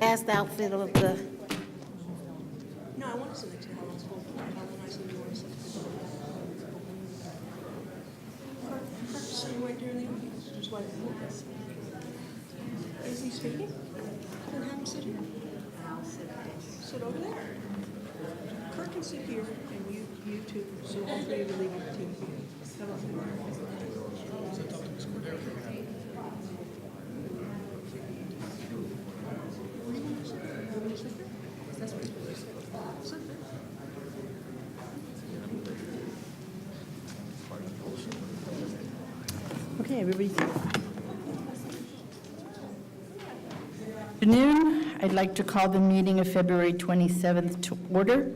last outfit of the, No, I want to send it to Helen's full. I said you want to send it to Kirk's sitting right there in the audience. Just why is he speaking? Then have him sit here. I'll sit over there. Kirk can sit here, and you two. So all three of you leave your team here. How about that? okay, everybody. Good afternoon. I'd like to call the meeting of February 27th to order.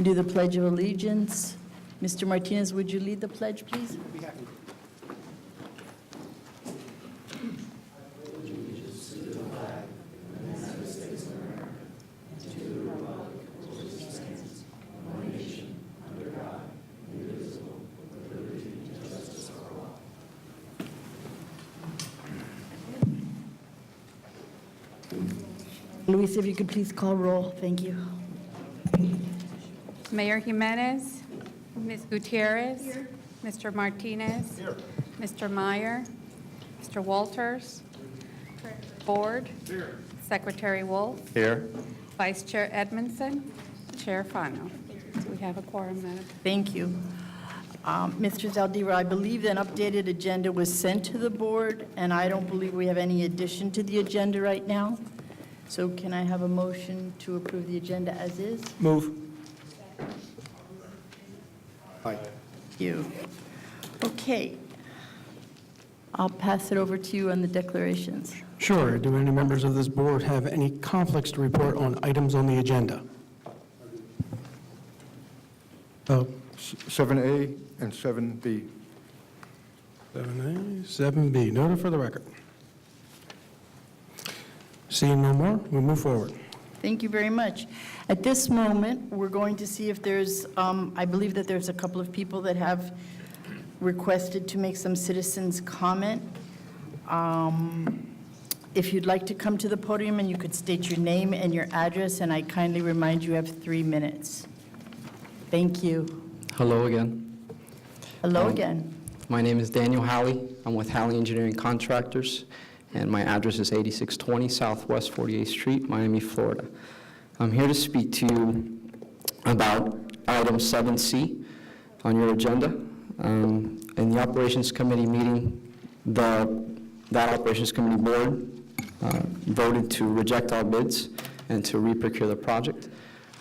Do the Pledge of Allegiance. Mr. Martinez, would you lead the pledge, please? Luis, if you could please call roll. Thank you. Mayor Jimenez, Ms. Gutierrez, Mr. Martinez, Mr. Meyer, Mr. Walters, Board, Secretary Wolf, Here. Vice Chair Edmondson, Chair Fano. We have a quorum, Madam. Thank you. Mr. Zaldívar, I believe an updated agenda was sent to the board, and I don't believe we have any addition to the agenda right now. So can I have a motion to approve the agenda as is? Move. Aye. Thank you. Okay. I'll pass it over to you on the declarations. Sure. Do any members of this board have any conflicts to report on items on the agenda? 7A and 7B. 7A, 7B. Noted for the record. Seeing no more, we'll move forward. Thank you very much. At this moment, we're going to see if there's, I believe that there's a couple of people that have requested to make some citizens' comment. If you'd like to come to the podium and you could state your name and your address, and I kindly remind you have 3 minutes. Thank you. Hello again. Hello again. My name is Daniel Halley. I'm with Halley Engineering Contractors, and my address is 8620 Southwest 48th Street, Miami, Florida. I'm here to speak to you about item 7C on your agenda. In the Operations Committee meeting, that Operations Committee board voted to reject our bids and to re-procure the project.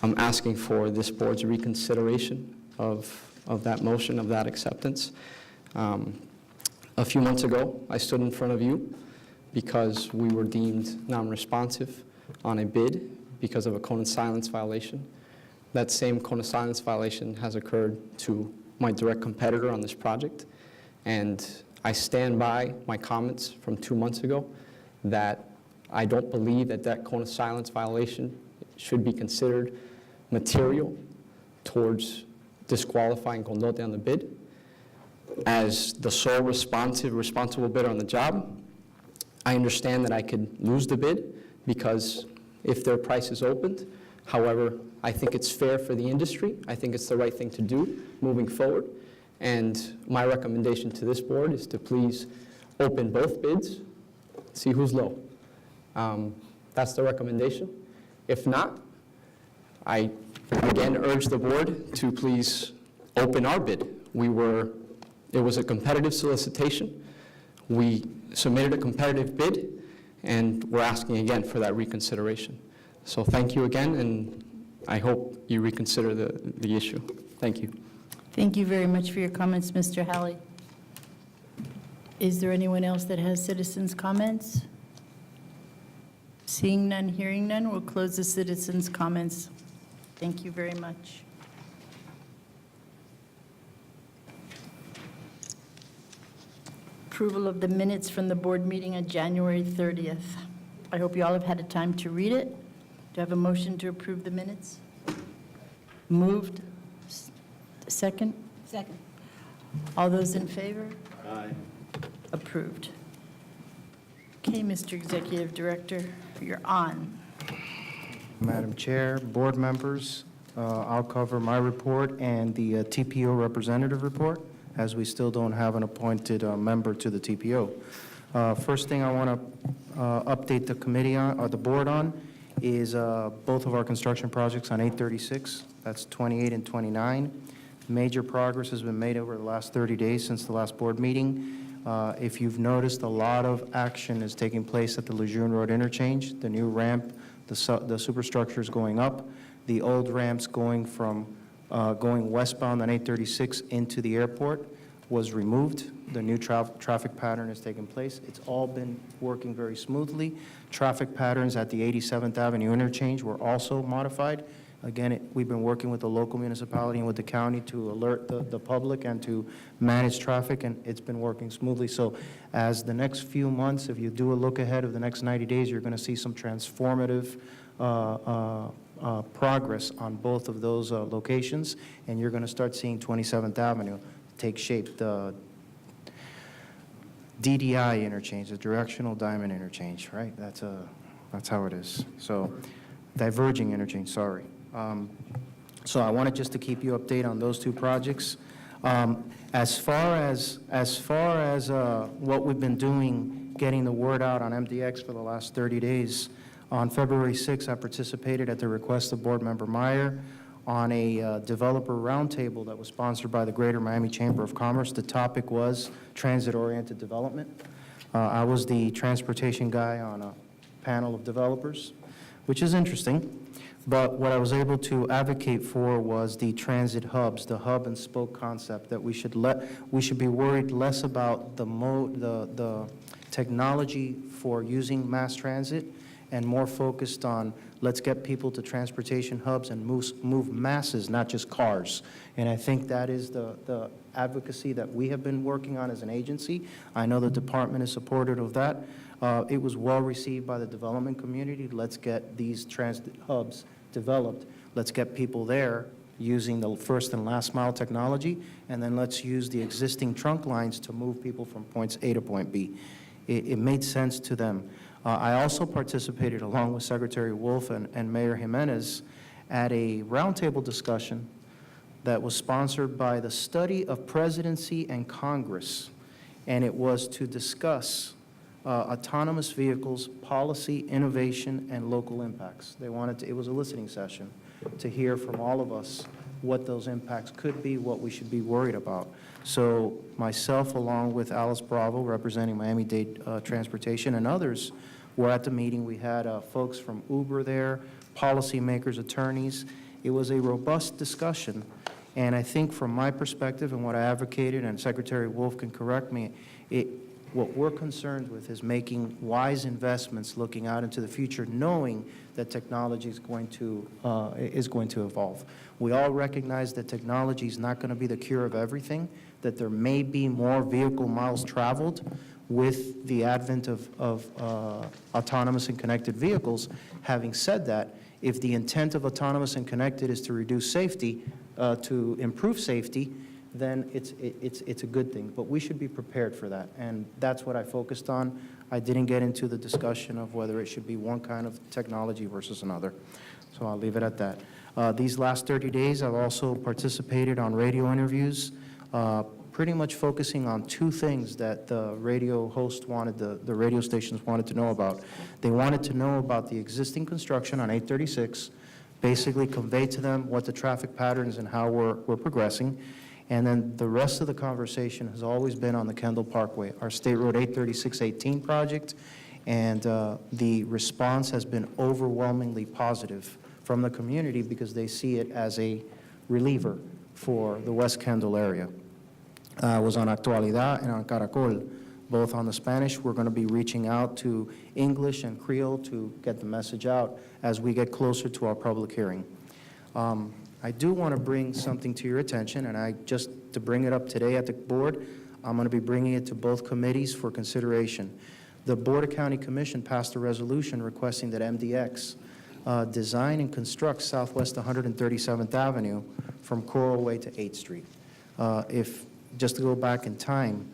I'm asking for this board's reconsideration of that motion, of that acceptance. A few months ago, I stood in front of you because we were deemed non-responsive on a bid because of a cone of silence violation. That same cone of silence violation has occurred to my direct competitor on this project, and I stand by my comments from 2 months ago that I don't believe that that cone of silence violation should be considered material towards disqualifying Condote on the bid. As the sole responsible bidder on the job, I understand that I could lose the bid because if their price is opened. However, I think it's fair for the industry. I think it's the right thing to do moving forward. And my recommendation to this board is to please open both bids, see who's low. That's the recommendation. If not, I again urge the board to please open our bid. It was a competitive solicitation. We submitted a competitive bid, and we're asking again for that reconsideration. So thank you again, and I hope you reconsider the issue. Thank you. Thank you very much for your comments, Mr. Halley. Is there anyone else that has citizens' comments? Seeing none, hearing none, we'll close the citizens' comments. Thank you very much. Approval of the minutes from the board meeting on January 30th. I hope you all have had a time to read it. Do I have a motion to approve the minutes? Moved. Second? Second. All those in favor? Aye. Approved. Okay, Mr. Executive Director, you're on. Madam Chair, board members, I'll cover my report and the TPO representative report, as we still don't have an appointed member to the TPO. First thing I want to update the committee on, or the board on, is both of our construction projects on 836. That's 28 and 29. Major progress has been made over the last 30 days since the last board meeting. If you've noticed, a lot of action is taking place at the Lejeune Road interchange. The new ramp, the superstructure is going up. The old ramps going westbound on 836 into the airport was removed. The new traffic pattern has taken place. It's all been working very smoothly. Traffic patterns at the 87th Avenue interchange were also modified. Again, we've been working with the local municipality and with the county to alert the public and to manage traffic, and it's been working smoothly. So as the next few months, if you do a look ahead of the next 90 days, you're going to see some transformative progress on both of those locations, and you're going to start seeing 27th Avenue take shape. The DDI interchange, the directional diamond interchange, right? That's how it is. So diverging interchange, sorry. So I wanted just to keep you updated on those two projects. As far as what we've been doing, getting the word out on MDX for the last 30 days, on February 6th, I participated at the request of Board Member Meyer on a developer roundtable that was sponsored by the Greater Miami Chamber of Commerce. The topic was transit-oriented development. I was the transportation guy on a panel of developers, which is interesting. But what I was able to advocate for was the transit hubs, the hub and spoke concept, that we should be worried less about the technology for using mass transit and more focused on let's get people to transportation hubs and move masses, not just cars. And I think that is the advocacy that we have been working on as an agency. I know the department is supportive of that. It was well received by the development community. Let's get these transit hubs developed. Let's get people there using the first and last mile technology, and then let's use the existing trunk lines to move people from points A to point B. It made sense to them. I also participated along with Secretary Wolf and Mayor Jimenez at a roundtable discussion that was sponsored by the Study of Presidency and Congress, and it was to discuss autonomous vehicles, policy, innovation, and local impacts. It was a listening session to hear from all of us what those impacts could be, what we should be worried about. So myself, along with Alice Bravo, representing Miami-Dade Transportation, and others were at the meeting. We had folks from Uber there, policymakers, attorneys. It was a robust discussion, and I think from my perspective and what I advocated, and Secretary Wolf can correct me, what we're concerned with is making wise investments looking out into the future, knowing that technology is going to evolve. We all recognize that technology is not going to be the cure of everything, that there may be more vehicle miles traveled with the advent of autonomous and connected vehicles. Having said that, if the intent of autonomous and connected is to reduce safety, to improve safety, then it's a good thing. But we should be prepared for that, and that's what I focused on. I didn't get into the discussion of whether it should be one kind of technology versus another, so I'll leave it at that. These last 30 days, I've also participated on radio interviews, pretty much focusing on two things that the radio host wanted, the radio stations wanted to know about. They wanted to know about the existing construction on 836, basically convey to them what the traffic patterns and how we're progressing. And then the rest of the conversation has always been on the Kendall Parkway, our State Road 836-18 project, and the response has been overwhelmingly positive from the community because they see it as a reliever for the West Kendall area. I was on Actualidad and on Caracol, both on the Spanish. We're going to be reaching out to English and Creole to get the message out as we get closer to our public hearing. I do want to bring something to your attention, and to bring it up today at the board, I'm going to be bringing it to both committees for consideration. The Board of County Commission passed a resolution requesting that MDX design and construct Southwest 137th Avenue from Coral Way to 8th Street. Just to go back in time,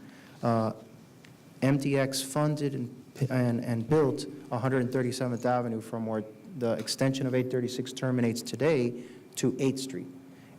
MDX funded and built 137th Avenue from where the extension of 836 terminates today to 8th Street.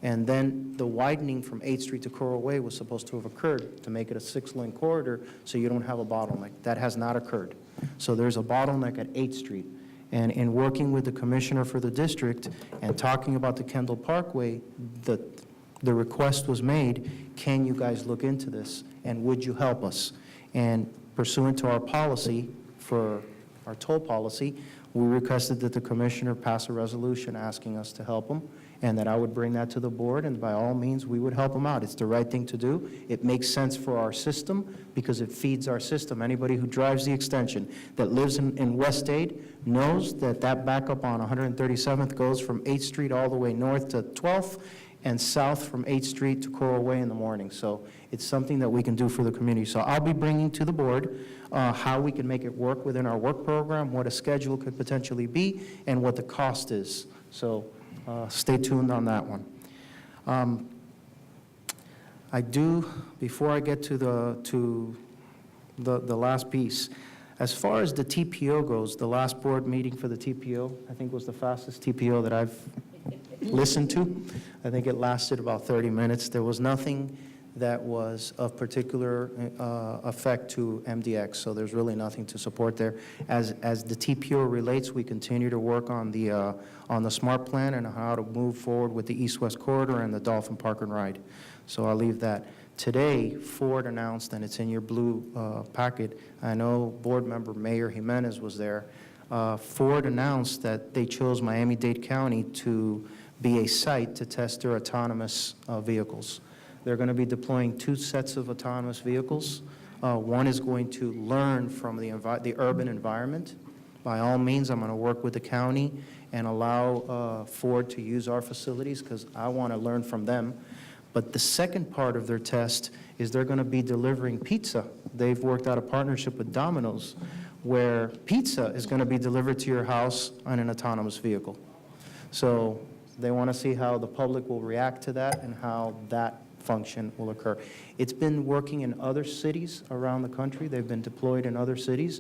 And then the widening from 8th Street to Coral Way was supposed to have occurred to make it a 6-lane corridor so you don't have a bottleneck. That has not occurred. So there's a bottleneck at 8th Street. And in working with the commissioner for the district and talking about the Kendall Parkway, the request was made, can you guys look into this? And would you help us? And pursuant to our policy, for our toll policy, we requested that the commissioner pass a resolution asking us to help them, and that I would bring that to the board, and by all means, we would help them out. It's the right thing to do. It makes sense for our system because it feeds our system. Anybody who drives the extension that lives in West Dade knows that that backup on 137th goes from 8th Street all the way north to 12th and south from 8th Street to Coral Way in the morning. So it's something that we can do for the community. So I'll be bringing to the board how we can make it work within our work program, what a schedule could potentially be, and what the cost is. So stay tuned on that one. I do, before I get to the last piece, as far as the TPO goes, the last board meeting for the TPO, I think was the fastest TPO that I've listened to. I think it lasted about 30 minutes. There was nothing that was of particular effect to MDX, so there's really nothing to support there. As the TPO relates, we continue to work on the SMART plan and how to move forward with the East-West Corridor and the Dolphin Park and Ride. So I'll leave that. Today, Ford announced, and it's in your blue packet, I know board member Mayor Jimenez was there, Ford announced that they chose Miami-Dade County to be a site to test their autonomous vehicles. They're going to be deploying 2 sets of autonomous vehicles. One is going to learn from the urban environment. By all means, I'm going to work with the county and allow Ford to use our facilities because I want to learn from them. But the second part of their test is they're going to be delivering pizza. They've worked out a partnership with Domino's where pizza is going to be delivered to your house on an autonomous vehicle. So they want to see how the public will react to that and how that function will occur. It's been working in other cities around the country. They've been deployed in other cities.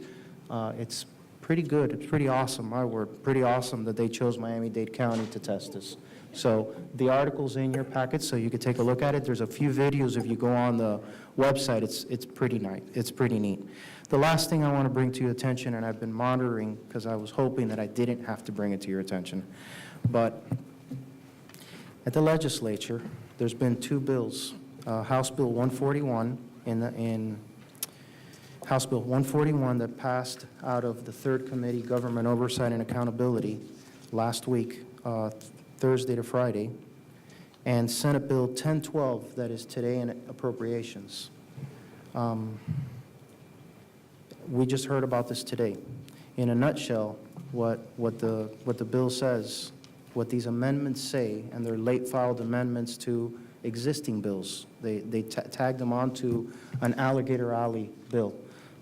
It's pretty good. It's pretty awesome, my word. Pretty awesome that they chose Miami-Dade County to test this. So the article's in your packet, so you could take a look at it. There's a few videos if you go on the website. It's pretty nice. It's pretty neat. The last thing I want to bring to your attention, and I've been monitoring because I was hoping that I didn't have to bring it to your attention, but at the legislature, there's been 2 bills. House Bill 141 House Bill 141 that passed out of the 3rd Committee, Government Oversight and Accountability, last week, Thursday to Friday, and Senate Bill 1012 that is today in appropriations. We just heard about this today. In a nutshell, what the bill says, what these amendments say, and they're late filed amendments to existing bills. They tagged them onto an Alligator Alley bill.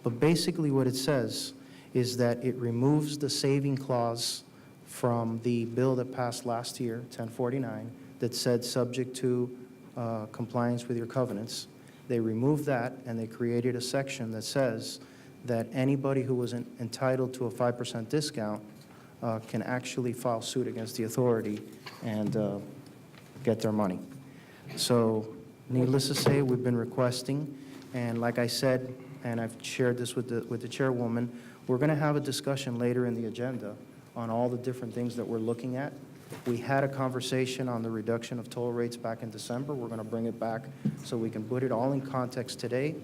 But basically what it says is that it removes the saving clause from the bill that passed last year, 1049, that said subject to compliance with your covenants. They removed that and they created a section that says that anybody who was entitled to a 5% discount can actually file suit against the authority and get their money. So needless to say, we've been requesting, and like I said, and I've shared this with the chairwoman, we're going to have a discussion later in the agenda on all the different things that we're looking at. We had a conversation on the reduction of toll rates back in December. We're going to bring it back so we can put it all in context today.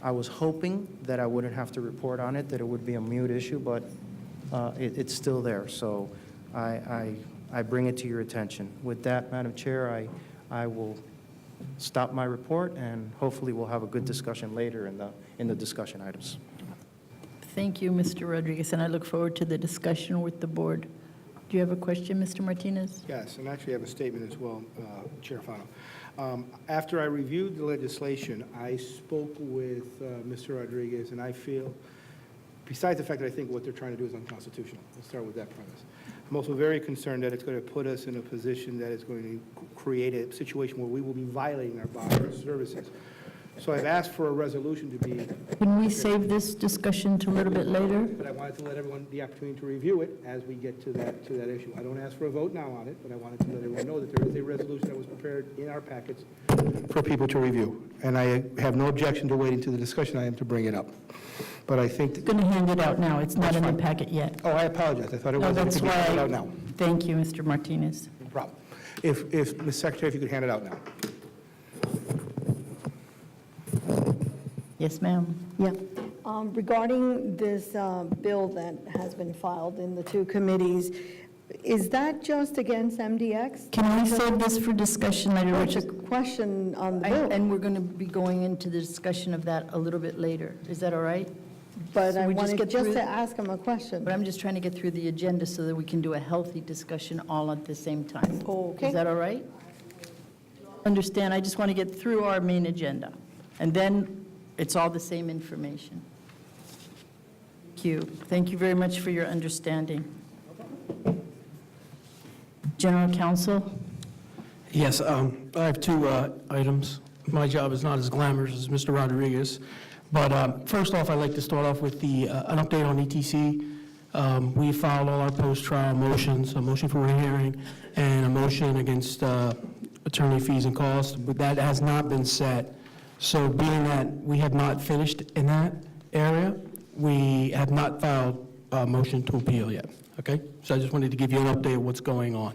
I was hoping that I wouldn't have to report on it, that it would be a mute issue, but it's still there. So I bring it to your attention. With that, Madam Chair, I will stop my report, and hopefully we'll have a good discussion later in the discussion items. Thank you, Mr. Rodriguez, and I look forward to the discussion with the board. Do you have a question, Mr. Martinez? Yes, and actually I have a statement as well, Chair Fano. After I reviewed the legislation, I spoke with Mr. Rodriguez, and I feel, besides the fact that I think what they're trying to do is unconstitutional, let's start with that premise. I'm also very concerned that it's going to put us in a position that is going to create a situation where we will be violating our bond services. So I've asked for a resolution to be, Can we save this discussion to a little bit later? but I wanted to let everyone the opportunity to review it as we get to that issue. I don't ask for a vote now on it, but I wanted to let everyone know that there is a resolution that was prepared in our packets for people to review. And I have no objection to waiting to the discussion item to bring it up. But I think, Going to hand it out now. It's not in the packet yet. oh, I apologize. I thought it No, was. that's It could be handed why. out now. Thank you, Mr. Martinez. No problem. If, Ms. Secretary, if you could hand it out now. Yes, ma'am. Yeah. Regarding this bill that has been filed in the two committees, is that just against MDX? Can we save this for discussion later? No, Richard? just a question on the bill. And we're going to be going into the discussion of that a little bit later. Is that all right? But so I we just wanted get just through- to ask him a question. But I'm just trying to get through the agenda so that we can do a healthy discussion all at the same time. Okay. Is that all right? Understand, I just want to get through our main agenda, and then it's all the same information. Thank you. Thank you very much for your understanding. General Counsel? Yes, I have two items. My job is not as glamorous as Mr. Rodriguez, but first off, I'd like to start off with an update on ETC. We filed all our post-trial motions, a motion for rehearing and a motion against attorney fees and costs, but that has not been set. So being that we have not finished in that area, we have not filed a motion to appeal yet, okay? So I just wanted to give you an update of what's going on.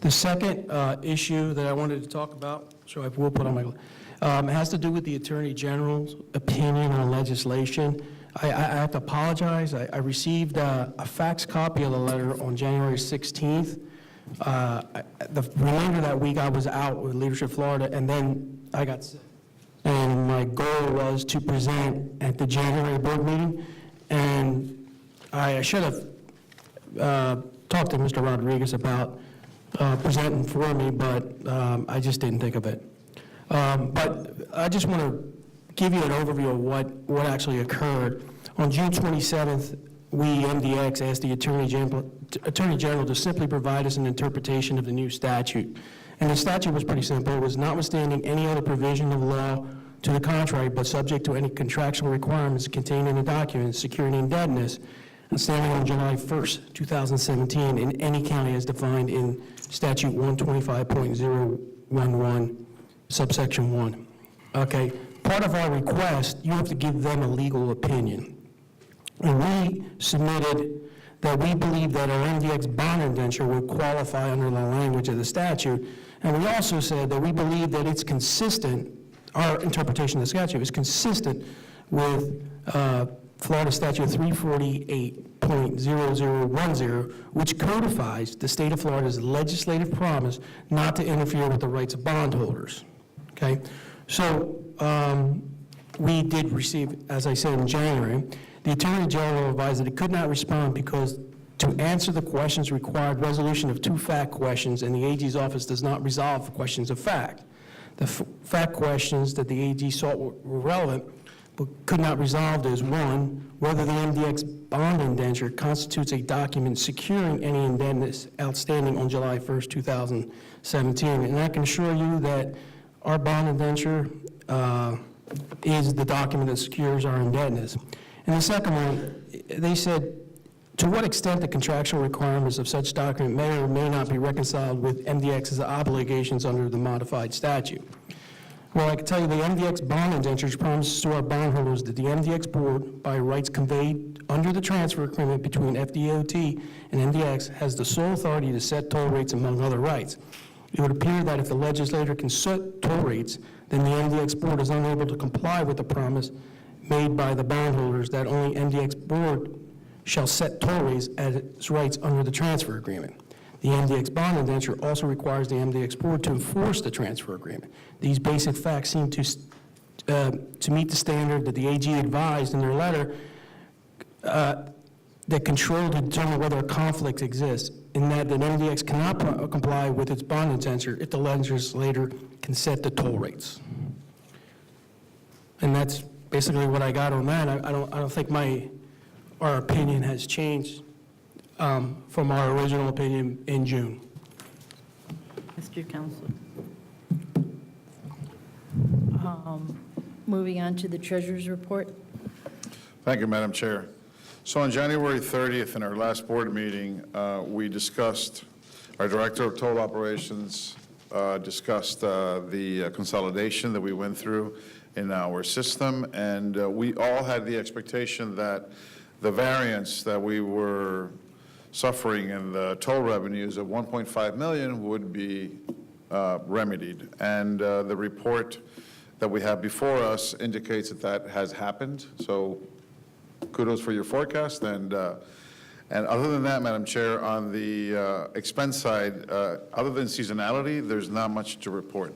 The second issue that I wanted to talk about, so I will put on my, has to do with the Attorney General's opinion on legislation. I have to apologize. I received a fax copy of the letter on January 16th. The remainder of that week, I was out with Leadership Florida, and then I got sick. And my goal was to present at the January board meeting, and I should have talked to Mr. Rodriguez about presenting for me, but I just didn't think of it. But I just want to give you an overview of what actually occurred. On June 27th, we, MDX, asked the Attorney General to simply provide us an interpretation of the new statute. And the statute was pretty simple. It was notwithstanding any other provision of law to the contrary, but subject to any contractual requirements contained in the document securing indebtedness, and standing on July 1st, 2017, in any county as defined in Statute 125.011, subsection 1. Okay, part of our request, you have to give them a legal opinion. And we submitted that we believe that our MDX bond indenture would qualify under the language of the statute. And we also said that we believe that it's consistent, our interpretation of the statute is consistent with Florida Statute 348.0010, which codifies the state of Florida's legislative promise not to interfere with the rights of bondholders. Okay? So we did receive, as I said in January, the Attorney General advised that he could not respond because to answer the questions required resolution of two fact questions, and the AG's office does not resolve questions of fact. The fact questions that the AG sought were relevant, but could not resolve is, one, whether the MDX bond indenture constitutes a document securing any indebtedness outstanding on July 1st, 2017. And I can assure you that our bond indenture is the document that secures our indebtedness. And the second one, they said, to what extent the contractual requirements of such document may or may not be reconciled with MDX's obligations under the modified statute. Well, I can tell you the MDX bond indentures promises to our bondholders that the MDX board, by rights conveyed under the transfer agreement between FDOT and MDX, has the sole authority to set toll rates among other rights. It would appear that if the legislator can set toll rates, then the MDX board is unable to comply with the promise made by the bondholders that only MDX board shall set toll rates as its rights under the transfer agreement. The MDX bond indenture also requires the MDX board to enforce the transfer agreement. These basic facts seem to meet the standard that the AG advised in their letter that control to determine whether a conflict exists, in that an MDX cannot comply with its bond indenture if the legislator can set the toll rates. And that's basically what I got on that. I don't think our opinion has changed from our original opinion in June. Mr. Counsel. Moving on to the treasurer's report. Thank you, Madam Chair. So on January 30th, in our last board meeting, we discussed, our Director of Toll Operations discussed the consolidation that we went through in our system, and we all had the expectation that the variance that we were suffering in the toll revenues of 1.5 million would be remedied. And the report that we have before us indicates that that has happened. So kudos for your forecast. And other than that, Madam Chair, on the expense side, other than seasonality, there's not much to report.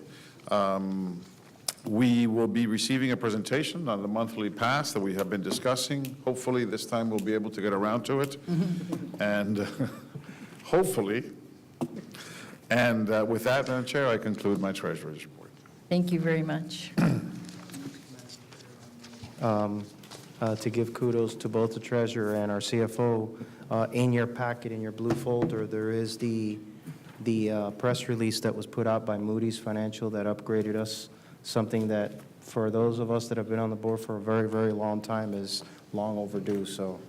We will be receiving a presentation on the monthly pass that we have been discussing. Hopefully, this time we'll be able to get around to it. And hopefully. And with that, Madam Chair, I conclude my treasurer's report. Thank you very much. To give kudos to both the treasurer and our CFO, in your packet, in your blue folder, there is the press release that was put out by Moody's Financial that upgraded us, something that for those of us that have been on the board for a very, very long time is long overdue. So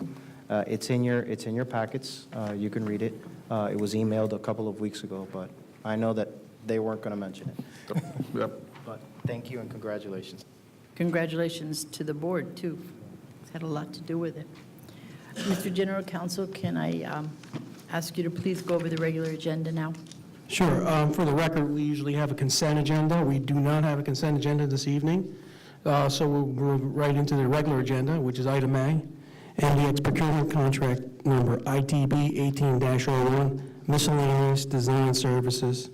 it's in your packets. You can read it. It was emailed a couple of weeks ago, but I know that they weren't going to mention it. Yep. But thank you and congratulations. Congratulations to the board, too. It's had a lot to do with it. Mr. General Counsel, can I ask you to please go over the regular agenda now? Sure. For the record, we usually have a consent agenda. We do not have a consent agenda this evening. So we'll go right into the regular agenda, which is item A, MDX procurement contract number ITB 18-01, miscellaneous design services,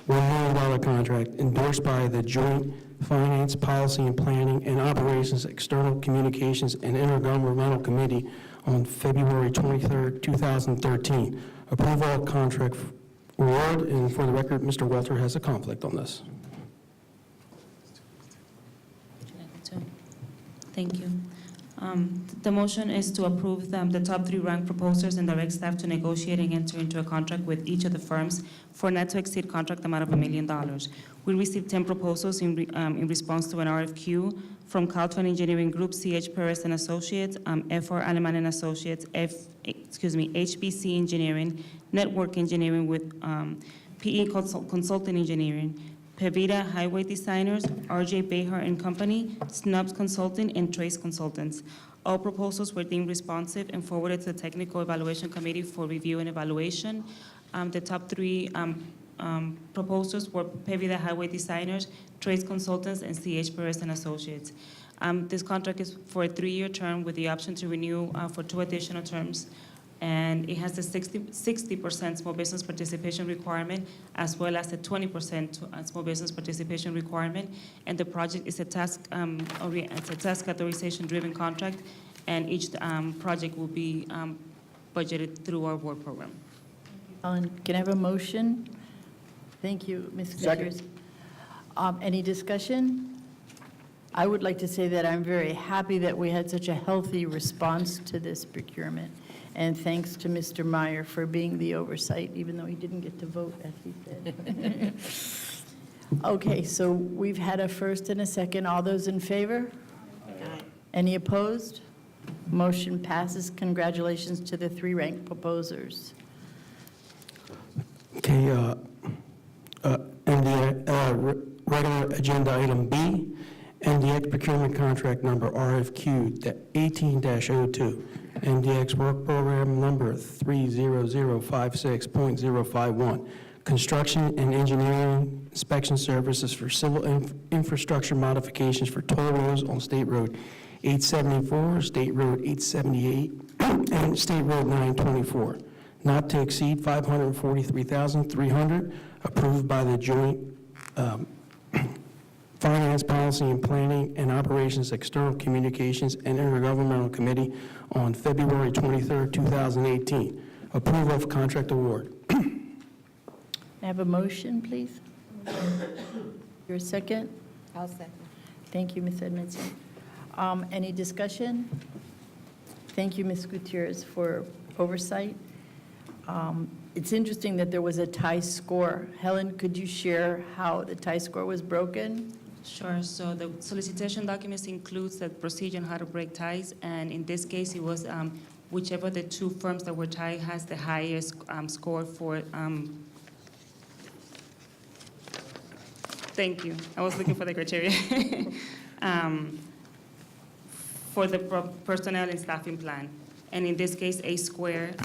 $1 million contract endorsed by the Joint Finance, Policy and Planning and Operations External Communications and Intergovernmental Committee on February 23rd, 2013. Approval of contract award, and for the record, Mr. Welter has a conflict on this. Thank you. The motion is to approve the top 3 ranked proposers and direct staff to negotiate and enter into a contract with each of the firms for not to exceed contract amount of $1 million. We received 10 proposals in response to an RFQ from Caltron Engineering Group, CH Perez and Associates, FR Aleman and Associates, HBC Engineering, Network Engineering with PE Consulting Engineering, Pevita Highway Designers, RJ Behar and Company, Snubs Consulting, and Trace Consultants. All proposals were deemed responsive and forwarded to the Technical Evaluation Committee for review and evaluation. The top 3 proposals were Pevita Highway Designers, Trace Consultants, and CH Perez and Associates. This contract is for a 3-year term with the option to renew for 2 additional terms. And it has a 60% small business participation requirement, as well as a 20% small business participation requirement. And the project is a task authorization-driven contract, and each project will be budgeted through our work program. Ellen, can I have a motion? Thank you, Ms. Gutierrez. Any discussion? I would like to say that I'm very happy that we had such a healthy response to this procurement. And thanks to Mr. Meyer for being the oversight, even though he didn't get to vote, as he said. Okay, so we've had a first and a second. All those in favor? Aye. Any opposed? Motion passes. Congratulations to the 3 ranked proposers. Okay, regular agenda item B, MDX procurement contract number RFQ 18-02, MDX work program number 30056.051, construction and engineering inspection services for civil infrastructure modifications for toll roads on State Road 874, State Road 878, and State Road 924, not to exceed $543,300, approved by the Joint Finance, Policy and Planning and Operations External Communications and Intergovernmental Committee on February 23rd, 2018. Approval of contract award. May I have a motion, please? Your second? I'll second. Thank you, Ms. Edmondson. Any discussion? Thank you, Ms. Gutierrez, for oversight. It's interesting that there was a tie score. Helen, could you share how the tie score was broken? Sure, so the solicitation documents includes the procedure on how to break ties, and in this case, it was whichever the two firms that were tied has the highest score for, thank you, I was looking for the criteria. For the personnel and staffing plan. And in this case, A Square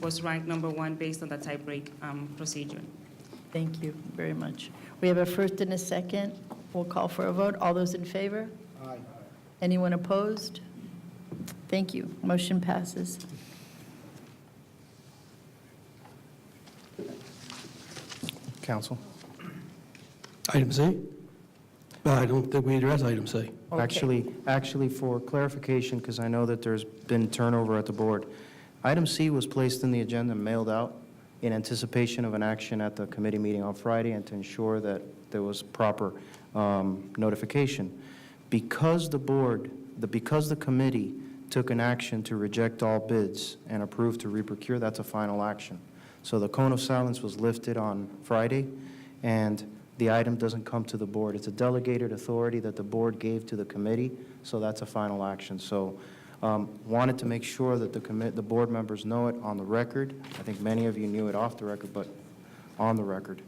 was ranked number 1 based on the tie break procedure. Thank you very much. We have a first and a second. We'll call for a vote. All those in favor? Aye. Anyone opposed? Thank you. Motion passes. Counsel? Item C? I don't think we addressed item C. Okay. Actually, for clarification, because I know that there's been turnover at the board, item C was placed in the agenda and mailed out in anticipation of an action at the committee meeting on Friday and to ensure that there was proper notification. Because the committee took an action to reject all bids and approve to reprocure, that's a final action. So the cone of silence was lifted on Friday, and the item doesn't come to the board. It's a delegated authority that the board gave to the committee, so that's a final action. So wanted to make sure that the board members know it on the record. I think many of you knew it off the record, but on the record.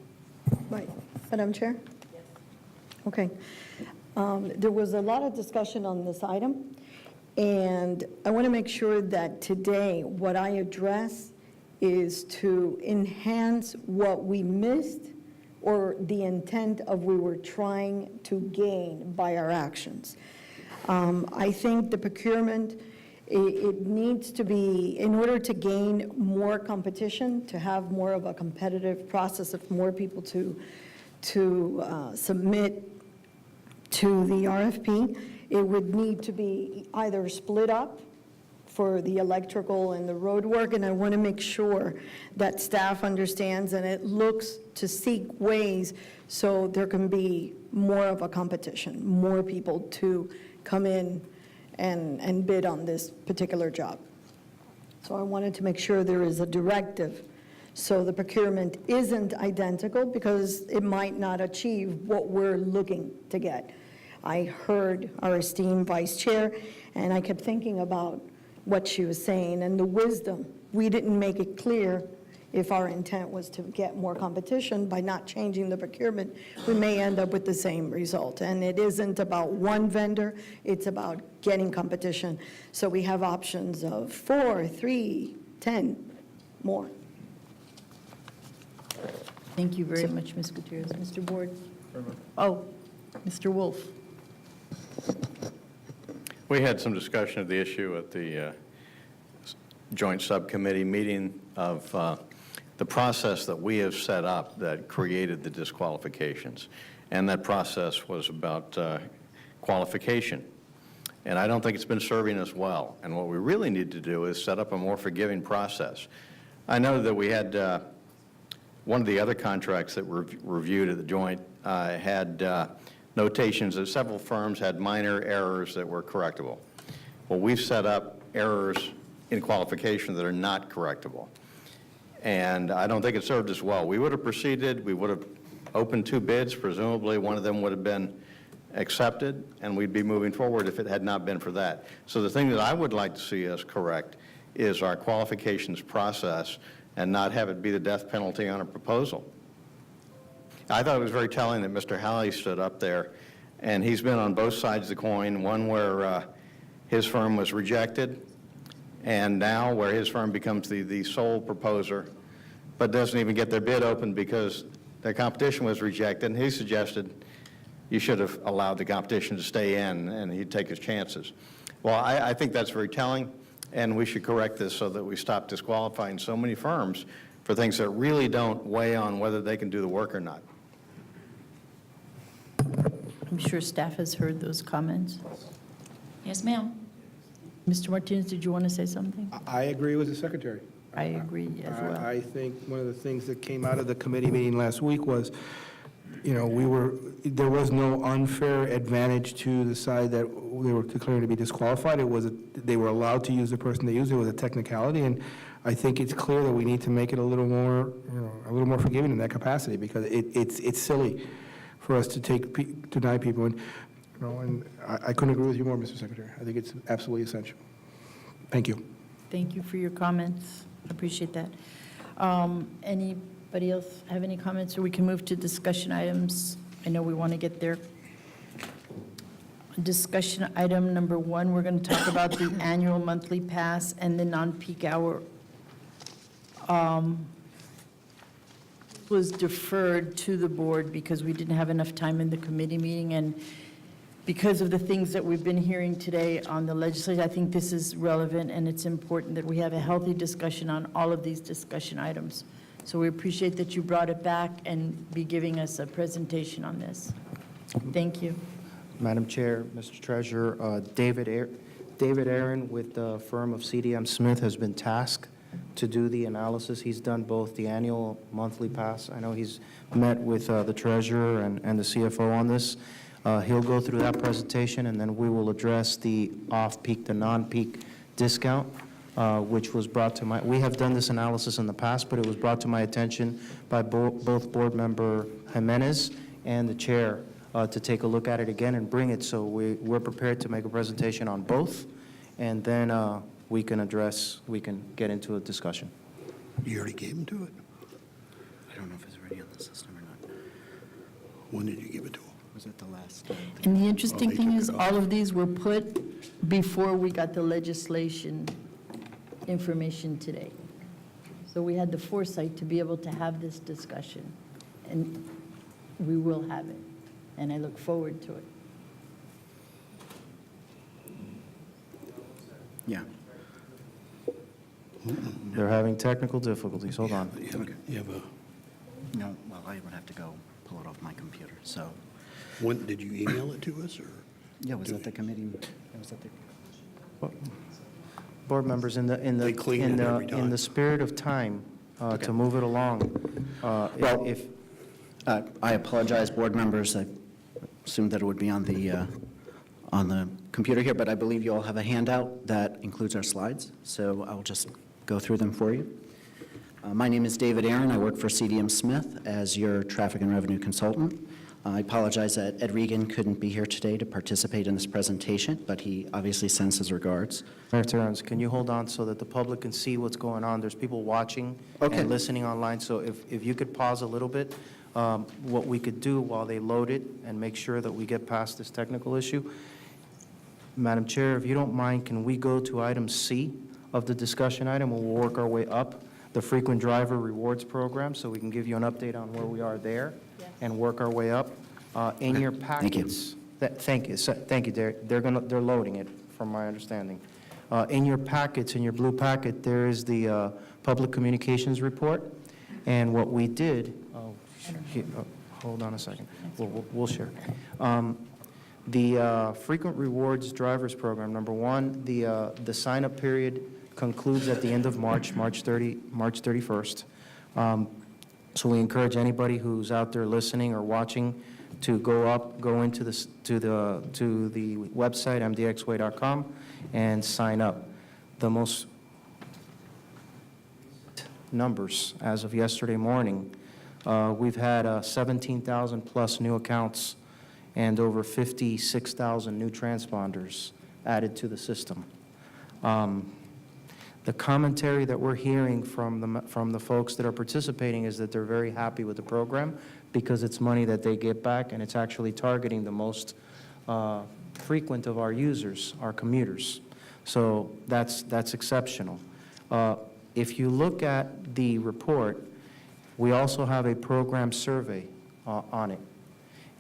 Right. Madam Chair? Okay. There was a lot of discussion on this item, and I want to make sure that today what I address is to enhance what we missed or the intent of we were trying to gain by our actions. I think the procurement, it needs to be, in order to gain more competition, to have more of a competitive process of more people to submit to the RFP, it would need to be either split up for the electrical and the road work, and I want to make sure that staff understands and it looks to seek ways so there can be more of a competition, more people to come in and bid on this particular job. So I wanted to make sure there is a directive so the procurement isn't identical because it might not achieve what we're looking to get. I heard our esteemed vice chair, and I kept thinking about what she was saying and the wisdom. We didn't make it clear if our intent was to get more competition. By not changing the procurement, we may end up with the same result. And it isn't about one vendor, it's about getting competition. So we have options of 4, 3, 10, more. Thank you very much, Ms. Gutierrez. Mr. Board? Oh, Mr. Wolf. We had some discussion of the issue at the joint subcommittee meeting of the process that we have set up that created the disqualifications. And that process was about qualification. And I don't think it's been serving us well. And what we really need to do is set up a more forgiving process. I know that we had one of the other contracts that were reviewed at the joint had notations that several firms had minor errors that were correctable. Well, we've set up errors in qualification that are not correctable. And I don't think it served us well. We would have proceeded, we would have opened 2 bids, presumably one of them would have been accepted, and we'd be moving forward if it had not been for that. So the thing that I would like to see us correct is our qualifications process and not have it be the death penalty on a proposal. I thought it was very telling that Mr. Halley stood up there, and he's been on both sides of the coin, one where his firm was rejected, and now where his firm becomes the sole proposer, but doesn't even get their bid open because their competition was rejected, and he suggested you should have allowed the competition to stay in, and he'd take his chances. Well, I think that's very telling, and we should correct this so that we stop disqualifying so many firms for things that really don't weigh on whether they can do the work or not. I'm sure staff has heard those comments. Yes, ma'am. Mr. Martinez, did you want to say something? I agree with the secretary. I agree as well. I think one of the things that came out of the committee meeting last week was, you know, there was no unfair advantage to the side that they were declaring to be disqualified. They were allowed to use the person they used. It was a technicality, and I think it's clear that we need to make it a little more, a little more forgiving in that capacity because it's silly for us to deny people. And, and I couldn't agree with you more, Mr. Secretary. I think it's absolutely essential. Thank you. Thank you for your comments. I appreciate that. Anybody else have any comments, or we can move to discussion items? I know we want to get there. Discussion item number 1, we're going to talk about the annual monthly pass and the non-peak hour. Was deferred to the board because we didn't have enough time in the committee meeting, and because of the things that we've been hearing today on the legislation, I think this is relevant, and it's important that we have a healthy discussion on all of these discussion items. So we appreciate that you brought it back and be giving us a presentation on this. Thank you. Madam Chair, Mr. Treasurer, David Aaron with the firm of CDM Smith has been tasked to do the analysis. He's done both the annual, monthly pass. I know he's met with the treasurer and the CFO on this. He'll go through that presentation, and then we will address the off-peak, the non-peak discount, which was brought to my, we have done this analysis in the past, but it was brought to my attention by both Board Member Jimenez and the Chair to take a look at it again and bring it. So we're prepared to make a presentation on both, and then we can get into a discussion. You already gave him to it? I don't know if it's already on the system or not. When did you give it to him? Was it the last? And the interesting they thing took is, it off. all of these were put before we got the legislation information today. So we had the foresight to be able to have this discussion, and we will have it, and I look forward to it. Yeah. They're having technical difficulties. Hold on. You have a, No, well, I would have to go pull it off my computer, so. when, did you email it to us, or? Yeah, was that the committee? Was that the? Board members, They clean it every in time. the spirit of time, to move it along, if, I apologize, board members. I assumed that it would be on the computer here, but I believe you all have a handout that includes our slides, so I'll just go through them for you. My name is David Aaron. I work for CDM Smith as your traffic and revenue consultant. I apologize that Ed Regan couldn't be here today to participate in this presentation, but he obviously sends his regards. Mayor Terrence, can you hold on so that the public can see what's going on? There's people watching and listening online, so if you could pause a little bit, what we could do while they load it and make sure that we get past this technical issue. Madam Chair, if you don't mind, can we go to item C of the discussion item, and we'll work our way up, the frequent driver rewards program, so we can give you an update on where we are there and work our way up. In your packets. Thank you, Derek. They're loading it, from my understanding. In your packets, in your blue packet, there is the public communications report, and what we did, hold on a second, we'll share. The frequent rewards drivers program, number one, the sign-up period concludes at the end of March 31st. So we encourage anybody who's out there listening or watching to go into the website, mdxway.com, and sign up. The most numbers as of yesterday morning, we've had 17,000 plus new accounts and over 56,000 new transponders added to the system. The commentary that we're hearing from the folks that are participating is that they're very happy with the program because it's money that they get back, and it's actually targeting the most frequent of our users, our commuters. So that's exceptional. If you look at the report, we also have a program survey on it.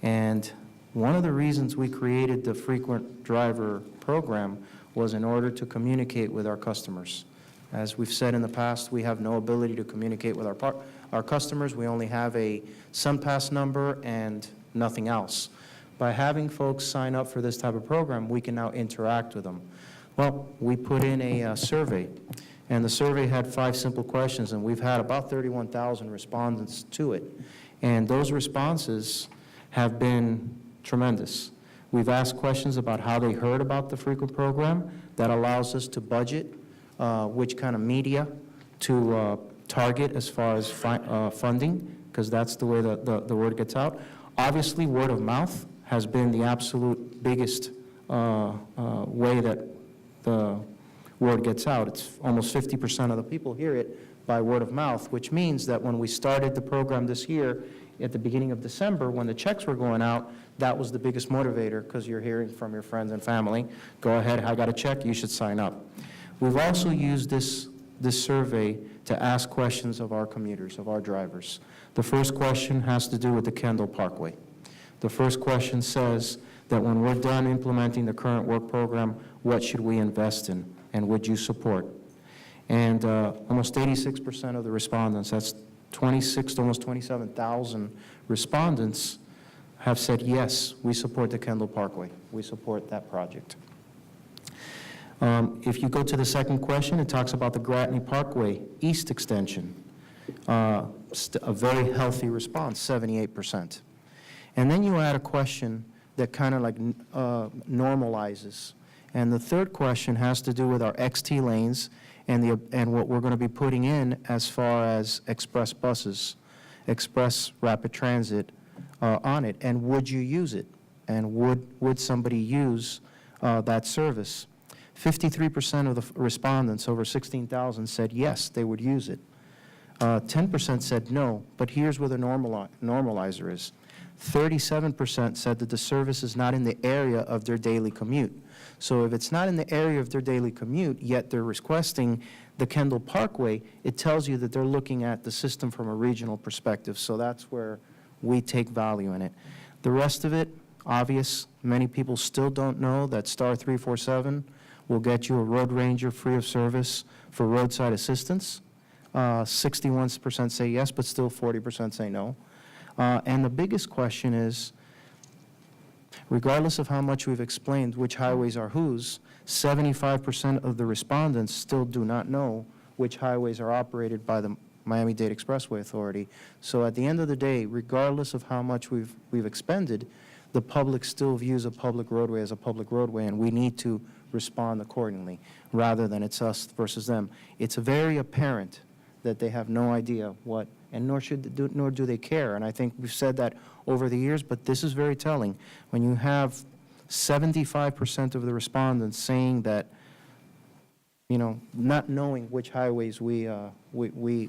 And one of the reasons we created the frequent driver program was in order to communicate with our customers. As we've said in the past, we have no ability to communicate with our customers. We only have a SunPass number and nothing else. By having folks sign up for this type of program, we can now interact with them. Well, we put in a survey, and the survey had 5 simple questions, and we've had about 31,000 respondents to it. And those responses have been tremendous. We've asked questions about how they heard about the frequent program. That allows us to budget which kind of media to target as far as funding, because that's the way the word gets out. Obviously, word of mouth has been the absolute biggest way that the word gets out. It's almost 50% of the people hear it by word of mouth, which means that when we started the program this year, at the beginning of December, when the checks were going out, that was the biggest motivator, because you're hearing from your friends and family, go ahead, I got a check, you should sign up. We've also used this survey to ask questions of our commuters, of our drivers. The first question has to do with the Kendall Parkway. The first question says that when we're done implementing the current work program, what should we invest in, and would you support? And almost 86% of the respondents, that's 26 to almost 27,000 respondents, have said, yes, we support the Kendall Parkway. We support that project. If you go to the second question, it talks about the Gratigny Parkway East Extension. A very healthy response, 78%. And then you add a question that kind of like normalizes. And the third question has to do with our XT lanes and what we're going to be putting in as far as express buses, express rapid transit on it. And would you use it? And would somebody use that service? 53% of the respondents, over 16,000, said yes, they would use it. 10% said no, but here's where the normalizer is. 37% said that the service is not in the area of their daily commute. So if it's not in the area of their daily commute, yet they're requesting the Kendall Parkway, it tells you that they're looking at the system from a regional perspective. So that's where we take value in it. The rest of it, obvious. Many people still don't know that star 347 will get you a road ranger free of service for roadside assistance. 61% say yes, but still 40% say no. And the biggest question is, regardless of how much we've explained which highways are whose, 75% of the respondents still do not know which highways are operated by the Miami-Dade Expressway Authority. So at the end of the day, regardless of how much we've expended, the public still views a public roadway as a public roadway, and we need to respond accordingly, rather than it's us versus them. It's very apparent that they have no idea what, and nor do they care. And I think we've said that over the years, but this is very telling. When you have 75% of the respondents saying that, you know, not knowing which highways we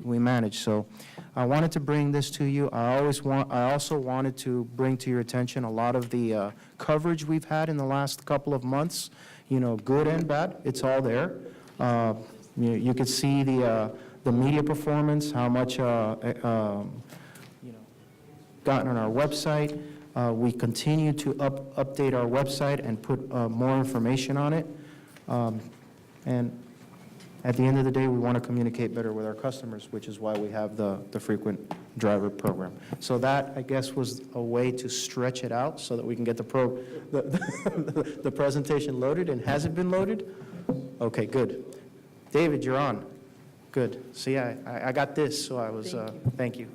manage. So I wanted to bring this to you. I also wanted to bring to your attention a lot of the coverage we've had in the last couple of months, you know, good and bad. It's all there. You could see the media performance, how much, gotten on our website. We continue to update our website and put more information on it. And at the end of the day, we want to communicate better with our customers, which is why we have the frequent driver program. So that, I guess, was a way to stretch it out so that we can get the presentation loaded. And has it been loaded? Okay, good. David, you're on. Good. See, I got this, so I was, thank you.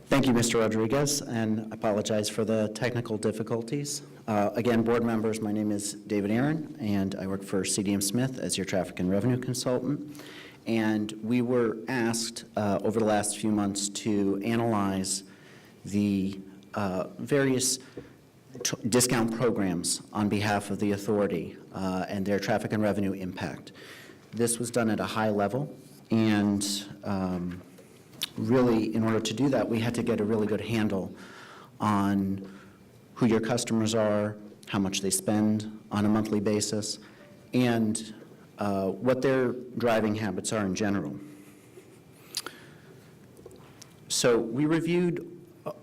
Thank you, Mr. Rodriguez, and I apologize for the technical difficulties. Again, board members, my name is David Aaron, and I work for CDM Smith as your traffic and revenue consultant. And we were asked over the last few months to analyze the various discount programs on behalf of the authority and their traffic and revenue impact. This was done at a high level, and really, in order to do that, we had to get a really good handle on who your customers are, how much they spend on a monthly basis, and what their driving habits are in general. So we reviewed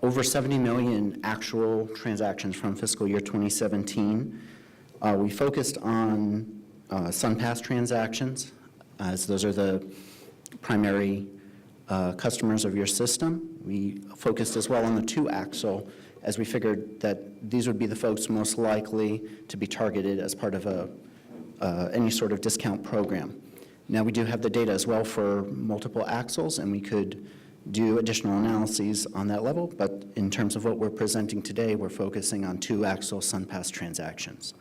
over 70 million actual transactions from fiscal year 2017. We focused on SunPass transactions, as those are the primary customers of your system. We focused as well on the two-axle, as we figured that these would be the folks most likely to be targeted as part of any sort of discount program. Now, we do have the data as well for multiple axles, and we could do additional analyses on that level, but in terms of what we're presenting today, we're focusing on two-axle SunPass transactions.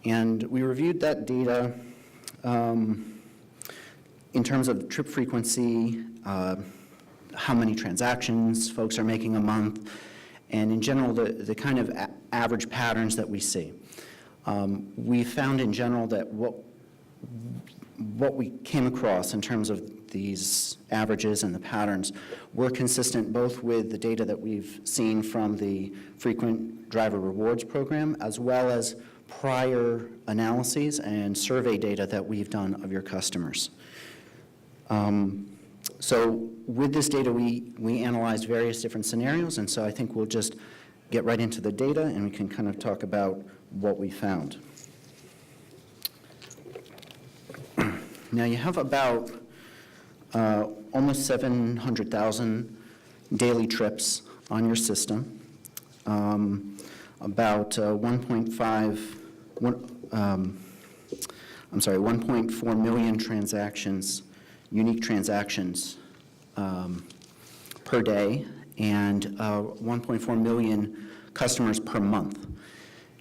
And we reviewed that data in terms of trip frequency, how many transactions folks are making a month, and in general, the kind of average patterns that we see. We found in general that what we came across in terms of these averages and the patterns were consistent both with the data that we've seen from the frequent driver rewards program, as well as prior analyses and survey data that we've done of your customers. So with this data, we analyzed various different scenarios, and so I think we'll just get right into the data and we can kind of talk about what we found. Now you have about almost 700,000 daily trips on your system, about 1.4 million transactions, unique transactions per day, and 1.4 million customers per month.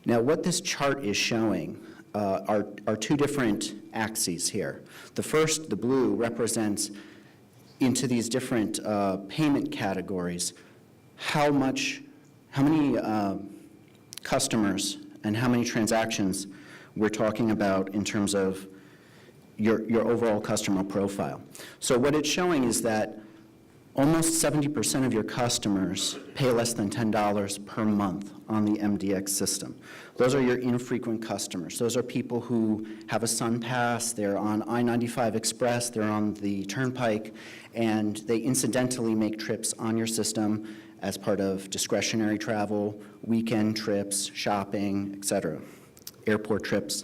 Now, what this chart is showing are two different axes here. The first, the blue, represents into these different payment categories how many customers and how many transactions we're talking about in terms of your overall customer profile. So what it's showing is that almost 70% of your customers pay less than $10 per month on the MDX system. Those are your infrequent customers. Those are people who have a Sun Pass, they're on I-95 Express, they're on the Turnpike, and they incidentally make trips on your system as part of discretionary travel, weekend trips, shopping, etc., airport trips.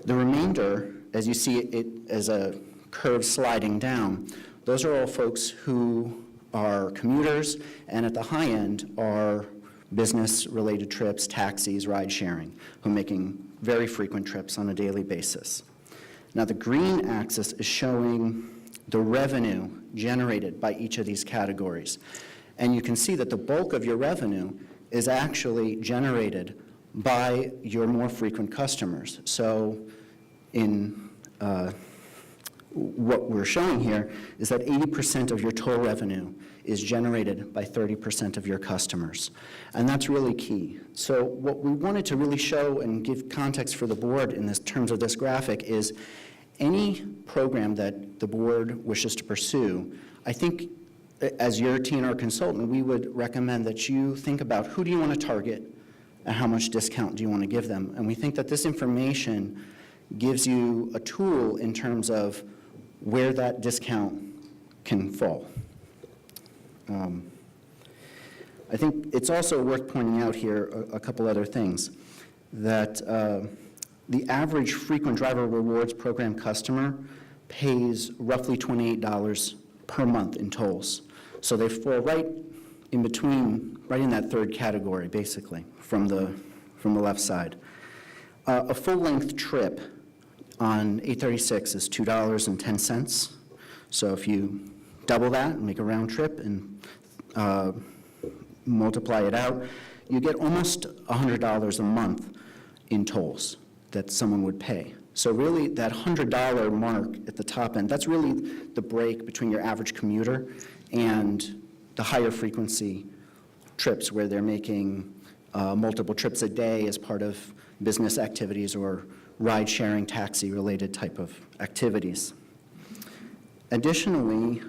The remainder, as you see it as a curve sliding down, those are all folks who are commuters, and at the high end are business-related trips, taxis, ride-sharing, who are making very frequent trips on a daily basis. Now, the green axis is showing the revenue generated by each of these categories. And you can see that the bulk of your revenue is actually generated by your more frequent customers. So in what we're showing here is that 80% of your total revenue is generated by 30% of your customers. And that's really key. So what we wanted to really show and give context for the board in this terms of this graphic is any program that the board wishes to pursue, I think as your TNR consultant, we would recommend that you think about who do you want to target and how much discount do you want to give them. And we think that this information gives you a tool in terms of where that discount can fall. I think it's also worth pointing out here a couple other things, that the average frequent driver rewards program customer pays roughly $28 per month in tolls. So they fall right in between, right in that third category, basically, from the left side. A full-length trip on 836 is $2.10. So if you double that and make a round trip and multiply it out, you get almost $100 a month in tolls that someone would pay. So really, that $100 mark at the top end, that's really the break between your average commuter and the higher frequency trips where they're making multiple trips a day as part of business activities or ride-sharing, taxi-related type of activities. Additionally,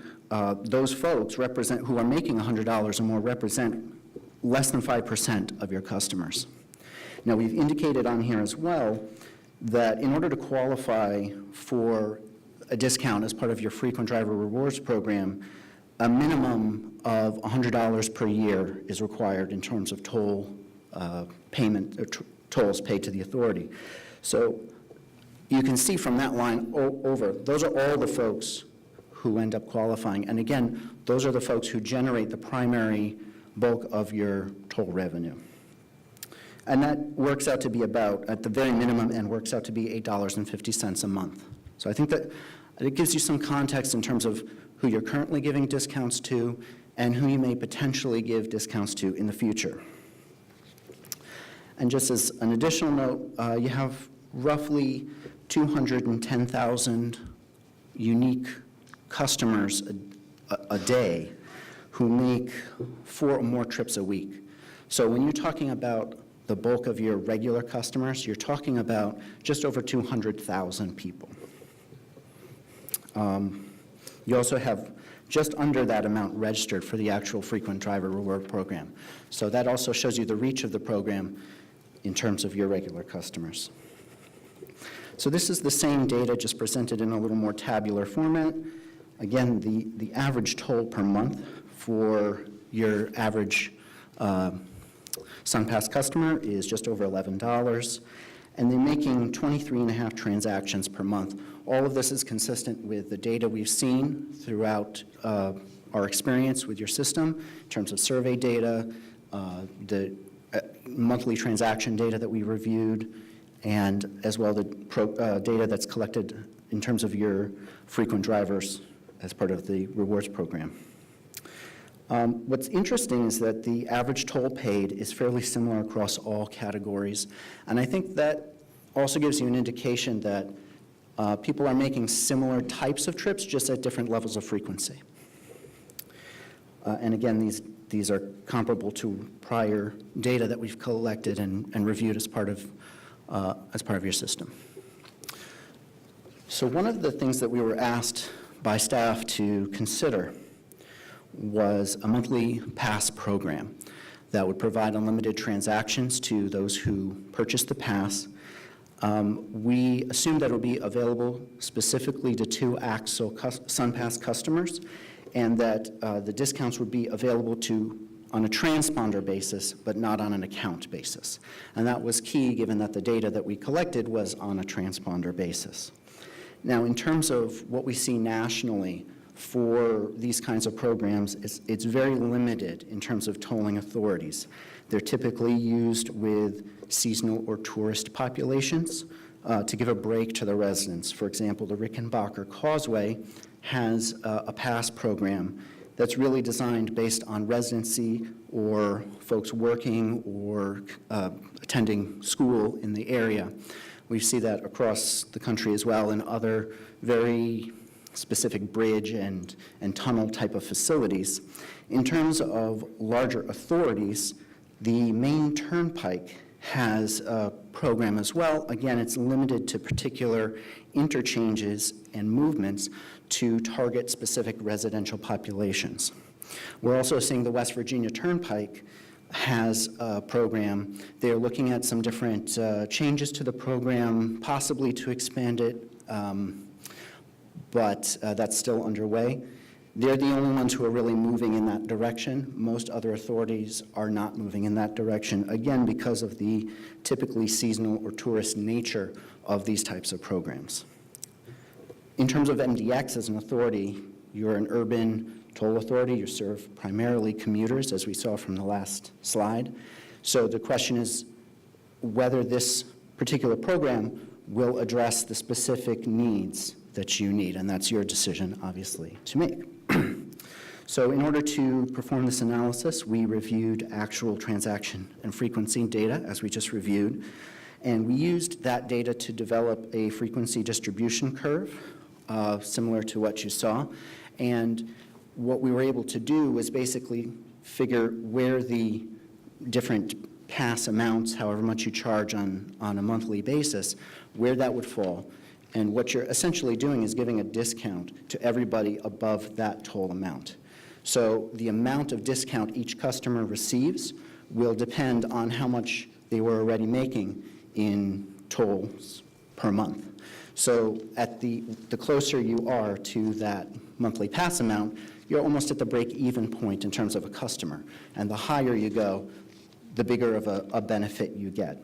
those folks who are making $100 or more represent less than 5% of your customers. Now, we've indicated on here as well that in order to qualify for a discount as part of your frequent driver rewards program, a minimum of $100 per year is required in terms of toll payment, or tolls paid to the authority. So you can see from that line over, those are all the folks who end up qualifying. And again, those are the folks who generate the primary bulk of your toll revenue. And that works out to be about, at the very minimum end, works out to be $8.50 a month. So I think that it gives you some context in terms of who you're currently giving discounts to and who you may potentially give discounts to in the future. And just as an additional note, you have roughly 210,000 unique customers a day who make 4 or more trips a week. So when you're talking about the bulk of your regular customers, you're talking about just over 200,000 people. You also have just under that amount registered for the actual frequent driver reward program. So that also shows you the reach of the program in terms of your regular customers. So this is the same data, just presented in a little more tabular format. Again, the average toll per month for your average SunPass customer is just over $11, and they're making 23.5 transactions per month. All of this is consistent with the data we've seen throughout our experience with your system in terms of survey data, the monthly transaction data that we reviewed, and as well the data that's collected in terms of your frequent drivers as part of the rewards program. What's interesting is that the average toll paid is fairly similar across all categories, and I think that also gives you an indication that people are making similar types of trips, just at different levels of frequency. And again, these are comparable to prior data that we've collected and reviewed as part of your system. So one of the things that we were asked by staff to consider was a monthly pass program that would provide unlimited transactions to those who purchased the pass. We assumed that it would be available specifically to 2 Axle SunPass customers, and that the discounts would be available on a transponder basis, but not on an account basis. And that was key, given that the data that we collected was on a transponder basis. Now, in terms of what we see nationally for these kinds of programs, it's very limited in terms of tolling authorities. They're typically used with seasonal or tourist populations to give a break to the residents. For example, the Rickenbacker Causeway has a pass program that's really designed based on residency or folks working or attending school in the area. We see that across the country as well in other very specific bridge and tunnel type of facilities. In terms of larger authorities, the Main Turnpike has a program as well. Again, it's limited to particular interchanges and movements to target specific residential populations. We're also seeing the West Virginia Turnpike has a program. They're looking at some different changes to the program, possibly to expand it, but that's still underway. They're the only ones who are really moving in that direction. Most other authorities are not moving in that direction, again, because of the typically seasonal or tourist nature of these types of programs. In terms of MDX as an authority, you're an urban toll authority. You serve primarily commuters, as we saw from the last slide. So the question is whether this particular program will address the specific needs that you need, and that's your decision, obviously, to make. So in order to perform this analysis, we reviewed actual transaction and frequency data, as we just reviewed, and we used that data to develop a frequency distribution curve, similar to what you saw. And what we were able to do was basically figure where the different pass amounts, however much you charge on a monthly basis, where that would fall. And what you're essentially doing is giving a discount to everybody above that toll amount. So the amount of discount each customer receives will depend on how much they were already making in tolls per month. So at the closer you are to that monthly pass amount, you're almost at the break-even point in terms of a customer. And the higher you go, the bigger of a benefit you get.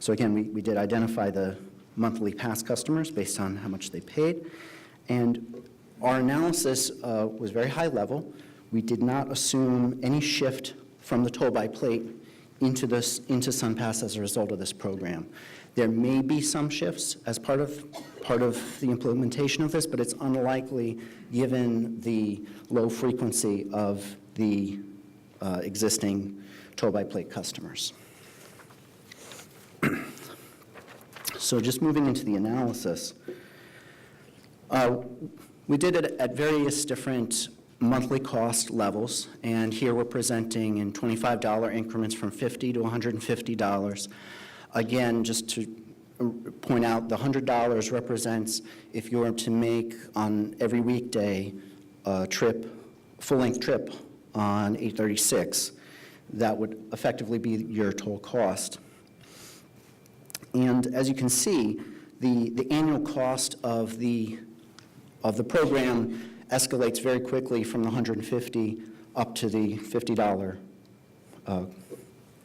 So again, we did identify the monthly pass customers based on how much they paid. And our analysis was very high level. We did not assume any shift from the toll by plate into SunPass as a result of this program. There may be some shifts as part of the implementation of this, but it's unlikely given the low frequency of the existing toll by plate customers. So just moving into the analysis, We did it at various different monthly cost levels, and here we're presenting in $25 increments from $50 to $150. Again, just to point out, the $100 represents if you were to make on every weekday a trip, full-length trip on 836, that would effectively be your total cost. And as you can see, the annual cost of the program escalates very quickly from the $150 up to the $50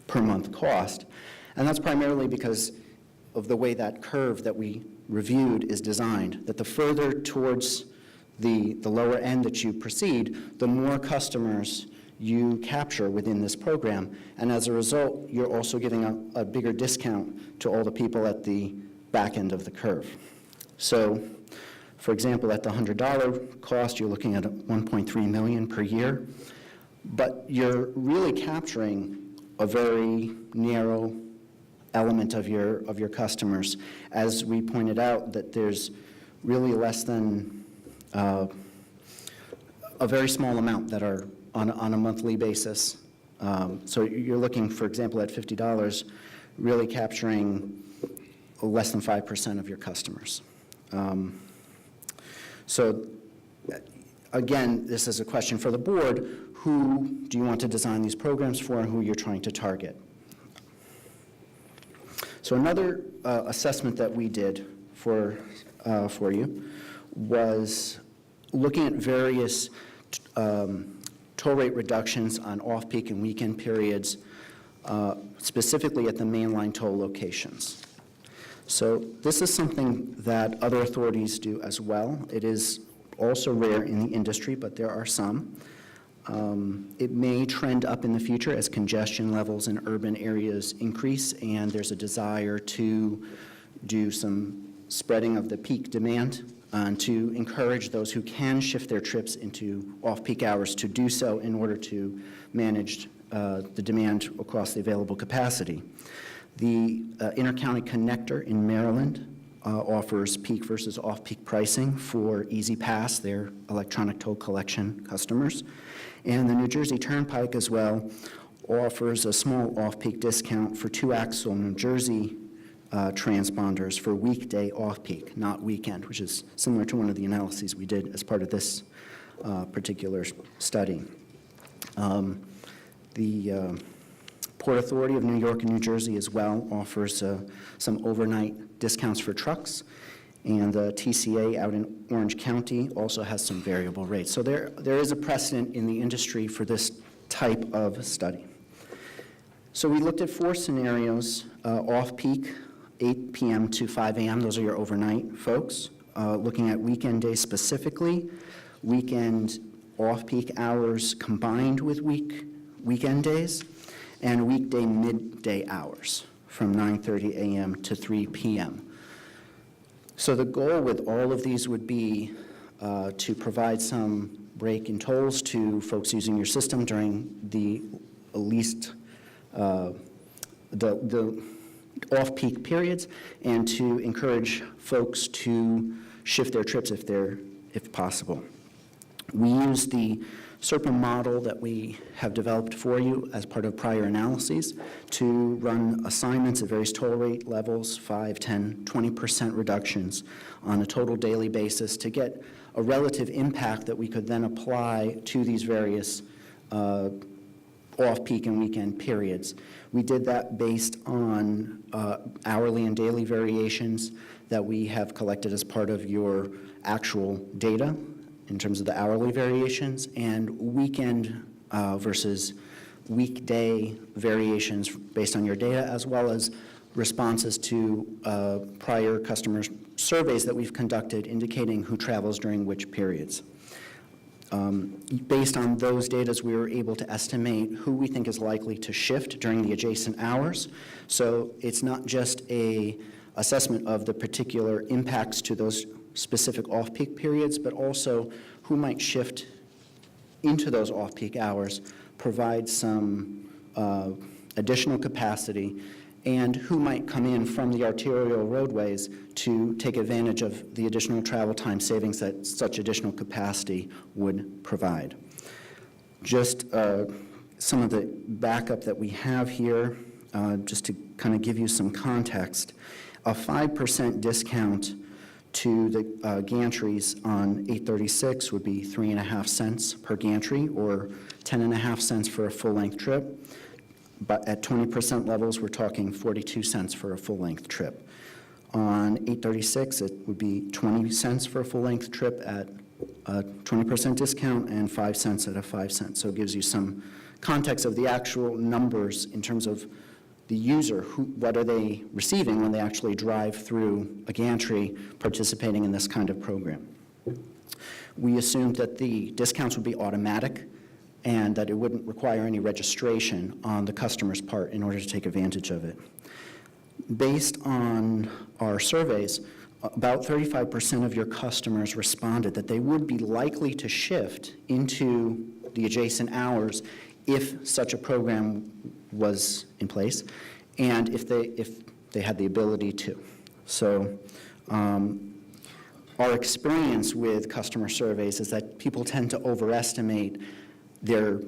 per month cost. And that's primarily because of the way that curve that we reviewed is designed, that the further towards the lower end that you proceed, the more customers you capture within this program. And as a result, you're also giving a bigger discount to all the people at the back end of the curve. So, for example, at the $100 cost, you're looking at $1.3 million per year, but you're really capturing a very narrow element of your customers. As we pointed out, that there's really less than a very small amount that are on a monthly basis. So you're looking, for example, at $50, really capturing less than 5% of your customers. So again, this is a question for the board. Who do you want to design these programs for and who you're trying to target? So another assessment that we did for you was looking at various toll rate reductions on off-peak and weekend periods, specifically at the mainline toll locations. So this is something that other authorities do as well. It is also rare in the industry, but there are some. It may trend up in the future as congestion levels in urban areas increase, and there's a desire to do some spreading of the peak demand and to encourage those who can shift their trips into off-peak hours to do so in order to manage the demand across the available capacity. The Intercounty Connector in Maryland offers peak versus off-peak pricing for Easy Pass, their electronic toll collection customers. And the New Jersey Turnpike as well offers a small off-peak discount for two-axle New Jersey transponders for weekday off-peak, not weekend, which is similar to one of the analyses we did as part of this particular study. The Port Authority of New York and New Jersey as well offers some overnight discounts for trucks, and the TCA out in Orange County also has some variable rates. So there is a precedent in the industry for this type of study. So we looked at 4 scenarios, off-peak, 8 p.m. to 5 a.m., those are your overnight folks. Looking at weekend days specifically, weekend off-peak hours combined with weekend days, and weekday midday hours from 9:30 a.m. to 3 p.m. So the goal with all of these would be to provide some break in tolls to folks using your system during the least the off-peak periods, and to encourage folks to shift their trips if possible. We use the Serpent model that we have developed for you as part of prior analyses to run assignments at various toll rate levels, 5, 10, 20% reductions on a total daily basis to get a relative impact that we could then apply to these various off-peak and weekend periods. We did that based on hourly and daily variations that we have collected as part of your actual data in terms of the hourly variations, and weekend versus weekday variations based on your data, as well as responses to prior customer surveys that we've conducted indicating who travels during which periods. Based on those data, we were able to estimate who we think is likely to shift during the adjacent hours. So it's not just an assessment of the particular impacts to those specific off-peak periods, but also who might shift into those off-peak hours, provide some additional capacity, and who might come in from the arterial roadways to take advantage of the additional travel time savings that such additional capacity would provide. Just some of the backup that we have here, just to kind of give you some context. A 5% discount to the gantries on 836 would be 3.5 cents per gantry, or 10.5 cents for a full-length trip. But at 20% levels, we're talking 42 cents for a full-length trip. On 836, it would be 20 cents for a full-length trip at a 20% discount, and 5 cents at a 5 cent. So it gives you some context of the actual numbers in terms of the user, what are they receiving when they actually drive through a gantry participating in this kind of program. We assumed that the discounts would be automatic and that it wouldn't require any registration on the customer's part in order to take advantage of it. Based on our surveys, about 35% of your customers responded that they would be likely to shift into the adjacent hours if such a program was in place, and if they had the ability to. So our experience with customer surveys is that people tend to overestimate the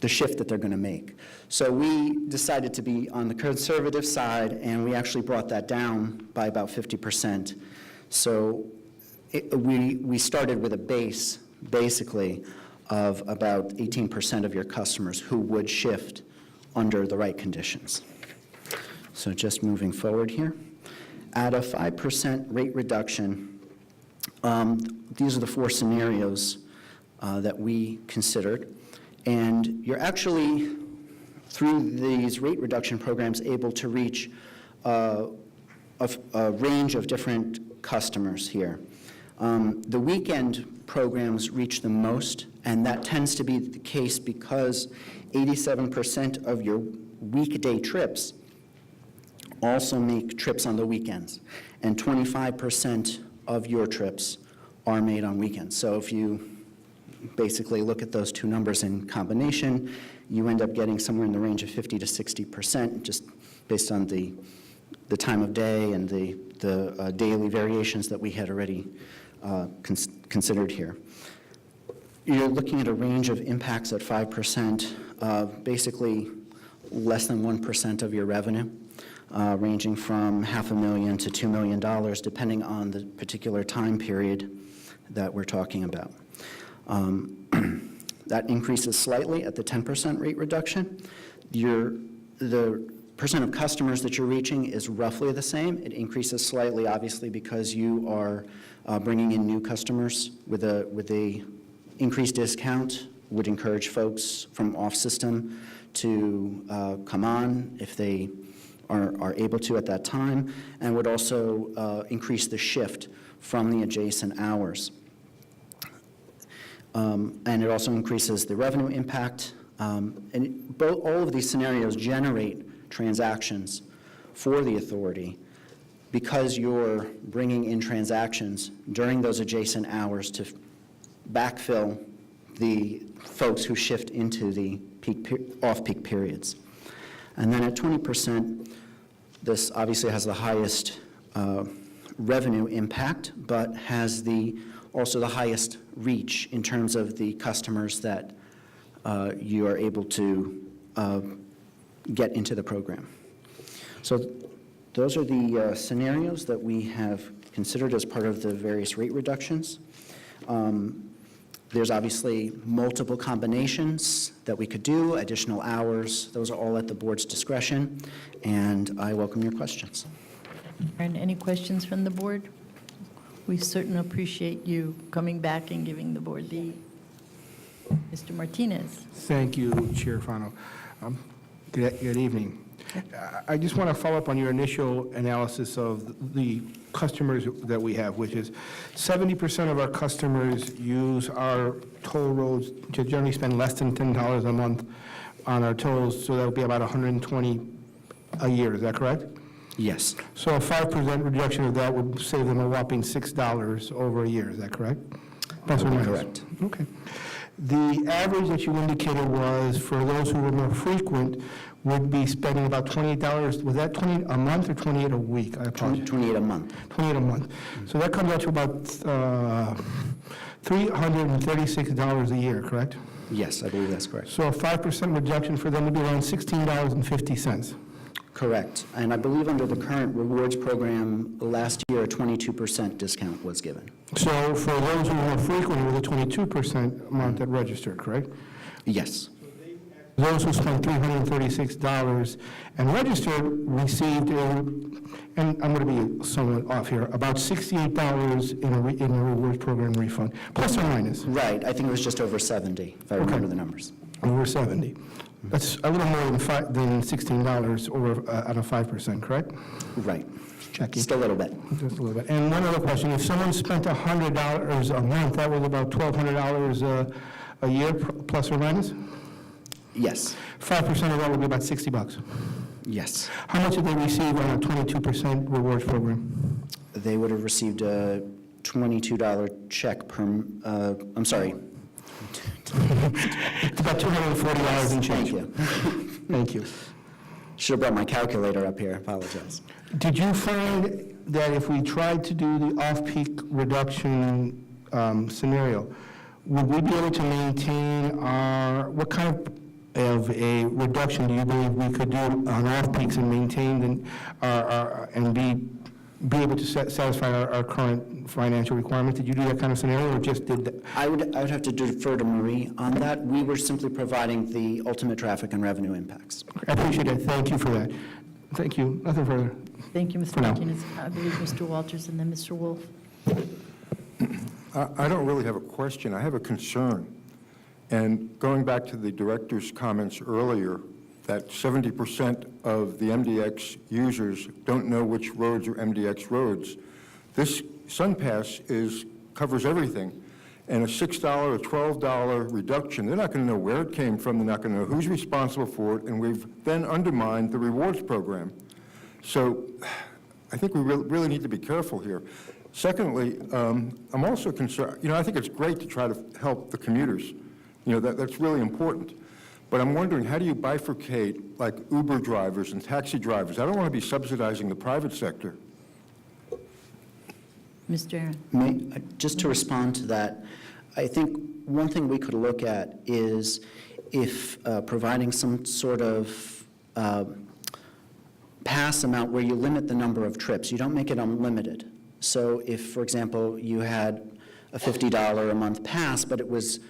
shift that they're going to make. So we decided to be on the conservative side, and we actually brought that down by about 50%. So we started with a base, basically, of about 18% of your customers who would shift under the right conditions. So just moving forward here. At a 5% rate reduction, these are the 4 scenarios that we considered. And you're actually, through these rate reduction programs, able to reach a range of different customers here. The weekend programs reach the most, and that tends to be the case because 87% of your weekday trips also make trips on the weekends, and 25% of your trips are made on weekends. So if you basically look at those two numbers in combination, you end up getting somewhere in the range of 50 to 60%, just based on the time of day and the daily variations that we had already considered here. You're looking at a range of impacts at 5%, basically less than 1% of your revenue, ranging from $500,000 to $2 million, depending on the particular time period that we're talking about. That increases slightly at the 10% rate reduction. The percent of customers that you're reaching is roughly the same. It increases slightly, obviously, because you are bringing in new customers with a increased discount. Would encourage folks from off-system to come on if they are able to at that time, and would also increase the shift from the adjacent hours. And it also increases the revenue impact. And all of these scenarios generate transactions for the authority because you're bringing in transactions during those adjacent hours to backfill the folks who shift into the off-peak periods. And then at 20%, this obviously has the highest revenue impact, but has also the highest reach in terms of the customers that you are able to get into the program. So those are the scenarios that we have considered as part of the various rate reductions. There's obviously multiple combinations that we could do, additional hours. Those are all at the board's discretion, and I welcome your questions. And any questions from the board? We certainly appreciate you coming back and giving the board Mr. Martinez. Thank you, Chair Fano. Good evening. I just want to follow up on your initial analysis of the customers that we have, which is 70% of our customers use our toll roads to generally spend less than $10 a month on our tolls, so that would be about $120 a year. Is that correct? Yes. So a 5% reduction of that would save them a whopping $6 over a year. Is that correct? That's correct. Okay. The average that you indicated was, for those who were more frequent, would be spending about $28, was that 20 a month or 28 a week? I apologize. 28 a month. 28 a month. So that comes out to about $336 a year, correct? Yes, I believe that's correct. So a 5% reduction for them would be around $16.50. Correct. And I believe under the current rewards program, last year, a 22% discount was given. So for those who are frequent with a 22% amount that registered, correct? Yes. Those who spent $336 and registered received, and I'm going to be somewhat off here, about $68 in a rewards program refund, plus or minus, Right, I think it was just over 70, if I remember the numbers. over 70. That's a little more than $16 over at a 5%, correct? Right. Checking. Just a little bit. Just a little bit. And one other question, if someone spent $100 a month, that was about $1,200 a year, plus or minus? Yes. 5% of that would be about $60. Yes. How much did they receive on a 22% rewards program? They would have received a $22 check per, I'm sorry. It's about $240 in change. Thank you. Thank you. Should have brought my calculator up here, apologize. Did you find that if we tried to do the off-peak reduction scenario, would we be able to maintain what kind of a reduction do you believe we could do on off-peaks and maintain and be able to satisfy our current financial requirements? Did you do that kind of scenario, or just did that? I would have to defer to Marie on that. We were simply providing the ultimate traffic and revenue impacts. I appreciate it. Thank you for that. Thank you. Nothing further. Thank you, Mr. For now. Martinez. I believe Mr. Walters and then Mr. Wolf. I don't really have a question. I have a concern. And going back to the director's comments earlier, that 70% of the MDX users don't know which roads are MDX roads. This SunPass covers everything. And a $6 or $12 reduction, they're not going to know where it came from, they're not going to know who's responsible for it, and we've then undermined the rewards program. So I think we really need to be careful here. Secondly, I'm also concerned, I think it's great to try to help the commuters. That's really important. But I'm wondering, how do you bifurcate, like, Uber drivers and taxi drivers? I don't want to be subsidizing the private sector. Mr. Aaron. Just to respond to that, I think one thing we could look at is if providing some sort of pass amount where you limit the number of trips. You don't make it unlimited. So if, for example, you had a $50 a month pass, but it was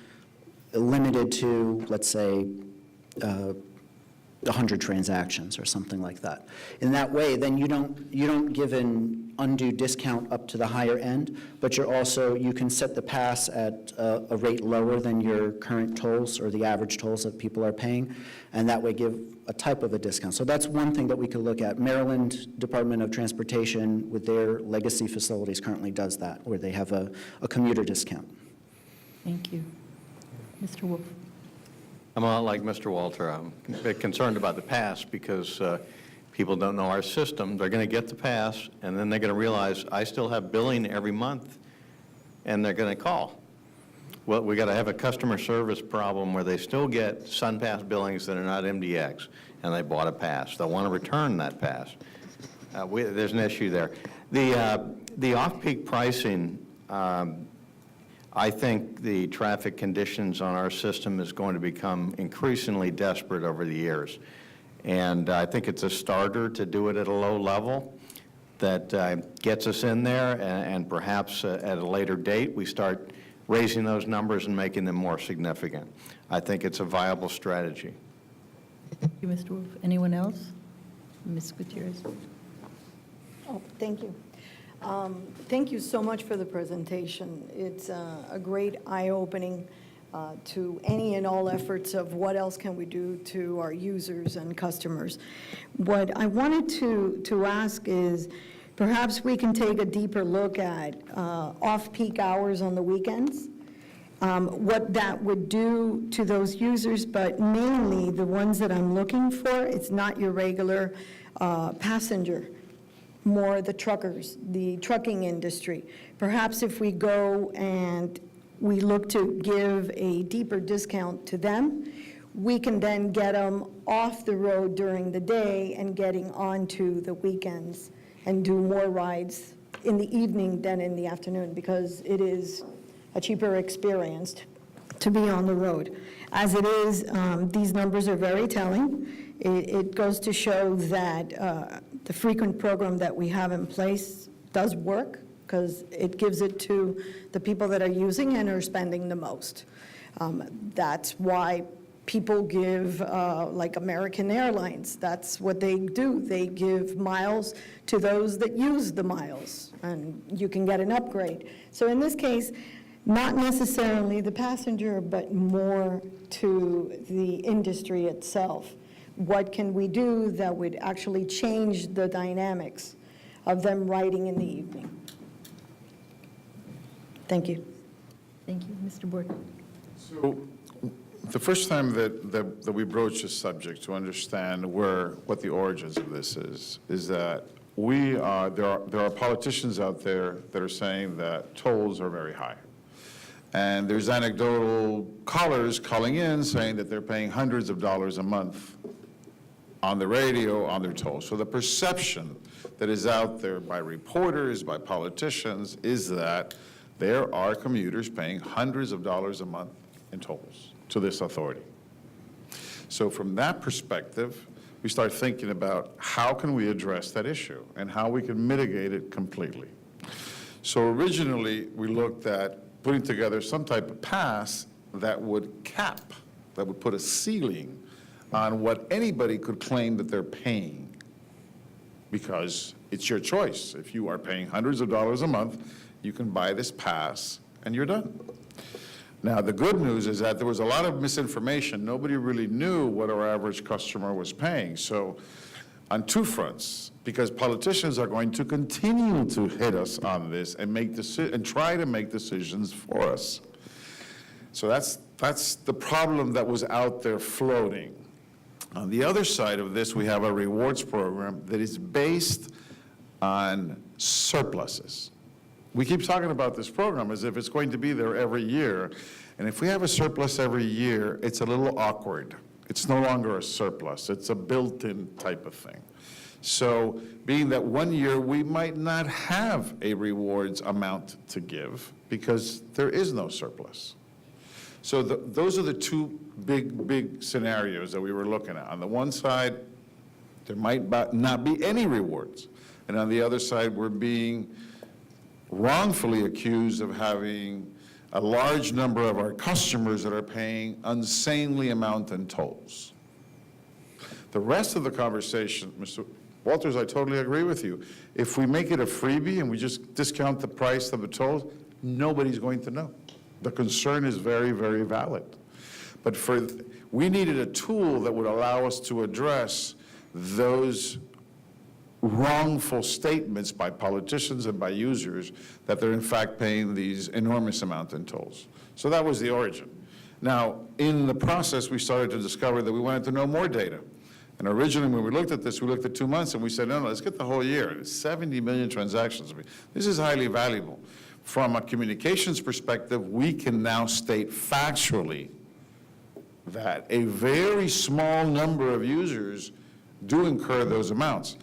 limited to, let's say, 100 transactions or something like that. In that way, then you don't give an undue discount up to the higher end, but you can set the pass at a rate lower than your current tolls or the average tolls that people are paying, and that way give a type of a discount. So that's one thing that we could look at. Maryland Department of Transportation, with their legacy facilities, currently does that, where they have a commuter discount. Thank you. Mr. Wolf. I'm a lot like Mr. Walter. I'm a bit concerned about the pass because people don't know our system. They're going to get the pass, and then they're going to realize I still have billing every month, and they're going to call. Well, we got to have a customer service problem where they still get SunPass billings that are not MDX, and they bought a pass. They'll want to return that pass. There's an issue there. The off-peak pricing, I think the traffic conditions on our system is going to become increasingly desperate over the years. And I think it's a starter to do it at a low level that gets us in there, and perhaps at a later date we start raising those numbers and making them more significant. I think it's a viable strategy. Thank you, Mr. Wolf. Anyone else? Ms. Gutierrez. Oh, thank you. Thank you so much for the presentation. It's a great eye-opening to any and all efforts of what else can we do to our users and customers. What I wanted to ask is, perhaps we can take a deeper look at off-peak hours on the weekends, what that would do to those users, but mainly the ones that I'm looking for, it's not your regular passenger, more the truckers, the trucking industry. Perhaps if we go and we look to give a deeper discount to them, we can then get them off the road during the day and getting onto the weekends and do more rides in the evening than in the afternoon, because it is a cheaper experience to be on the road. As it is, these numbers are very telling. It goes to show that the frequent program that we have in place does work, because it gives it to the people that are using and are spending the most. That's why people give, like American Airlines, that's what they do. They give miles to those that use the miles, and you can get an upgrade. So in this case, not necessarily the passenger, but more to the industry itself. What can we do that would actually change the dynamics of them riding in the evening? Thank you. Thank you, Mr. Board. So the first time that we broached this subject to understand what the origins of this is that there are politicians out there that are saying that tolls are very high. And there's anecdotal callers calling in saying that they're paying hundreds of dollars a month on the radio on their tolls. So the perception that is out there by reporters, by politicians, is that there are commuters paying hundreds of dollars a month in tolls to this authority. So from that perspective, we start thinking about how can we address that issue and how we can mitigate it completely. So originally, we looked at putting together some type of pass that would cap, that would put a ceiling on what anybody could claim that they're paying, because it's your choice. If you are paying hundreds of dollars a month, you can buy this pass and you're done. Now, the good news is that there was a lot of misinformation. Nobody really knew what our average customer was paying. So on two fronts, because politicians are going to continue to hit us on this and try to make decisions for us. So that's the problem that was out there floating. On the other side of this, we have a rewards program that is based on surpluses. We keep talking about this program as if it's going to be there every year. And if we have a surplus every year, it's a little awkward. It's no longer a surplus. It's a built-in type of thing. So being that one year we might not have a rewards amount to give because there is no surplus. So those are the two big scenarios that we were looking at. On the one side, there might not be any rewards. And on the other side, we're being wrongfully accused of having a large number of our customers that are paying insanely amount in tolls. The rest of the conversation, Mr. Walters, I totally agree with you. If we make it a freebie and we just discount the price of the tolls, nobody's going to know. The concern is very, very valid. But we needed a tool that would allow us to address those wrongful statements by politicians and by users that they're in fact paying these enormous amounts in tolls. So that was the origin. Now, in the process, we started to discover that we wanted to know more data. And originally, when we looked at this, we looked at 2 months, and we said, no, let's get the whole year. It's 70 million transactions. This is highly valuable. From a communications perspective, we can now state factually that a very small number of users do incur those amounts.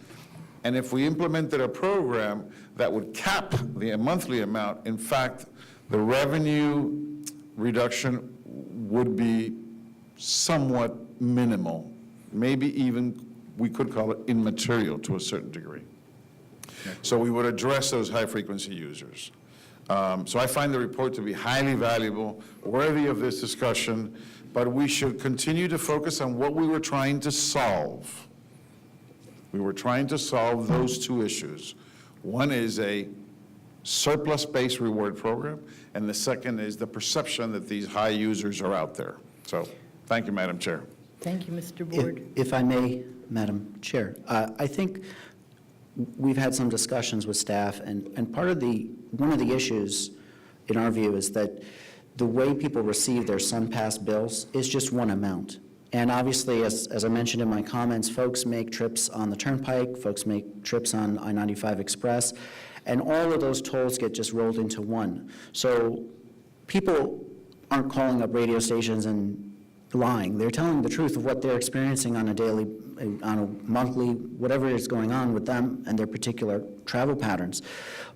And if we implemented a program that would cap the monthly amount, in fact, the revenue reduction would be somewhat minimal. Maybe even we could call it immaterial to a certain degree. So we would address those high-frequency users. So I find the report to be highly valuable, worthy of this discussion, but we should continue to focus on what we were trying to solve. We were trying to solve those two issues. One is a surplus-based reward program, and the second is the perception that these high users are out there. So thank you, Madam Chair. Thank you, Mr. Board. If I may, Madam Chair, I think we've had some discussions with staff, and one of the issues, in our view, is that the way people receive their SunPass bills is just one amount. And obviously, as I mentioned in my comments, folks make trips on the Turnpike, folks make trips on I-95 Express, and all of those tolls get just rolled into one. So people aren't calling up radio stations and lying. They're telling the truth of what they're experiencing on a daily, on a monthly, whatever is going on with them and their particular travel patterns.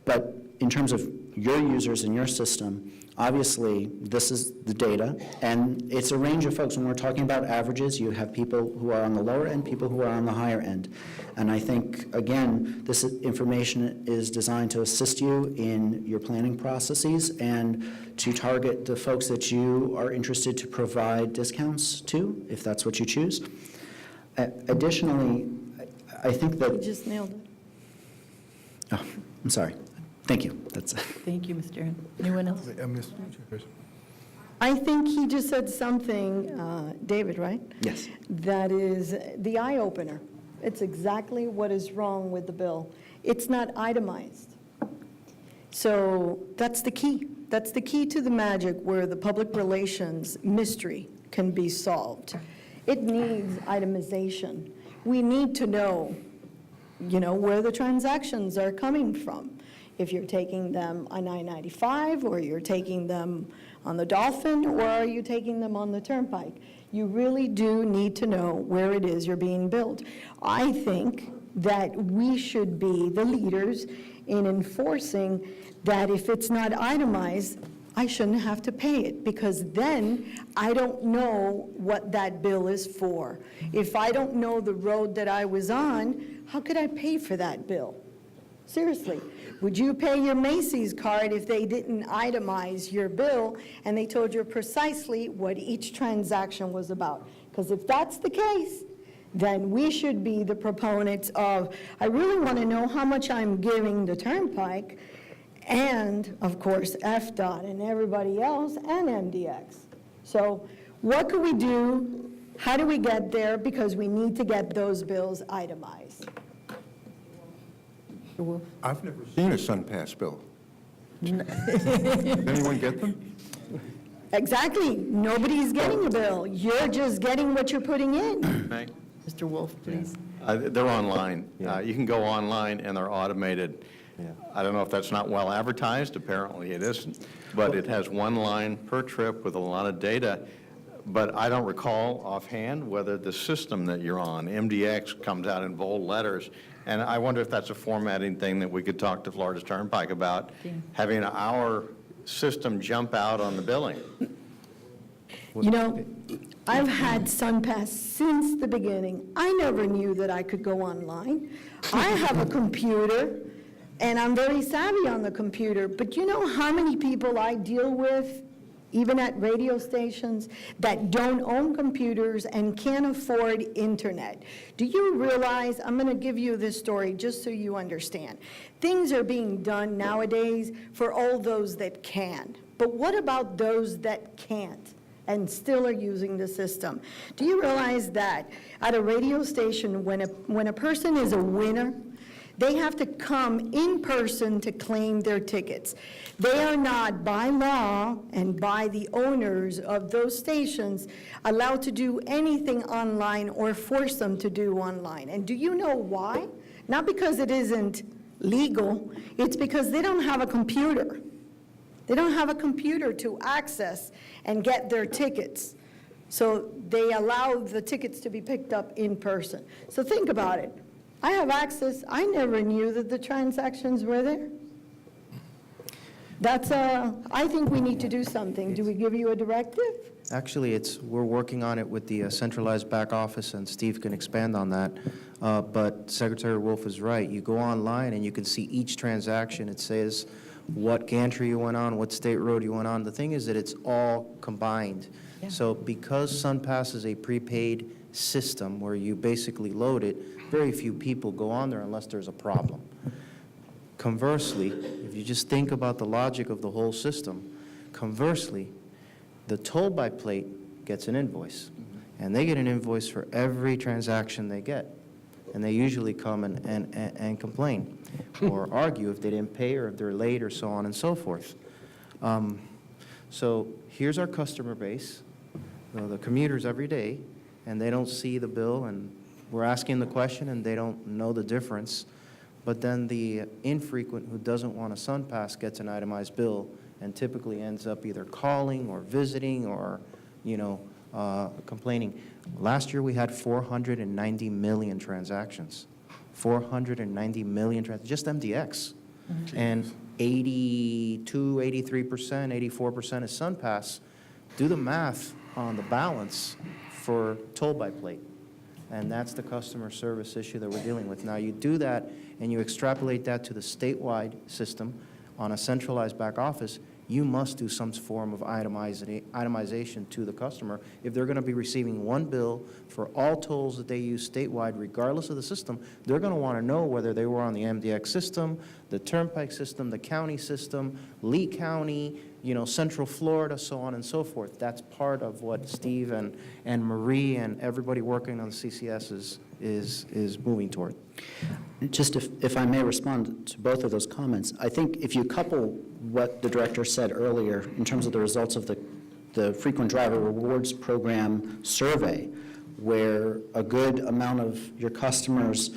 But in terms of your users and your system, obviously, this is the data, and it's a range of folks. When we're talking about averages, you have people who are on the lower end, people who are on the higher end. And I think, again, this information is designed to assist you in your planning processes and to target the folks that you are interested to provide discounts to, if that's what you choose. Additionally, I think You that, just nailed it. oh, I'm sorry. Thank you. That's Thank you, Mr. Aaron. Anyone else? I think he just said something, David, right? yes. That is the eye-opener. It's exactly what is wrong with the bill. It's not itemized. So that's the key. That's the key to the magic where the public relations mystery can be solved. It needs itemization. We need to know, where the transactions are coming from. If you're taking them on I-95, or you're taking them on the Dolphin, or are you taking them on the Turnpike? You really do need to know where it is you're being billed. I think that we should be the leaders in enforcing that if it's not itemized, I shouldn't have to pay it, because then I don't know what that bill is for. If I don't know the road that I was on, how could I pay for that bill? Seriously, would you pay your Macy's card if they didn't itemize your bill and they told you precisely what each transaction was about? Because if that's the case, then we should be the proponents of, I really want to know how much I'm giving the Turnpike, and, of course, FDOT and everybody else, and MDX. So what can we do? How do we get there? Because we need to get those bills itemized. I've never seen a SunPass bill. Does anyone get them? Exactly. Nobody's getting a bill. You're just getting what you're putting in. May? Mr. Wolf, please. They're online. You can go online, and they're automated. I don't know if that's not well advertised. Apparently it isn't. But it has one line per trip with a lot of data. But I don't recall offhand whether the system that you're on, MDX, comes out in bold letters. And I wonder if that's a formatting thing that we could talk to Florida Turnpike about, having our system jump out on the billing. I've had SunPass since the beginning. I never knew that I could go online. I have a computer, and I'm very savvy on the computer, but you know how many people I deal with, even at radio stations, that don't own computers and can't afford internet? Do you realize, I'm going to give you this story just so you understand. Things are being done nowadays for all those that can. But what about those that can't and still are using the system? Do you realize that at a radio station, when a person is a winner, they have to come in person to claim their tickets. They are not, by law and by the owners of those stations, allowed to do anything online or force them to do online. And do you know why? Not because it isn't legal, it's because they don't have a computer. They don't have a computer to access and get their tickets. So they allow the tickets to be picked up in person. So think about it. I have access. I never knew that the transactions were there. I think we need to do something. Do we give you a directive? Actually, we're working on it with the centralized back office, and Steve can expand on that. But Secretary Wolf is right. You go online and you can see each transaction. It says what gantry you went on, what state road you went on. The thing is that it's all combined. Yeah. So because SunPass is a prepaid system where you basically load it, very few people go on there unless there's a problem. Conversely, if you just think about the logic of the whole system, conversely, the toll-by-plate gets an invoice, and they get an invoice for every transaction they get, and they usually come and complain or argue if they didn't pay or if they're late or so on and so forth. So here's our customer base, the commuters every day, and they don't see the bill, and we're asking the question, and they don't know the difference. But then the infrequent who doesn't want a SunPass gets an itemized bill and typically ends up either calling or visiting or, complaining. Last year, we had 490 million transactions. 490 million, just MDX. And 82, 83%, 84% is SunPass. Do the math on the balance for toll by plate. And that's the customer service issue that we're dealing with. Now, you do that and you extrapolate that to the statewide system on a centralized back office, you must do some form of itemization to the customer. If they're going to be receiving one bill for all tolls that they use statewide, regardless of the system, they're going to want to know whether they were on the MDX system, the Turnpike system, the county system, Lee County, Central Florida, so on and so forth. That's part of what Steve and Marie and everybody working on the CCS is moving toward. Just if I may respond to both of those comments, I think if you couple what the director said earlier in terms of the results of the Frequent Driver Rewards Program survey, where a good amount of your customers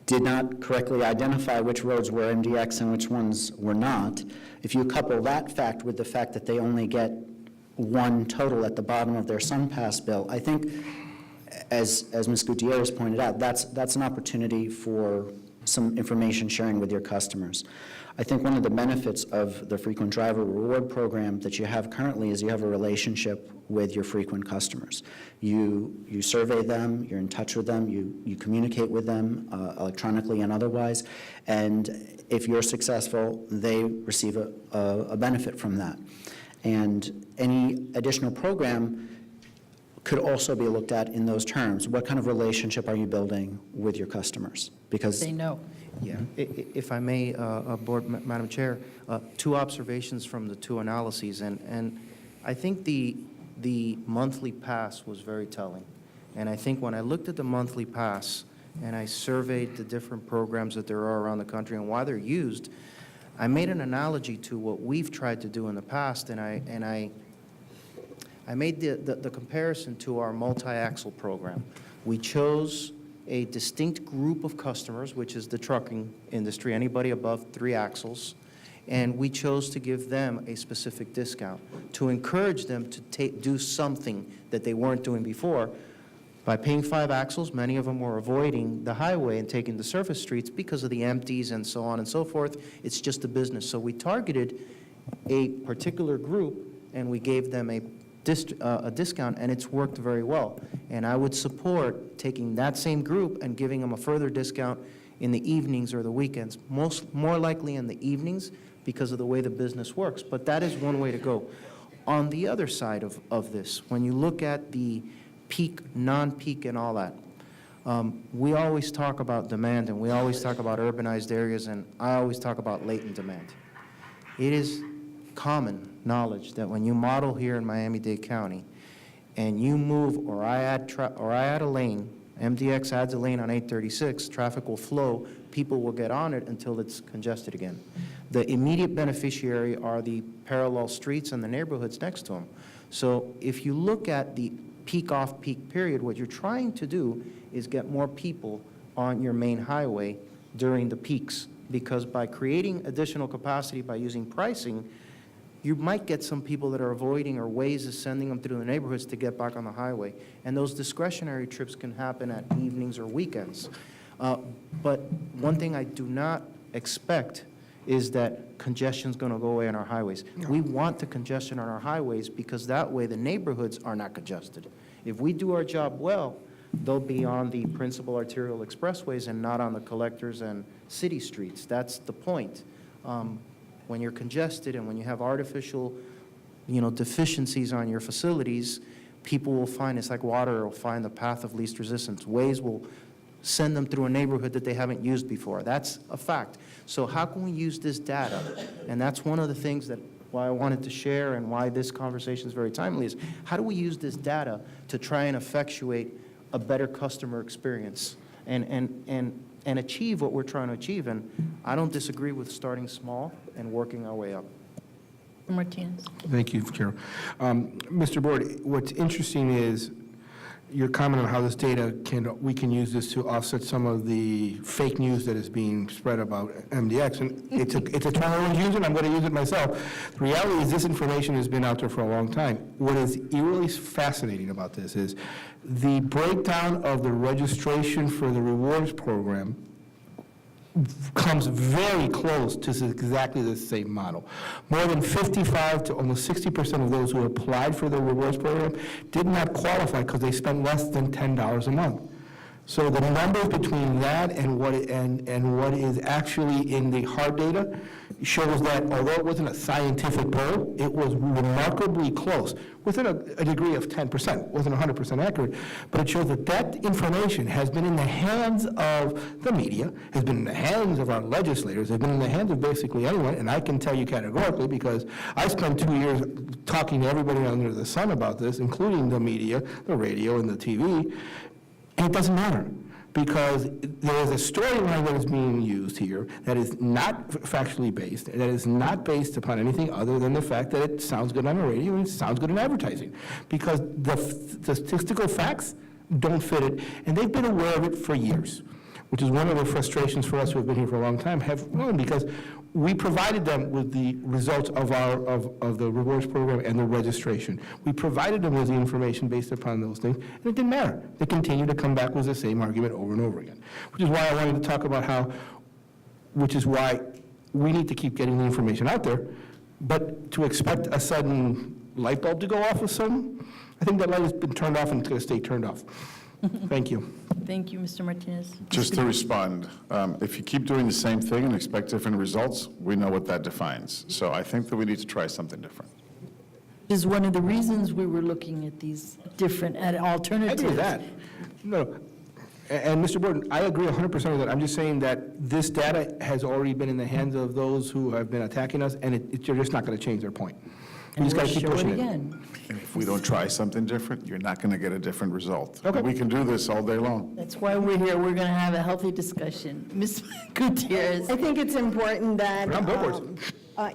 did not correctly identify which roads were MDX and which ones were not, if you couple that fact with the fact that they only get one total at the bottom of their SunPass bill, I think, as Ms. Gutierrez pointed out, that's an opportunity for some information sharing with your customers. I think one of the benefits of the Frequent Driver Reward Program that you have currently is you have a relationship with your frequent customers. You survey them, you're in touch with them, you communicate with them electronically and otherwise, and if you're successful, they receive a benefit from that. And any additional program could also be looked at in those terms. What kind of relationship are you building with your customers? Because They know. Yeah, if I may, Madam Chair, two observations from the two analyses, and I think the monthly pass was very telling. And I think when I looked at the monthly pass and I surveyed the different programs that there are around the country and why they're used, I made an analogy to what we've tried to do in the past, and I made the comparison to our multi-axle program. We chose a distinct group of customers, which is the trucking industry, anybody above 3 axles, and we chose to give them a specific discount to encourage them to do something that they weren't doing before. By paying 5 axles, many of them were avoiding the highway and taking the surface streets because of the empties and so on and so forth. It's just a business. So we targeted a particular group, and we gave them a discount, and it's worked very well. And I would support taking that same group and giving them a further discount in the evenings or the weekends, more likely in the evenings because of the way the business works. But that is one way to go. On the other side of this, when you look at the peak, non-peak, and all that, we always talk about demand, and we always talk about urbanized areas, and I always talk about latent demand. It is common knowledge that when you model here in Miami-Dade County and you move, or I add a lane, MDX adds a lane on 836, traffic will flow, people will get on it until it's congested again. The immediate beneficiary are the parallel streets and the neighborhoods next to them. So if you look at the peak off-peak period, what you're trying to do is get more people on your main highway during the peaks, because by creating additional capacity by using pricing, you might get some people that are avoiding, or Waze is sending them through the neighborhoods to get back on the highway. And those discretionary trips can happen at evenings or weekends. But one thing I do not expect is that congestion is going to go away on our highways. No. We want the congestion on our highways because that way the neighborhoods are not congested. If we do our job well, they'll be on the principal arterial expressways and not on the collectors and city streets. That's the point. When you're congested and when you have artificial, deficiencies on your facilities, people will find, it's like water, will find the path of least resistance. Waze will send them through a neighborhood that they haven't used before. That's a fact. So how can we use this data? And that's one of the things that why I wanted to share and why this conversation is very timely is how do we use this data to try and effectuate a better customer experience and achieve what we're trying to achieve. And I don't disagree with starting small and working our way up. Martinez. Thank you, Chair. Mr. Board, what's interesting is your comment on how this data we can use this to offset some of the fake news that is being spread about MDX. And it's a term everyone's using, I'm going to use it myself. The reality is this information has been out there for a long time. What is eerily fascinating about this is the breakdown of the registration for the rewards program comes very close to exactly the same model. More than 55 to almost 60% of those who applied for the rewards program did not qualify because they spent less than $10 a month. So the numbers between that and what is actually in the hard data shows that although it wasn't a scientific poll, it was remarkably close, within a degree of 10%. Wasn't 100% accurate, but it shows that that information has been in the hands of the media, has been in the hands of our legislators, has been in the hands of basically anyone, and I can tell you categorically because I spent 2 years talking to everybody under the sun about this, including the media, the radio, and the TV, and it doesn't matter. Because there is a storyline that is being used here that is not factually based, that is not based upon anything other than the fact that it sounds good on the radio and it sounds good in advertising. Because the statistical facts don't fit it, and they've been aware of it for years, which is one of the frustrations for us who have been here for a long time, have known, because we provided them with the results of the rewards program and the registration. We provided them with the information based upon those things, and it didn't matter. They continued to come back with the same argument over and over again, which is why I wanted to talk about which is why we need to keep getting the information out there, but to expect a sudden light bulb to go off with something, I think that light has been turned off and it's going to stay turned off. Thank you. Thank you, Mr. Martinez. Just to respond, if you keep doing the same thing and expect different results, we know what that defines. So I think that we need to try something different. Is one of the reasons we were looking at these different alternatives. I agree with that. No, and Mr. Borden, I agree 100% with that. I'm just saying that this data has already been in the hands of those who have been attacking us, and you're just not going to change their point. You And just we'll got to keep show pushing it it. again. And if we don't try something different, you're not going to get a different result. Okay. We can do this all day long. That's why we're here. We're going to have a healthy discussion. Ms. Gutierrez. I think it's important that, We're on billboards.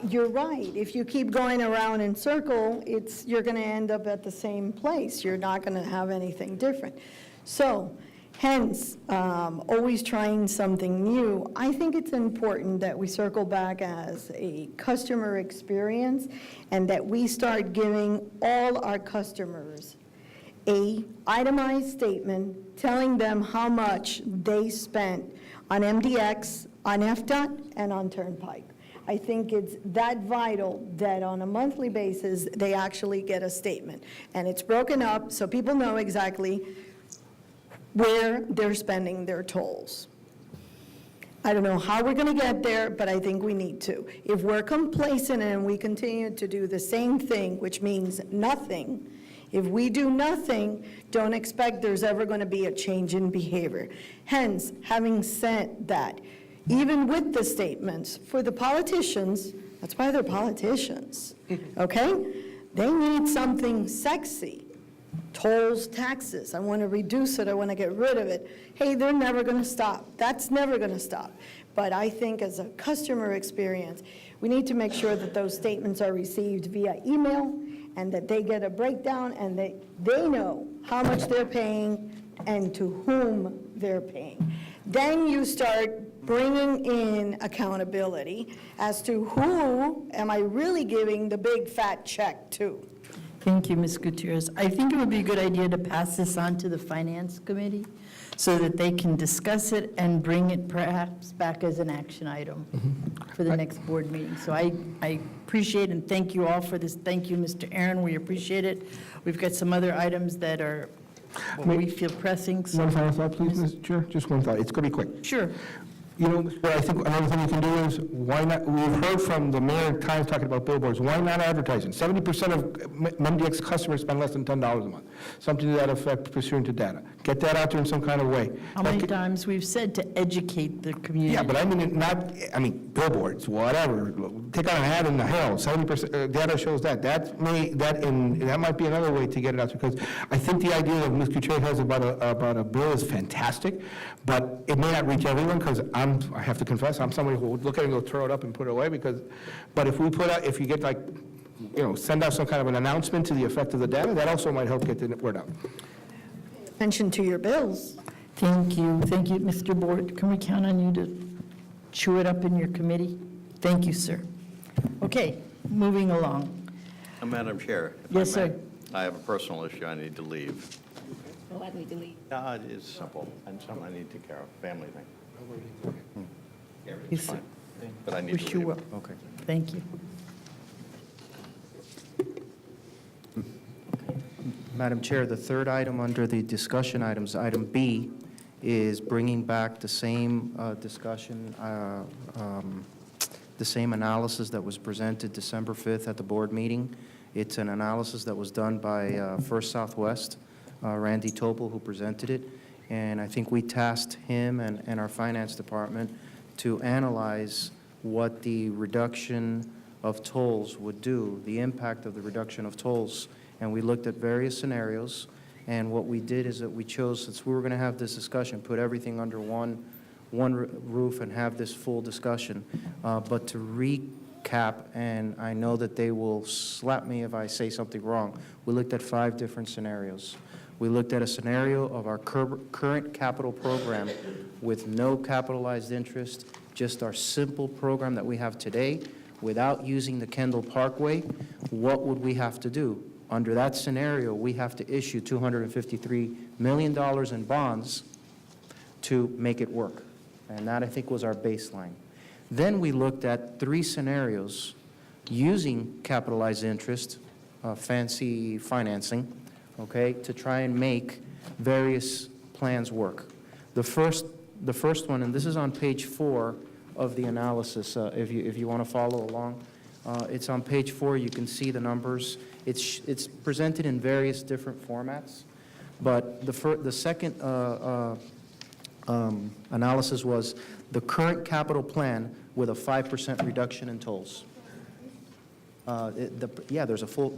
you're right. If you keep going around in circle, you're going to end up at the same place. You're not going to have anything different. So, hence, always trying something new. I think it's important that we circle back as a customer experience and that we start giving all our customers a itemized statement telling them how much they spent on MDX, on FDOT, and on Turnpike. I think it's that vital that on a monthly basis, they actually get a statement. And it's broken up so people know exactly where they're spending their tolls. I don't know how we're going to get there, but I think we need to. If we're complacent and we continue to do the same thing, which means nothing, if we do nothing, don't expect there's ever going to be a change in behavior. Hence, having said that, even with the statements, for the politicians, that's why they're politicians, okay? They need something sexy. Tolls, taxes, I want to reduce it, I want to get rid of it. Hey, they're never going to stop. That's never going to stop. But I think as a customer experience, we need to make sure that those statements are received via email and that they get a breakdown and they know how much they're paying and to whom they're paying. Then you start bringing in accountability as to who am I really giving the big fat check to. Thank you, Ms. Gutierrez. I think it would be a good idea to pass this on to the Finance Committee so that they can discuss it and bring it perhaps back as an action item for the next board meeting. So I appreciate and thank you all for this. Thank you, Mr. Aaron. We appreciate it. We've got some other items that are what we feel pressing. So One final thought, please, Mr. Chair? Just one thought. It's going to be quick. Sure. You know, what I think another thing we can do is, why not, we've heard from the mayor at times talking about billboards, why not advertising? 70% of MDX customers spend less than $10 a month. Something to that effect pursuant to data. Get that out there in some kind of way. How many times we've said to educate the community? Yeah, but I mean billboards, whatever. Take out an ad in the Herald, 70%, data shows that. That might be another way to get it out there, because I think the idea that Ms. Gutierrez has about a bill is fantastic, but it may not reach everyone, because I have to confess, I'm somebody who would look at it and go throw it up and put it away, but if you get like, send out some kind of an announcement to the effect of the data, that also might help get the word out. Attention to your bills. Thank you, Mr. Board. Can we count on you to chew it up in your committee? Thank you, sir. Okay, moving along. Madam Chair. if Yes, I may, sir. I have a personal issue I need to leave. Oh, I need to leave. It's simple, and something I need to take care of, family thing. Yeah, Yes, it's sir. fine, but I need Wish to you leave. well. Okay. Thank you. Madam Chair, the third item under the discussion items, item B, is bringing back the same discussion, the same analysis that was presented December 5th at the board meeting. It's an analysis that was done by First Southwest, Randy Topol, who presented it. And I think we tasked him and our finance department to analyze what the reduction of tolls would do, the impact of the reduction of tolls. And we looked at various scenarios, and what we did is that we chose, since we were going to have this discussion, put everything under one roof and have this full discussion. But to recap, and I know that they will slap me if I say something wrong, we looked at 5 different scenarios. We looked at a scenario of our current capital program with no capitalized interest, just our simple program that we have today, without using the Kendall Parkway. What would we have to do? Under that scenario, we have to issue $253 million in bonds to make it work. And that, I think, was our baseline. Then we looked at 3 scenarios using capitalized interest, fancy financing, okay, to try and make various plans work. The first one, and this is on page 4 of the analysis, if you want to follow along. It's on page 4. You can see the numbers. It's presented in various different formats, but the second analysis was the current capital plan with a 5% reduction in tolls. Yeah, there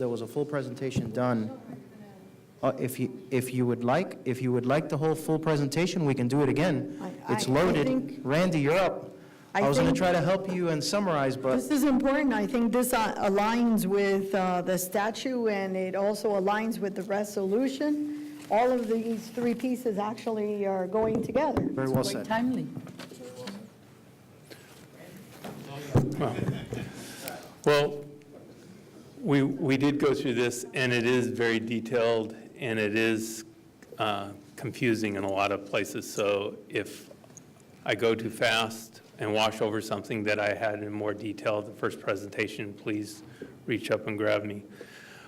was a full presentation done. If you would like the whole full presentation, we can do it again. It's I loaded. think- Randy, you're up. I was going to think- try to help you and summarize, but This is important. I think this aligns with the statute, and it also aligns with the resolution. All of these 3 pieces actually are going together. very well Quite said. timely. Well, we did go through this, and it is very detailed, and it is confusing in a lot of places. So if I go too fast and wash over something that I had in more detail at the first presentation, please reach up and grab me.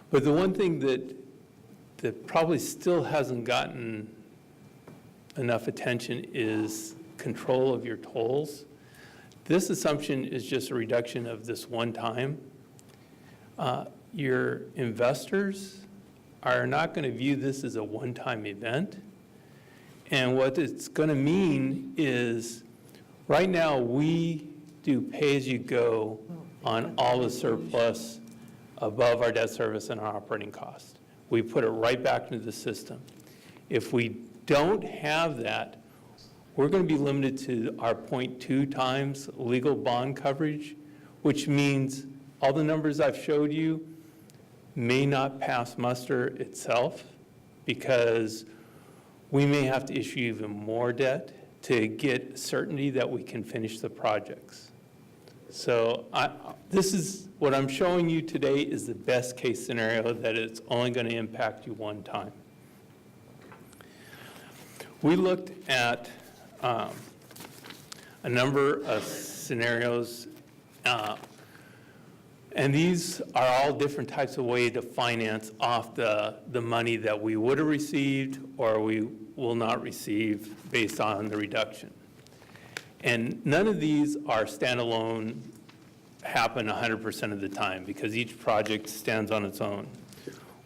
But the one thing that probably still hasn't gotten enough attention is control of your tolls. This assumption is just a reduction of this one time. Your investors are not going to view this as a one-time event. And what it's going to mean is, right now, we do pay-as-you-go on all the surplus above our debt service and our operating cost. We put it right back into the system. If we don't have that, we're going to be limited to our 0.2 times legal bond coverage, which means all the numbers I've showed you may not pass muster itself, because we may have to issue even more debt to get certainty that we can finish the projects. So this is what I'm showing you today is the best case scenario, that it's only going to impact you one time. We looked at a number of scenarios, and these are all different types of ways to finance off the money that we would have received or we will not receive based on the reduction. And none of these are standalone, happen 100% of the time, because each project stands on its own.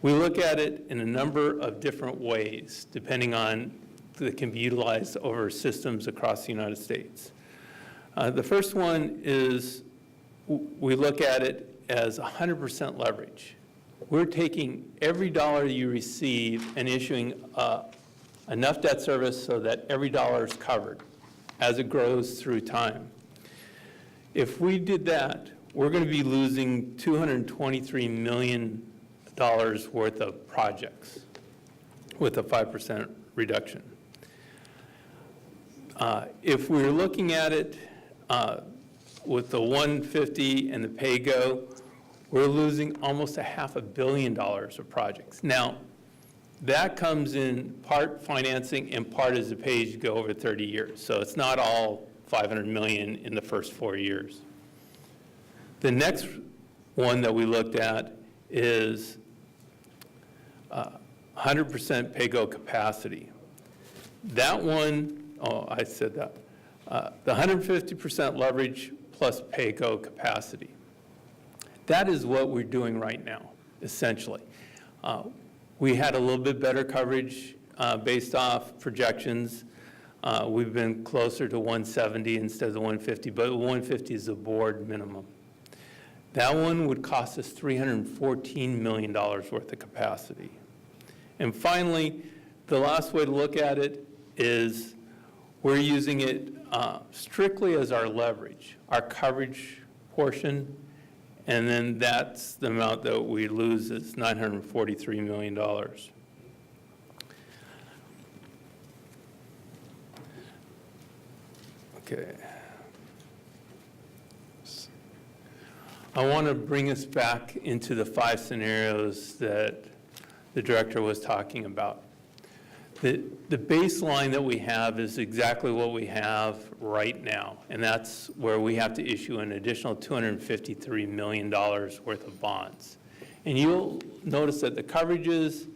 We look at it in a number of different ways, depending on that can be utilized over systems across the United States. The first one is we look at it as 100% leverage. We're taking every dollar you receive and issuing enough debt service so that every dollar is covered as it grows through time. If we did that, we're going to be losing $223 million worth of projects with a 5% reduction. If we're looking at it with the 150 and the pay-go, we're losing almost $500 million of projects. Now, that comes in part financing and part as the pay-as-you-go over 30 years. So it's not all $500 million in the first 4 years. The next one that we looked at is 100% pay-go capacity. That one, oh, I said that. The 150% leverage plus pay-go capacity. That is what we're doing right now, essentially. We had a little bit better coverage based off projections. We've been closer to 170 instead of the 150, but 150 is the board minimum. That one would cost us $314 million worth of capacity. And finally, the last way to look at it is we're using it strictly as our leverage, our coverage portion, and then that's the amount that we lose is $943 million. Okay. I want to bring us back into the 5 scenarios that the director was talking about. The baseline that we have is exactly what we have right now, and that's where we have to issue an additional $253 million worth of bonds. And you'll notice that the coverages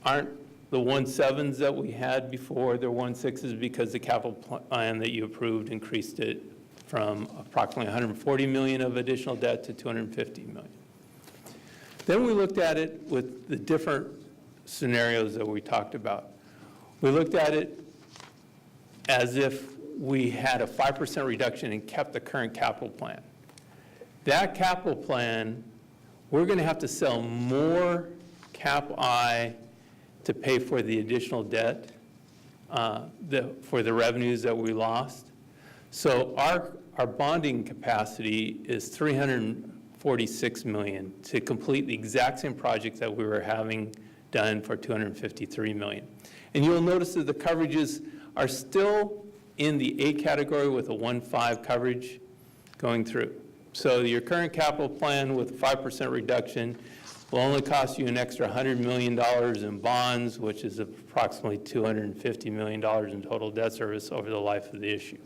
aren't the 1.7s that we had before, they're 1.6s because the capital plan that you approved increased it from approximately $140 million of additional debt to $250 million. Then we looked at it with the different scenarios that we talked about. We looked at it as if we had a 5% reduction and kept the current capital plan. That capital plan, we're going to have to sell more Cap I to pay for the additional debt, for the revenues that we lost. So our bonding capacity is $346 million to complete the exact same project that we were having done for $253 million. And you'll notice that the coverages are still in the A category with a 1.5 coverage going through. So your current capital plan with a 5% reduction will only cost you an extra $100 million in bonds, which is approximately $250 million in total debt service over the life of the issue.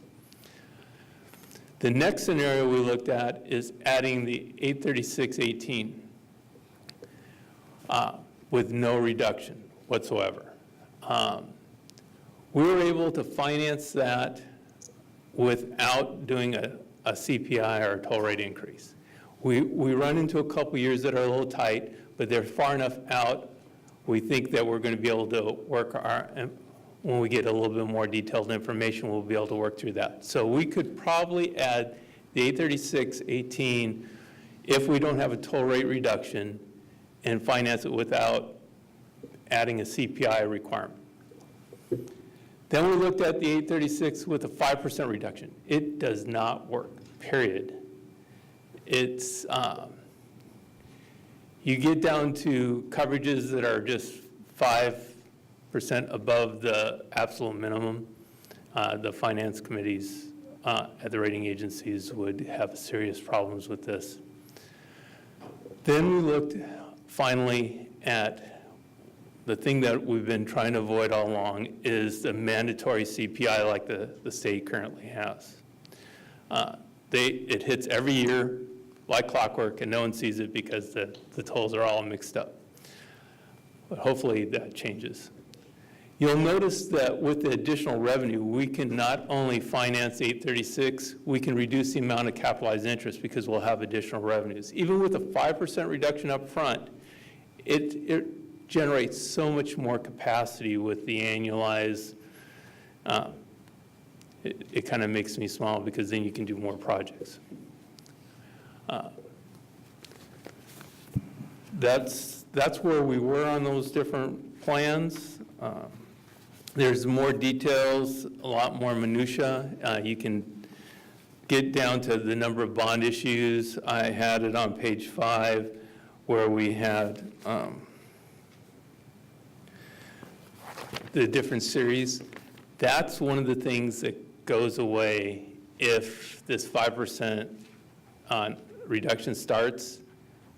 The next scenario we looked at is adding the 836.18 with no reduction whatsoever. We were able to finance that without doing a CPI or a toll rate increase. We run into a couple years that are a little tight, but they're far enough out. We think that we're going to be able to work when we get a little bit more detailed information, we'll be able to work through that. So we could probably add the 836.18 if we don't have a toll rate reduction and finance it without adding a CPI requirement. Then we looked at the 836 with a 5% reduction. It does not work, period. It's, you get down to coverages that are just 5% above the absolute minimum. The finance committees at the rating agencies would have serious problems with this. Then we looked finally at the thing that we've been trying to avoid all along is the mandatory CPI like the state currently has. It hits every year like clockwork, and no one sees it because the tolls are all mixed up. But hopefully that changes. You'll notice that with the additional revenue, we can not only finance 836, we can reduce the amount of capitalized interest because we'll have additional revenues. Even with a 5% reduction up front, it generates so much more capacity with the annualized. It kind of makes me smile because then you can do more projects. That's where we were on those different plans. There's more details, a lot more minutia. You can get down to the number of bond issues. I had it on page 5 where we had the different series, that's one of the things that goes away if this 5% reduction starts,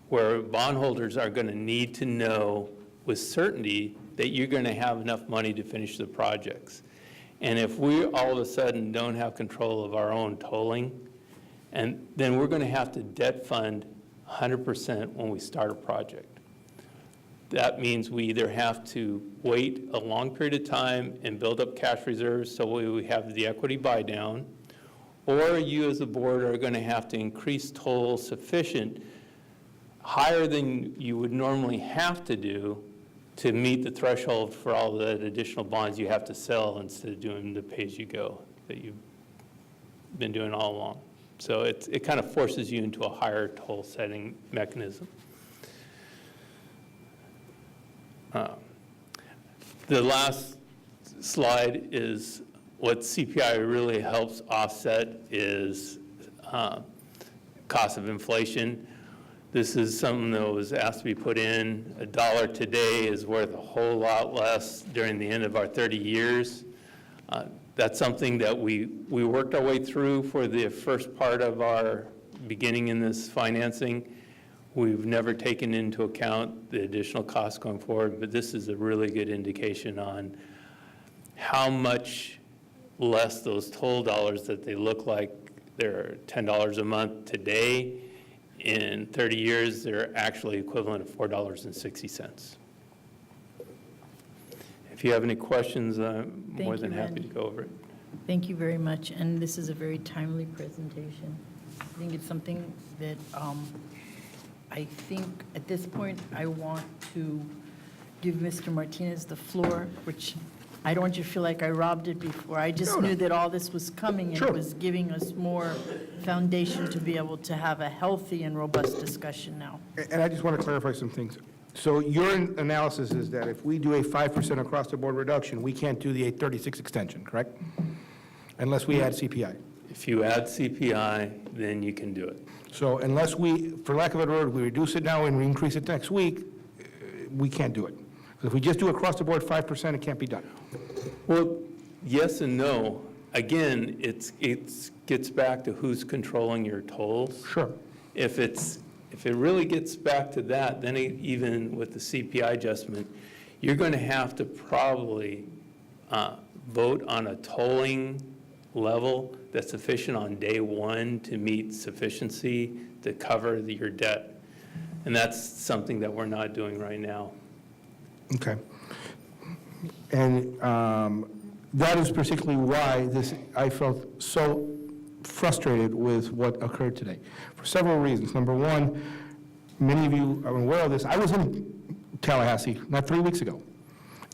where bondholders are going to need to know with certainty that you're going to have enough money to finish the projects. And if we all of a sudden don't have control of our own tolling, and then we're going to have to debt fund 100% when we start a project. That means we either have to wait a long period of time and build up cash reserves so we have the equity buy down, or you as a board are going to have to increase toll sufficient, higher than you would normally have to do to meet the threshold for all the additional bonds you have to sell instead of doing the pay-as-you-go that you've been doing all along. So it kind of forces you into a higher toll setting mechanism. The last slide is what CPI really helps offset is cost of inflation. This is something that was asked to be put in. $1 today is worth a whole lot less during the end of our 30 years. That's something that we worked our way through for the first part of our beginning in this financing. We've never taken into account the additional costs going forward, but this is a really good indication on how much less those toll dollars that they look like they're $10 a month today. In 30 years, they're actually equivalent of $4.60. If you have any questions, I'm more than happy to go over it. Thank you very much, and this is a very timely presentation. I think it's something that I think at this point I want to give Mr. Martinez the floor, which I don't want you to feel like I robbed it before. I just knew that all this was coming and it was giving us more foundation to be able to have a healthy and robust discussion now. And I just want to clarify some things. So your analysis is that if we do a 5% across-the-board reduction, we can't do the 836 extension, correct? Unless we add CPI. If you add CPI, then you can do it. So unless we, for lack of a better word, we reduce it now and we increase it next week, we can't do it. If we just do across-the-board 5%, it can't be done. Well, yes and no. Again, it gets back to who's controlling your tolls. Sure. If it really gets back to that, then even with the CPI adjustment, you're going to have to probably vote on a tolling level that's sufficient on day one to meet sufficiency to cover your debt. And that's something that we're not doing right now. Okay. And that is particularly why I felt so frustrated with what occurred today, for several reasons. Number one, many of you are aware of this. I was in Tallahassee not 3 weeks ago,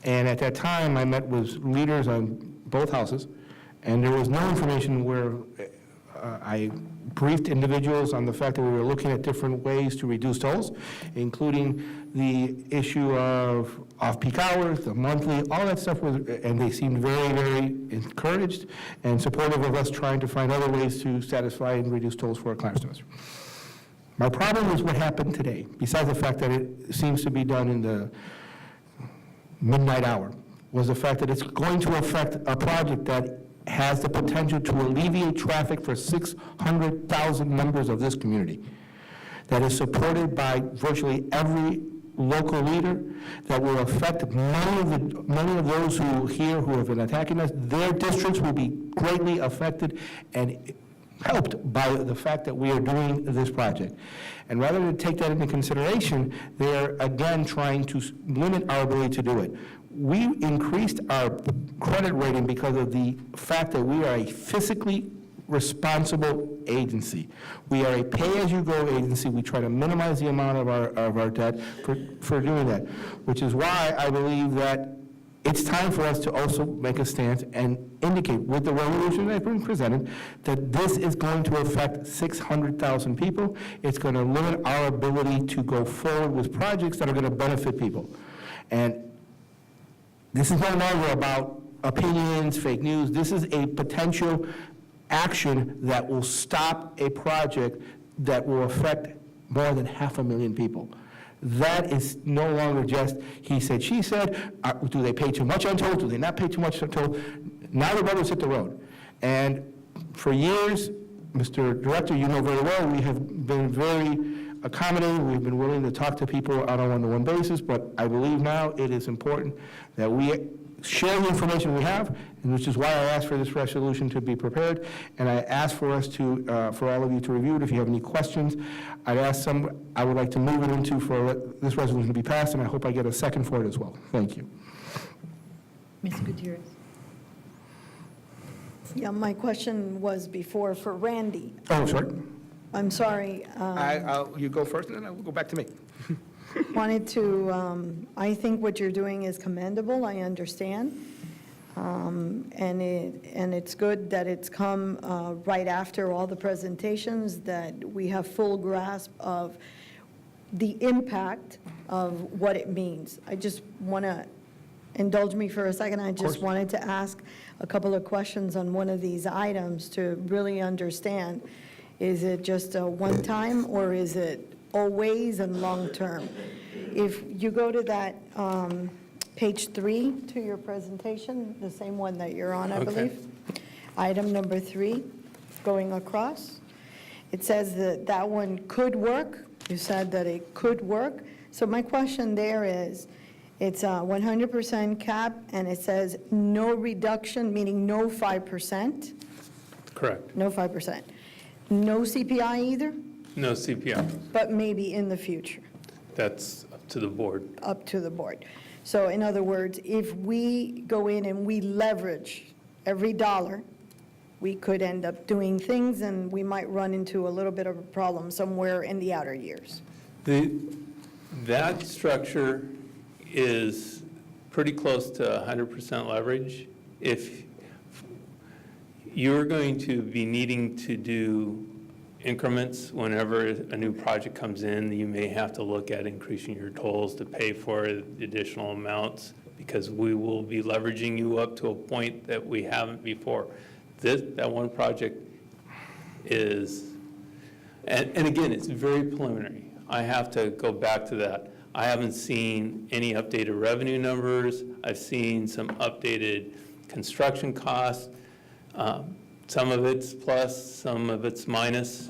and at that time I met with leaders on both houses, and there was no information where I briefed individuals on the fact that we were looking at different ways to reduce tolls, including the issue of off-peak hours, the monthly, all that stuff was, and they seemed very, very encouraged and supportive of us trying to find other ways to satisfy and reduce tolls for our customers. My problem is what happened today, besides the fact that it seems to be done in the midnight hour, was the fact that it's going to affect a project that has the potential to alleviate traffic for 600,000 members of this community, that is supported by virtually every local leader, that will affect many of those who have been attacking us. Their districts will be greatly affected and helped by the fact that we are doing this project. And rather than take that into consideration, they're again trying to limit our ability to do it. We increased our credit rating because of the fact that we are a fiscally responsible agency. We are a pay-as-you-go agency. We try to minimize the amount of our debt for doing that, which is why I believe that it's time for us to also make a stance and indicate with the resolution that's been presented that this is going to affect 600,000 people. It's going to limit our ability to go forward with projects that are going to benefit people. And this is no longer about opinions, fake news. This is a potential action that will stop a project that will affect more than 500,000 people. That is no longer just he said, she said. Do they pay too much untold? Do they not pay too much untold? Now the rubber's hit the road. And for years, Mr. Director, you know very well, we have been very accommodating. We've been willing to talk to people on a one-to-one basis, but I believe now it is important that we share the information we have, and which is why I asked for this resolution to be prepared, and I asked for us to, for all of you to review it. If you have any questions, I would like to move it into for this resolution to be passed, and I hope I get a second for it as well. Thank you. Ms. Gutierrez? Yeah, my question was before for Randy. Oh, sorry. I'm sorry. You go first, and then I will go back to me. Wanted to, I think what you're doing is commendable, I understand. And it's good that it's come right after all the presentations, that we have full grasp of the impact of what it means. I just want to indulge me for a second. I just wanted to ask a couple of questions on one of these items to really understand. Is it just a one-time, or is it always and long-term? If you go to that page 3 to your presentation, the same one that you're on, I believe. Item number 3, going across, it says that that one could work. You said that it could work. So my question there is, it's a 100% cap, and it says no reduction, meaning no 5%? Correct. No 5%. No CPI either, No CPI. but maybe in the future? That's up to the board. Up to the board. So in other words, if we go in and we leverage every dollar, we could end up doing things, and we might run into a little bit of a problem somewhere in the outer years. That structure is pretty close to 100% leverage. If you're going to be needing to do increments whenever a new project comes in, you may have to look at increasing your tolls to pay for the additional amounts, because we will be leveraging you up to a point that we haven't before. That one project is, and again, it's very preliminary. I have to go back to that. I haven't seen any updated revenue numbers. I've seen some updated construction costs. Some of it's plus, some of it's minus.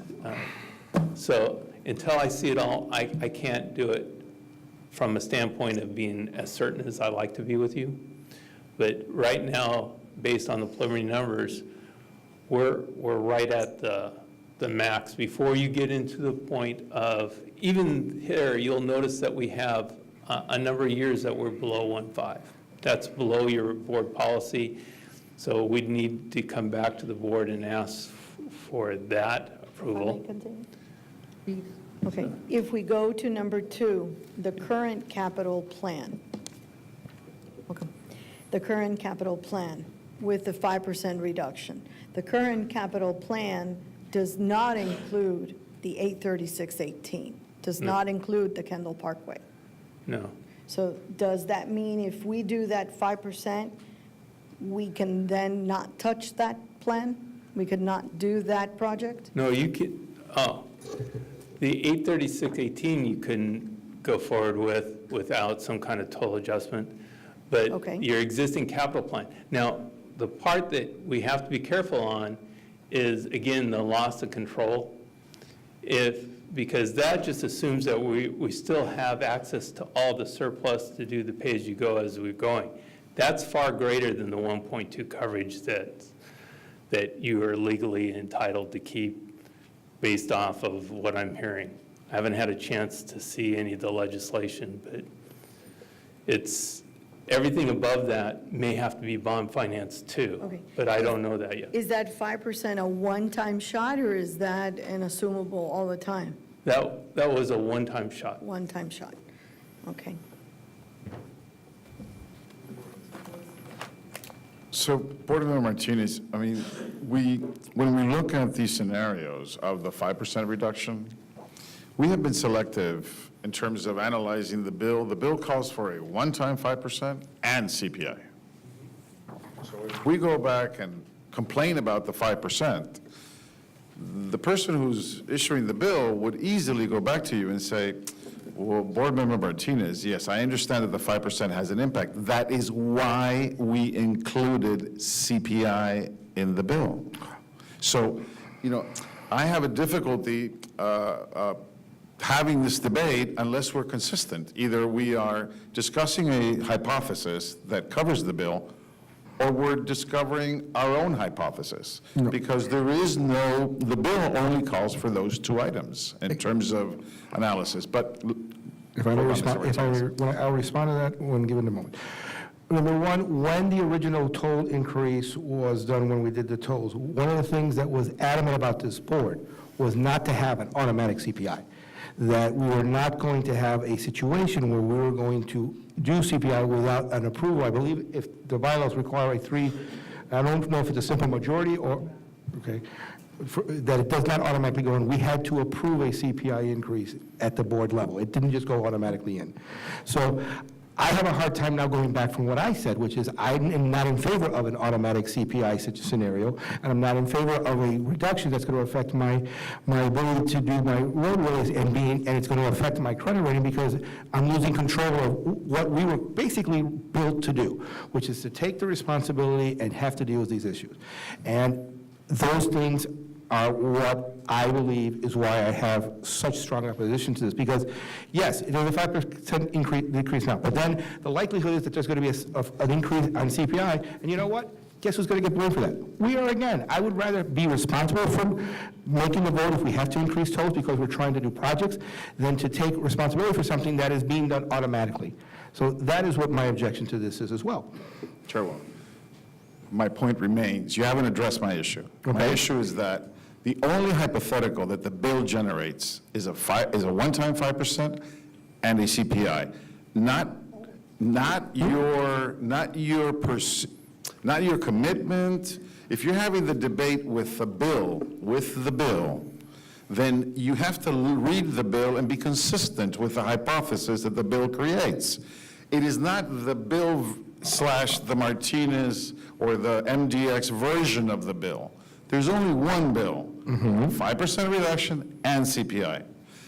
So until I see it all, I can't do it from a standpoint of being as certain as I like to be with you. But right now, based on the preliminary numbers, we're right at the max. Before you get into the point of, even here, you'll notice that we have a number of years that we're below 1.5. That's below your board policy. So we'd need to come back to the board and ask for that approval. Can I continue? Okay, if we go to number 2, the current capital plan. Okay. The current capital plan with the 5% reduction. The current capital plan does not include the 83618, does not include the Kendall Parkway. No. So does that mean if we do that 5%, we can then not touch that plan? We could not do that project? No, you could, the 83618 you couldn't go forward with without some kind of toll adjustment, but your existing capital plan. Now, the part that we have to be careful on is, again, the loss of control. Because that just assumes that we still have access to all the surplus to do the pay-as-you-go as we're going. That's far greater than the 1.2 coverage that you are legally entitled to keep based off of what I'm hearing. I haven't had a chance to see any of the legislation, but everything above that may have to be bond financed too. Okay. But I don't know that yet. Is that 5% a one-time shot, or is that an assumable all the time? That was a one-time shot. One-time shot. Okay. So, Board Member Martinez, I mean, when we look at these scenarios of the 5% reduction, we have been selective in terms of analyzing the bill. The bill calls for a one-time 5% and CPI. So if we go back and complain about the 5%, the person who's issuing the bill would easily go back to you and say, Well, Board Member Martinez, yes, I understand that the 5% has an impact. That is why we included CPI in the bill. So, I have a difficulty having this debate unless we're consistent. Either we are discussing a hypothesis that covers the bill, or we're discovering our own hypothesis. Because there is the bill only calls for those two items in terms of analysis. But If I may respond, I'll respond to that when given a moment. Number one, when the original toll increase was done, when we did the tolls, one of the things that was adamant about this board was not to have an automatic CPI, that we were not going to have a situation where we were going to do CPI without an approval. I believe if the bylaws require I don't know if it's a simple majority or, okay, that it does not automatically go in. We had to approve a CPI increase at the board level. It didn't just go automatically in. So I have a hard time now going back from what I said, which is I am not in favor of an automatic CPI such scenario, and I'm not in favor of a reduction that's going to affect my ability to do my roadways and it's going to affect my credit rating because I'm losing control of what we were basically built to do, which is to take the responsibility and have to deal with these issues. And those things are what I believe is why I have such strong opposition to this, because yes, there's a 5% decrease now, but then the likelihood is that there's going to be an increase on CPI, and you know what? Guess who's going to get blamed for that? We are again. I would rather be responsible for making the vote if we have to increase tolls because we're trying to do projects than to take responsibility for something that is being done automatically. So that is what my objection to this is as well. Chairwoman, my point remains. You haven't addressed my issue. Okay. My issue is that the only hypothetical that the bill generates is a one-time 5% and a CPI, not your commitment. If you're having the debate with the bill, then you have to read the bill and be consistent with the hypothesis that the bill creates. It is not the bill / the Martinez or the MDX version of the bill. There's only one bill, 5% reduction and CPI.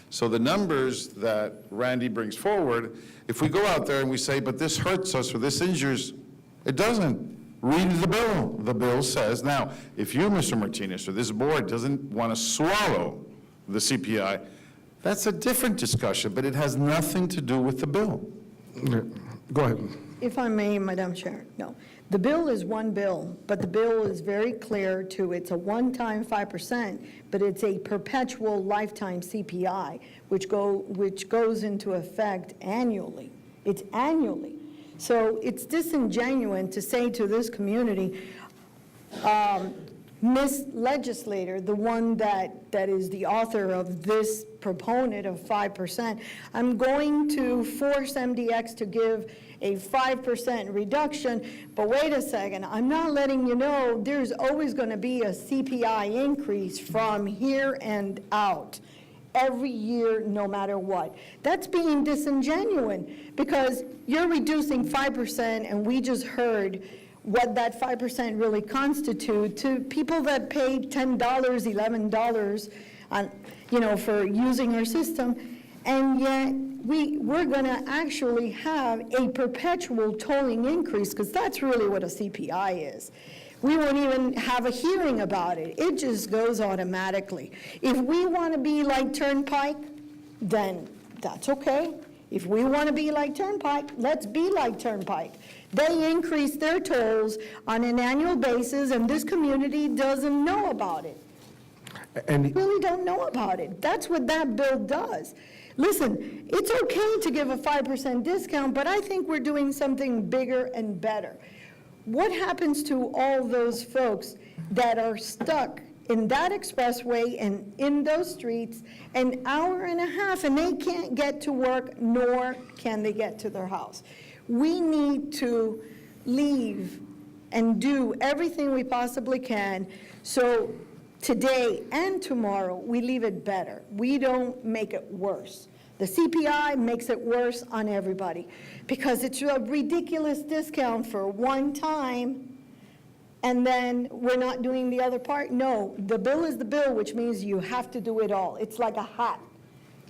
So the numbers that Randy brings forward, if we go out there and we say, but this hurts us or this injures, it doesn't. Read the bill. The bill says, now, if you, Mr. Martinez, or this board doesn't want to swallow the CPI, that's a different discussion, but it has nothing to do with the bill. Go ahead. If I may, Madam Chair, no. The bill is one bill, but the bill is very clear to it's a one-time 5%, but it's a perpetual lifetime CPI, which goes into effect annually. It's annually. So it's disingenuous to say to this community, Miss Legislator, the one that is the author of this proponent of 5%, I'm going to force MDX to give a 5% reduction, but wait a second, I'm not letting you know there's always going to be a CPI increase from here and out every year, no matter what. That's being disingenuous because you're reducing 5%, and we just heard what that 5% really constitutes to people that pay $10, $11 on, for using our system, and yet we're going to actually have a perpetual tolling increase because that's really what a CPI is. We won't even have a hearing about it. It just goes automatically. If we want to be like Turnpike, then that's okay. If we want to be like Turnpike, let's be like Turnpike. They increase their tolls on an annual basis, and this community doesn't know about it. And Really don't know about it. That's what that bill does. Listen, it's okay to give a 5% discount, but I think we're doing something bigger and better. What happens to all those folks that are stuck in that expressway and in those streets an hour and a half, and they can't get to work, nor can they get to their house? We need to leave and do everything we possibly can so today and tomorrow we leave it better. We don't make it worse. The CPI makes it worse on everybody because it's a ridiculous discount for one time, and then we're not doing the other part. No, the bill is the bill, which means you have to do it all. It's like a hat.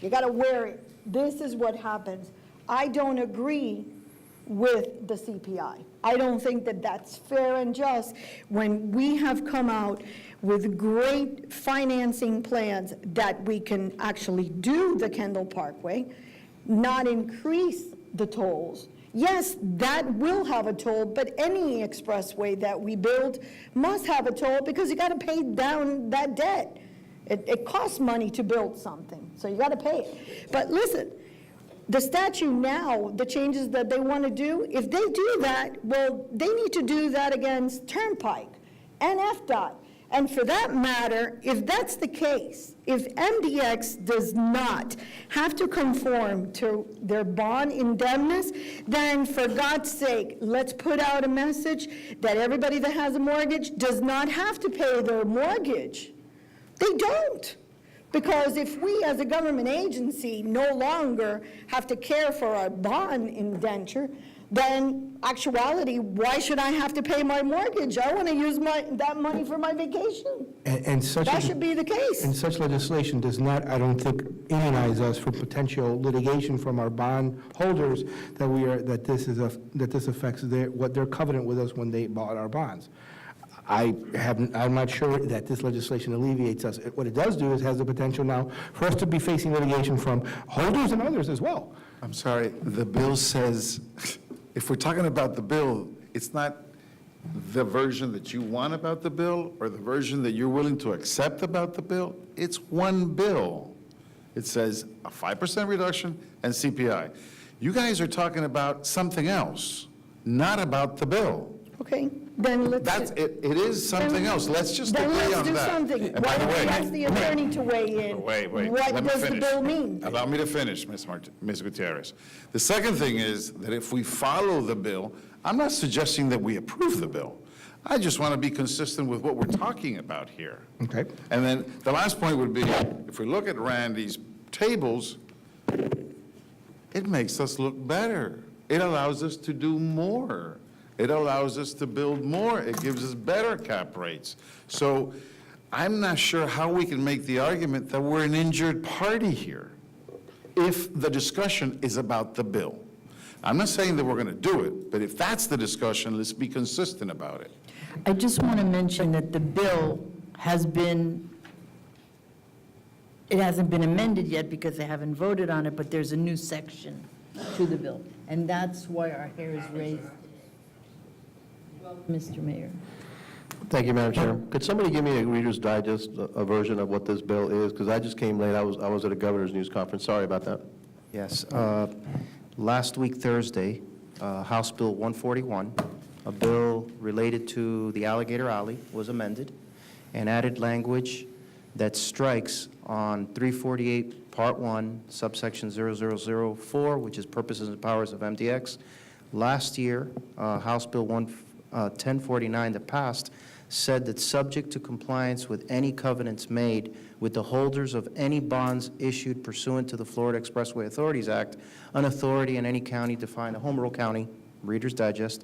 You got to wear it. This is what happens. I don't agree with the CPI. I don't think that that's fair and just when we have come out with great financing plans that we can actually do the Kendall Parkway, not increase the tolls. Yes, that will have a toll, but any expressway that we build must have a toll because you got to pay down that debt. It costs money to build something, so you got to pay it. But listen, the statute now, the changes that they want to do, if they do that, well, they need to do that against Turnpike and FDOT. And for that matter, if that's the case, if MDX does not have to conform to their bond indemnus, then for God's sake, let's put out a message that everybody that has a mortgage does not have to pay their mortgage. They don't. Because if we as a government agency no longer have to care for our bond indenture, then actuality, why should I have to pay my mortgage? I want to use that money for my vacation. And such That should be the case. And such legislation does not, I don't think, immunize us from potential litigation from our bond holders that this affects what their covenant with us when they bought our bonds. I'm not sure that this legislation alleviates us. What it does do is has the potential now for us to be facing litigation from holders and others as well. I'm sorry, the bill says, if we're talking about the bill, it's not the version that you want about the bill or the version that you're willing to accept about the bill. It's one bill. It says a 5% reduction and CPI. You guys are talking about something else, not about the bill. Okay, then let's. It is something else. Let's just agree on that. Then let's do something. And by Why the don't we way, ask the attorney to weigh in? Wait, let What me does the finish. bill mean? Allow me to finish, Ms. Gutierrez. The second thing is that if we follow the bill, I'm not suggesting that we approve the bill. I just want to be consistent with what we're talking about here. Okay. And then the last point would be, if we look at Randy's tables, it makes us look better. It allows us to do more. It allows us to build more. It gives us better cap rates. So I'm not sure how we can make the argument that we're an injured party here if the discussion is about the bill. I'm not saying that we're going to do it, but if that's the discussion, let's be consistent about it. I just want to mention that the bill hasn't been amended yet because they haven't voted on it, but there's a new section to the bill. And that's why our hair is raised. Mr. Mayor. Thank you, Madam Chair. Could somebody give me a Reader's Digest, a version of what this bill is? Because I just came late. I was at a governor's news conference. Sorry about that. Yes. Last week, Thursday, House Bill 141, a bill related to the Alligator Alley, was amended and added language that strikes on 348, Part 1, subsection 0004, which is purposes and powers of MDX. Last year, House Bill 1049 that passed said that subject to compliance with any covenants made with the holders of any bonds issued pursuant to the Florida Expressway Authorities Act, an authority in any county defined, a home rule county, Reader's Digest,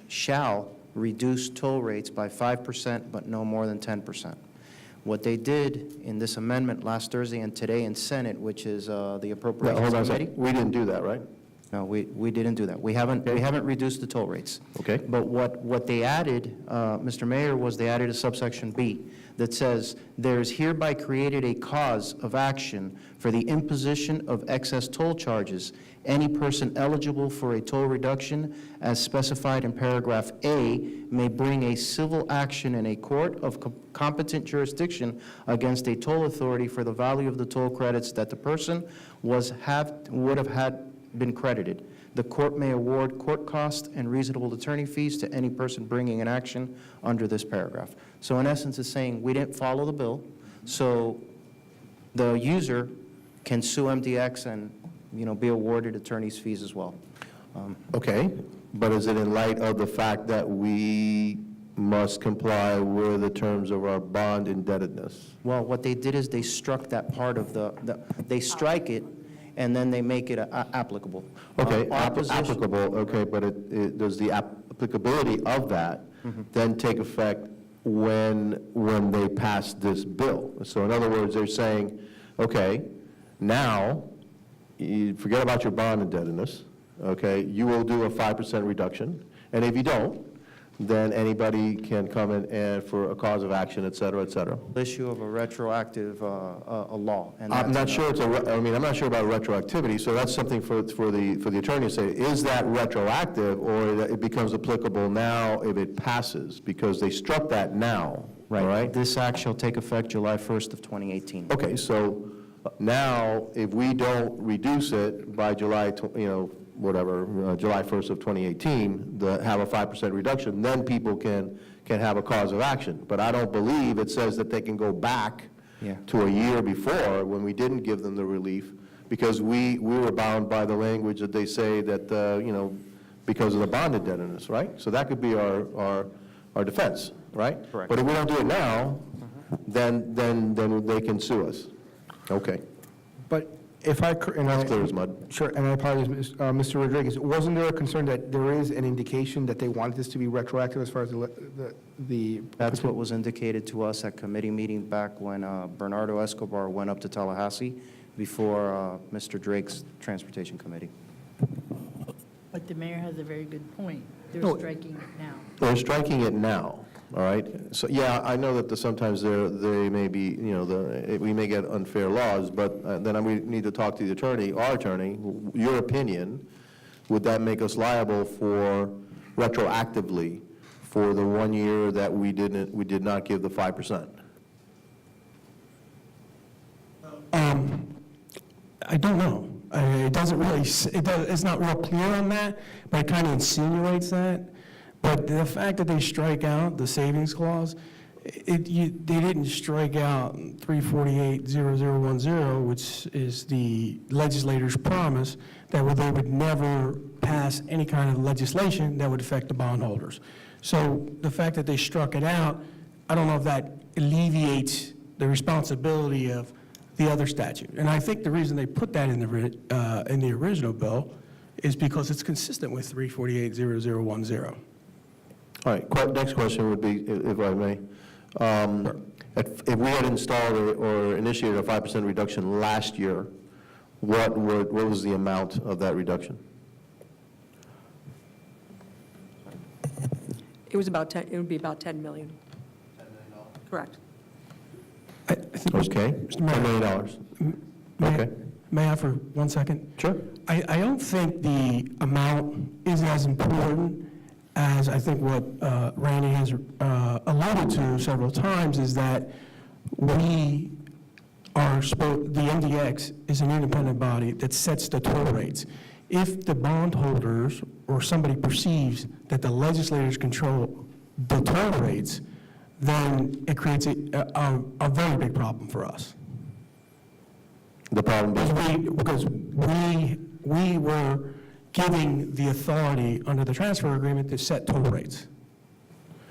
shall reduce toll rates by 5%, but no more than 10%. What they did in this amendment last Thursday and today in Senate, which is the Appropriations Hold on a Committee. second. We didn't do that, right? No, we didn't do that. We haven't reduced the toll rates. Okay. But what they added, Mr. Mayor, was they added a subsection B that says, there is hereby created a cause of action for the imposition of excess toll charges. Any person eligible for a toll reduction, as specified in paragraph A, may bring a civil action in a court of competent jurisdiction against a toll authority for the value of the toll credits that the person would have had been credited. The court may award court costs and reasonable attorney fees to any person bringing an action under this paragraph. So in essence, it's saying we didn't follow the bill, so the user can sue MDX and, be awarded attorney's fees as well. Okay, but is it in light of the fact that we must comply with the terms of our bond indebtedness? Well, what they did is they struck that part of they strike it, and then they make it applicable. Okay, Our position- applicable, okay, but does the applicability of that then take effect when they pass this bill? So in other words, they're saying, okay, Now, you forget about your bond indebtedness, okay? You will do a 5% reduction, and if you don't, then anybody can come in and for a cause of action, et cetera, et cetera. Issue of a retroactive a law. And I'm not that's sure I'm not sure about retroactivity, so that's something for the attorney to say, is that retroactive, or it becomes applicable now if it passes? Because they struck that now, all right? This act shall take effect July 1st of 2018. Okay, so now, if we don't reduce it by July, July 1st of 2018, have a 5% reduction, then people can have a cause of action. But I don't believe it says that they can go back to a year before when we didn't give them the relief, because we were bound by the language that they say that, because of the bond indebtedness, right? So that could be our defense, right? Correct. But if we don't do it now, then they can sue us. Okay. But if I, and It's clear as mud. Sure, and I apologize, Mr. Rodriguez, wasn't there a concern that there is an indication that they wanted this to be retroactive as far as the That's what was indicated to us at committee meeting back when Bernardo Escobar went up to Tallahassee before Mr. Drake's Transportation Committee. But the mayor has a very good point. They're No. striking it now. They're striking it now, all right? So, yeah, I know that sometimes they may be, we may get unfair laws, but then we need to talk to the attorney, our attorney, your opinion, would that make us liable for retroactively for the 1 year that we did not give the 5%? I don't know. It doesn't really, it's not real clear on that, but it kind of insinuates that. But the fact that they strike out the savings clause, they didn't strike out 348-0010, which is the legislator's promise that they would never pass any kind of legislation that would affect the bondholders. So the fact that they struck it out, I don't know if that alleviates the responsibility of the other statute. And I think the reason they put that in the original bill is because it's consistent with 348-0010. All right, next question would be, if I may, if we had installed or initiated a 5% reduction last year, what was the amount of that reduction? It was about 10, it would be about 10 million. $10 million? Correct. Okay, $10 million. Okay. May I for 1 second? Sure. I don't think the amount is as important as I think what Randy has alluded to several times, is that the MDX is an independent body that sets the toll rates. If the bondholders or somebody perceives that the legislators control the toll rates, then it creates a very big problem for us. The problem is? Because we were giving the authority under the transfer agreement to set toll rates.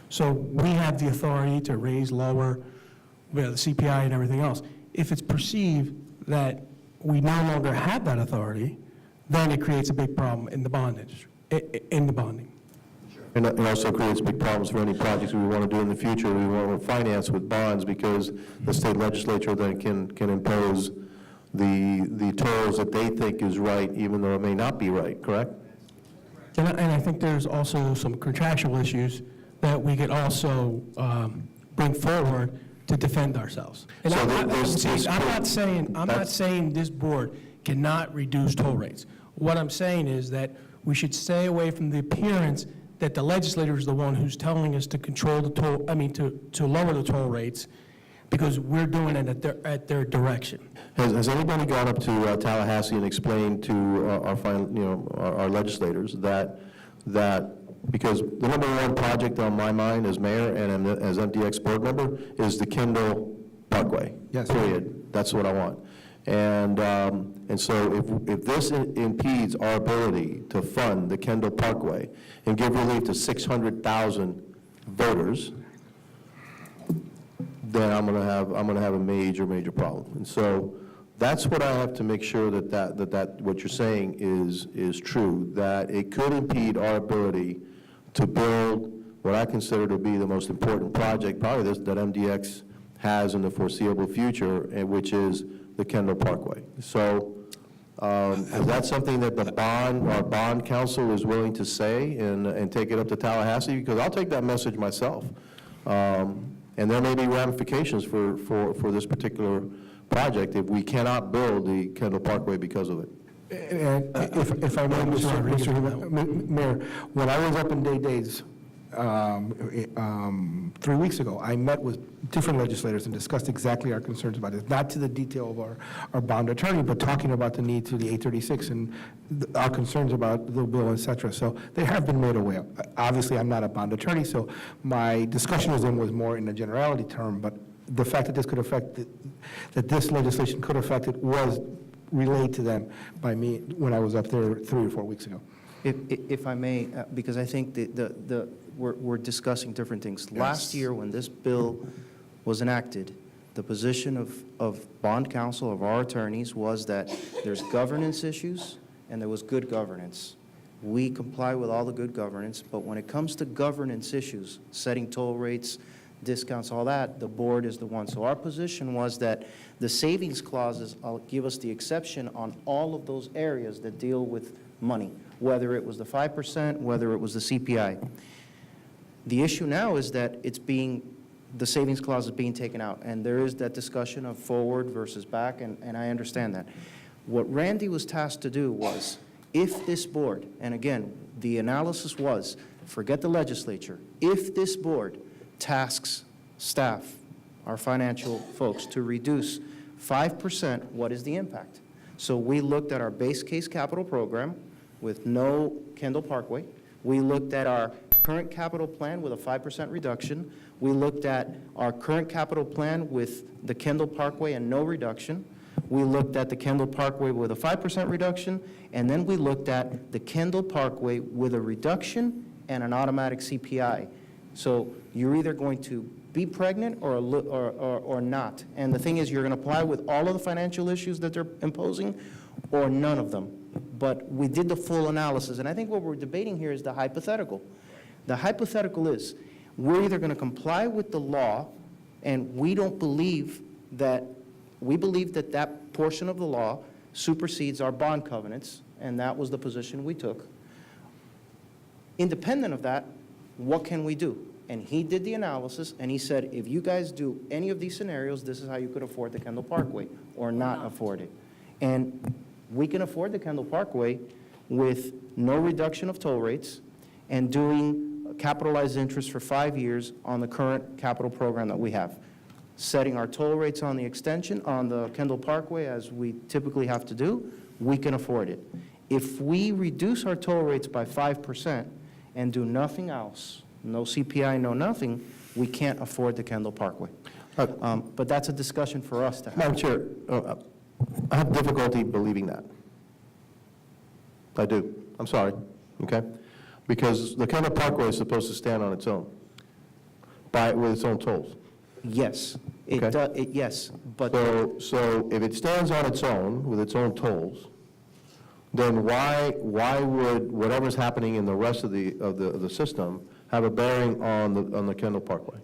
So we have the authority to raise, lower, the CPI and everything else. If it's perceived that we no longer have that authority, then it creates a big problem in the bond industry, in the bonding. And it also creates big problems for any projects we want to do in the future. We want to finance with bonds because the state legislature then can impose the tolls that they think is right, even though it may not be right, correct? And I think there's also some contractual issues that we could also bring forward to defend ourselves. And So I'm not saying this board cannot reduce toll rates. What I'm saying is that we should stay away from the appearance that the legislator is the one who's telling us to control the toll, to lower the toll rates, because we're doing it at their direction. Has anybody gone up to Tallahassee and explained to our legislators that because the number one project on my mind as mayor and as MDX board member is the Kendall Parkway? Yes. Period. That's what I want. And so if this impedes our ability to fund the Kendall Parkway and give relief to 600,000 voters, then I'm going to have a major problem. And so that's what I have to make sure that what you're saying is true, that it could impede our ability to build what I consider to be the most important project, probably that MDX has in the foreseeable future, which is the Kendall Parkway. So is that something that our bond council is willing to say and take it up to Tallahassee? Because I'll take that message myself. And there may be ramifications for this particular project if we cannot build the Kendall Parkway because of it. And if I may, Mr. Mayor, when I was up in Days 3 weeks ago, I met with different legislators and discussed exactly our concerns about this, not to the detail of our bond attorney, but talking about the need to the 836 and our concerns about the bill, et cetera. So they have been made aware. Obviously, I'm not a bond attorney, so my discussion with them was more in a generality term, but the fact that this could affect, that this legislation could affect it was relayed to them by me when I was up there 3 or 4 weeks ago. If I may, because I think we're discussing different things. Last year, when this bill was enacted, the position of bond counsel, of our attorneys, was that there's governance issues and there was good governance. We comply with all the good governance, but when it comes to governance issues, setting toll rates, discounts, all that, the board is the one. So our position was that the savings clauses give us the exception on all of those areas that deal with money, whether it was the 5%, whether it was the CPI. The issue now is that the savings clause is being taken out, and there is that discussion of forward versus back, and I understand that. What Randy was tasked to do was, if this board, and again, the analysis was, forget the legislature, if this board tasks staff, our financial folks, to reduce 5%, what is the impact? So we looked at our base case capital program with no Kendall Parkway. We looked at our current capital plan with a 5% reduction. We looked at our current capital plan with the Kendall Parkway and no reduction. We looked at the Kendall Parkway with a 5% reduction, and then we looked at the Kendall Parkway with a reduction and an automatic CPI. So you're either going to be pregnant or not. And the thing is, you're going to apply with all of the financial issues that they're imposing or none of them. But we did the full analysis, and I think what we're debating here is the hypothetical. The hypothetical is, we're either going to comply with the law, and we believe that that portion of the law supersedes our bond covenants, and that was the position we took. Independent of that, what can we do? And he did the analysis, and he said, if you guys do any of these scenarios, this is how you could afford the Kendall Parkway, or not afford it. And we can afford the Kendall Parkway with no reduction of toll rates and doing capitalized interest for 5 years on the current capital program that we have. Setting our toll rates on the extension, on the Kendall Parkway, as we typically have to do, we can afford it. If we reduce our toll rates by 5% and do nothing else, no CPI, no nothing, we can't afford the Kendall Parkway. But that's a discussion for us to have. Madam Chair, I have difficulty believing that. I do. I'm sorry, okay? Because the Kendall Parkway is supposed to stand on its own, with its own tolls. Yes, it Okay. does. Yes, but So if it stands on its own with its own tolls, then why would whatever's happening in the rest of the system have a bearing on the Kendall Parkway?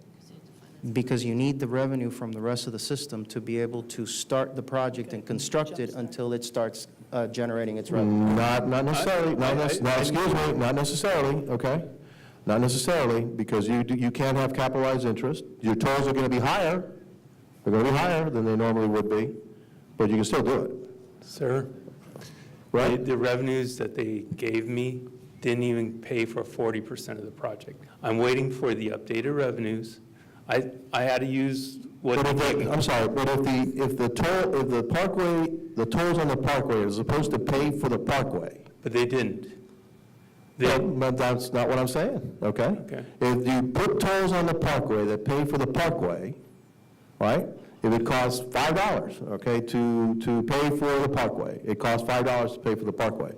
because you need the revenue from the rest of the system to be able to start the project and construct it until it starts generating its revenue. Not necessarily, excuse me, not necessarily, okay? Not necessarily, because you can't have capitalized interest. Your tolls are going to be higher. They're going to be higher than they normally would be, but you can still do it. Sir, Right? the revenues that they gave me didn't even pay for 40% of the project. I'm waiting for the updated revenues. I had to use what But they gave me. I'm sorry, but if the tolls on the Parkway are supposed to pay for the Parkway, But they didn't. but that's not what I'm saying, okay? Okay. If you put tolls on the Parkway that pay for the Parkway, right? If it costs $5, okay, to pay for the Parkway, it costs $5 to pay for the Parkway.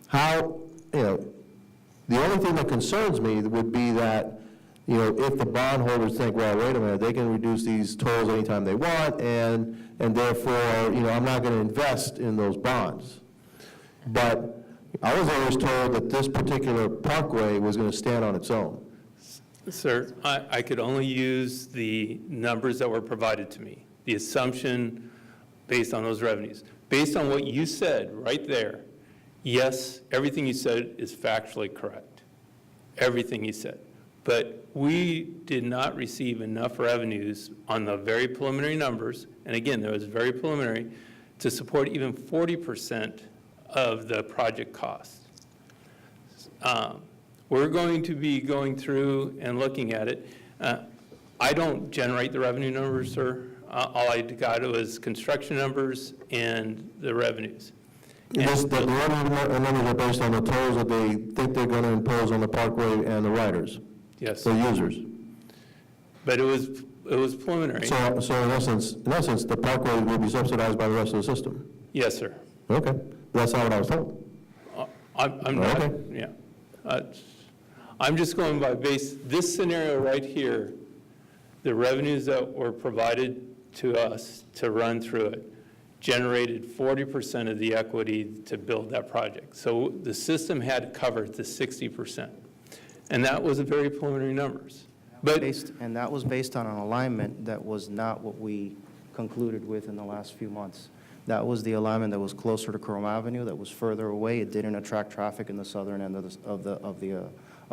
How, the only thing that concerns me would be that, if the bondholders think, well, wait a minute, they can reduce these tolls anytime they want, and therefore, I'm not going to invest in those bonds. But I was always told that this particular Parkway was going to stand on its own. Sir, I could only use the numbers that were provided to me. The assumption based on those revenues. Based on what you said right there, yes, everything you said is factually correct. Everything you said. But we did not receive enough revenues on the very preliminary numbers, and again, that was very preliminary, to support even 40% of the project cost. We're going to be going through and looking at it. I don't generate the revenue numbers, sir. All I got was construction numbers and the revenues. The revenue numbers are based on the tolls that they think they're going to impose on the Parkway and the riders, Yes, the users. but it was preliminary. So in essence, the Parkway will be subsidized by the rest of the system? Yes, sir. Okay, that's not what I was told. I'm not, Okay. yeah. I'm just going by this scenario right here, the revenues that were provided to us to run through it generated 40% of the equity to build that project. So the system had covered the 60%. And that was a very preliminary numbers. But And that was based on an alignment that was not what we concluded with in the last few months. That was the alignment that was closer to Chrome Avenue, that was further away. It didn't attract traffic in the southern end of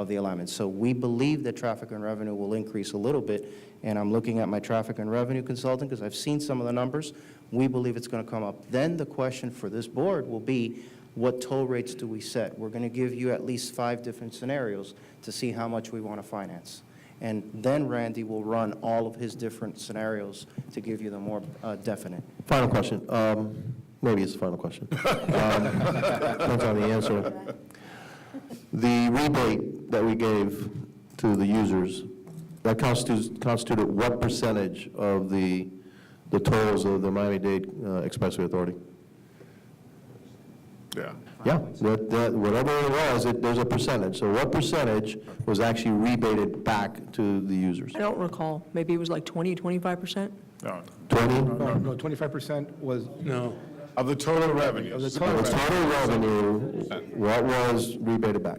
the alignment. So we believe that traffic and revenue will increase a little bit, and I'm looking at my traffic and revenue consultant because I've seen some of the numbers. We believe it's going to come up. Then the question for this board will be, what toll rates do we set? We're going to give you at least 5 different scenarios to see how much we want to finance. And then Randy will run all of his different scenarios to give you the more definite. Final question. Maybe it's the final question. Depends on the answer. The rebate that we gave to the users, that constituted what percentage of the tolls of the Miami-Dade Expressway Authority? Yeah. Yeah, whatever it was, there's a percentage. So what percentage was actually rebated back to the users? I don't recall. Maybe it was like 20, 25%? No. 20? No, 25% was, no, Of the total revenue. of the The total. total revenue, what was rebated back?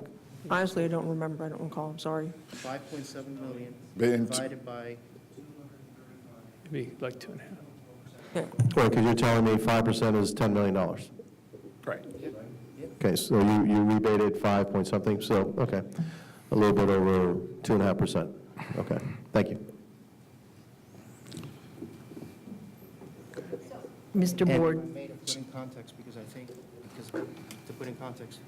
Honestly, I don't remember. I don't recall. I'm sorry. 5.7 million Been- divided by, maybe like 2.5. Well, because you're telling me 5% is $10 million. Right. Okay, so you rebated 5 point something, so, okay, a little bit over 2.5%. Okay, thank you. Mr. and Board, I made it put in context because I think, to put in context,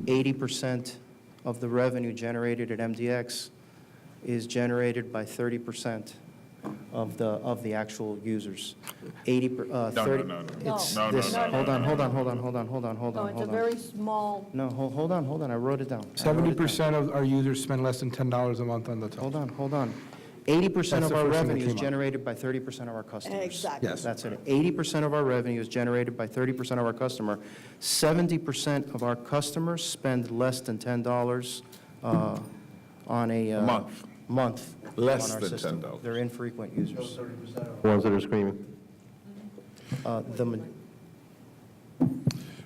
80% of the revenue generated at MDX is generated by 30% of the actual users. 30. No. It's No, this. no, no, Hold on. No, it's a very small, No, hold on. I wrote it down. 70% of our users spend less than $10 a month on the toll. Hold on. 80% That's of the our first thing that revenue is came up. generated by 30% of our customers. Exactly. Yes. That's it. 80% of our revenue is generated by 30% of our customer. 70% of our customers spend less than $10 on a month. Less on our than system. $10. They're infrequent users. The ones that are screaming.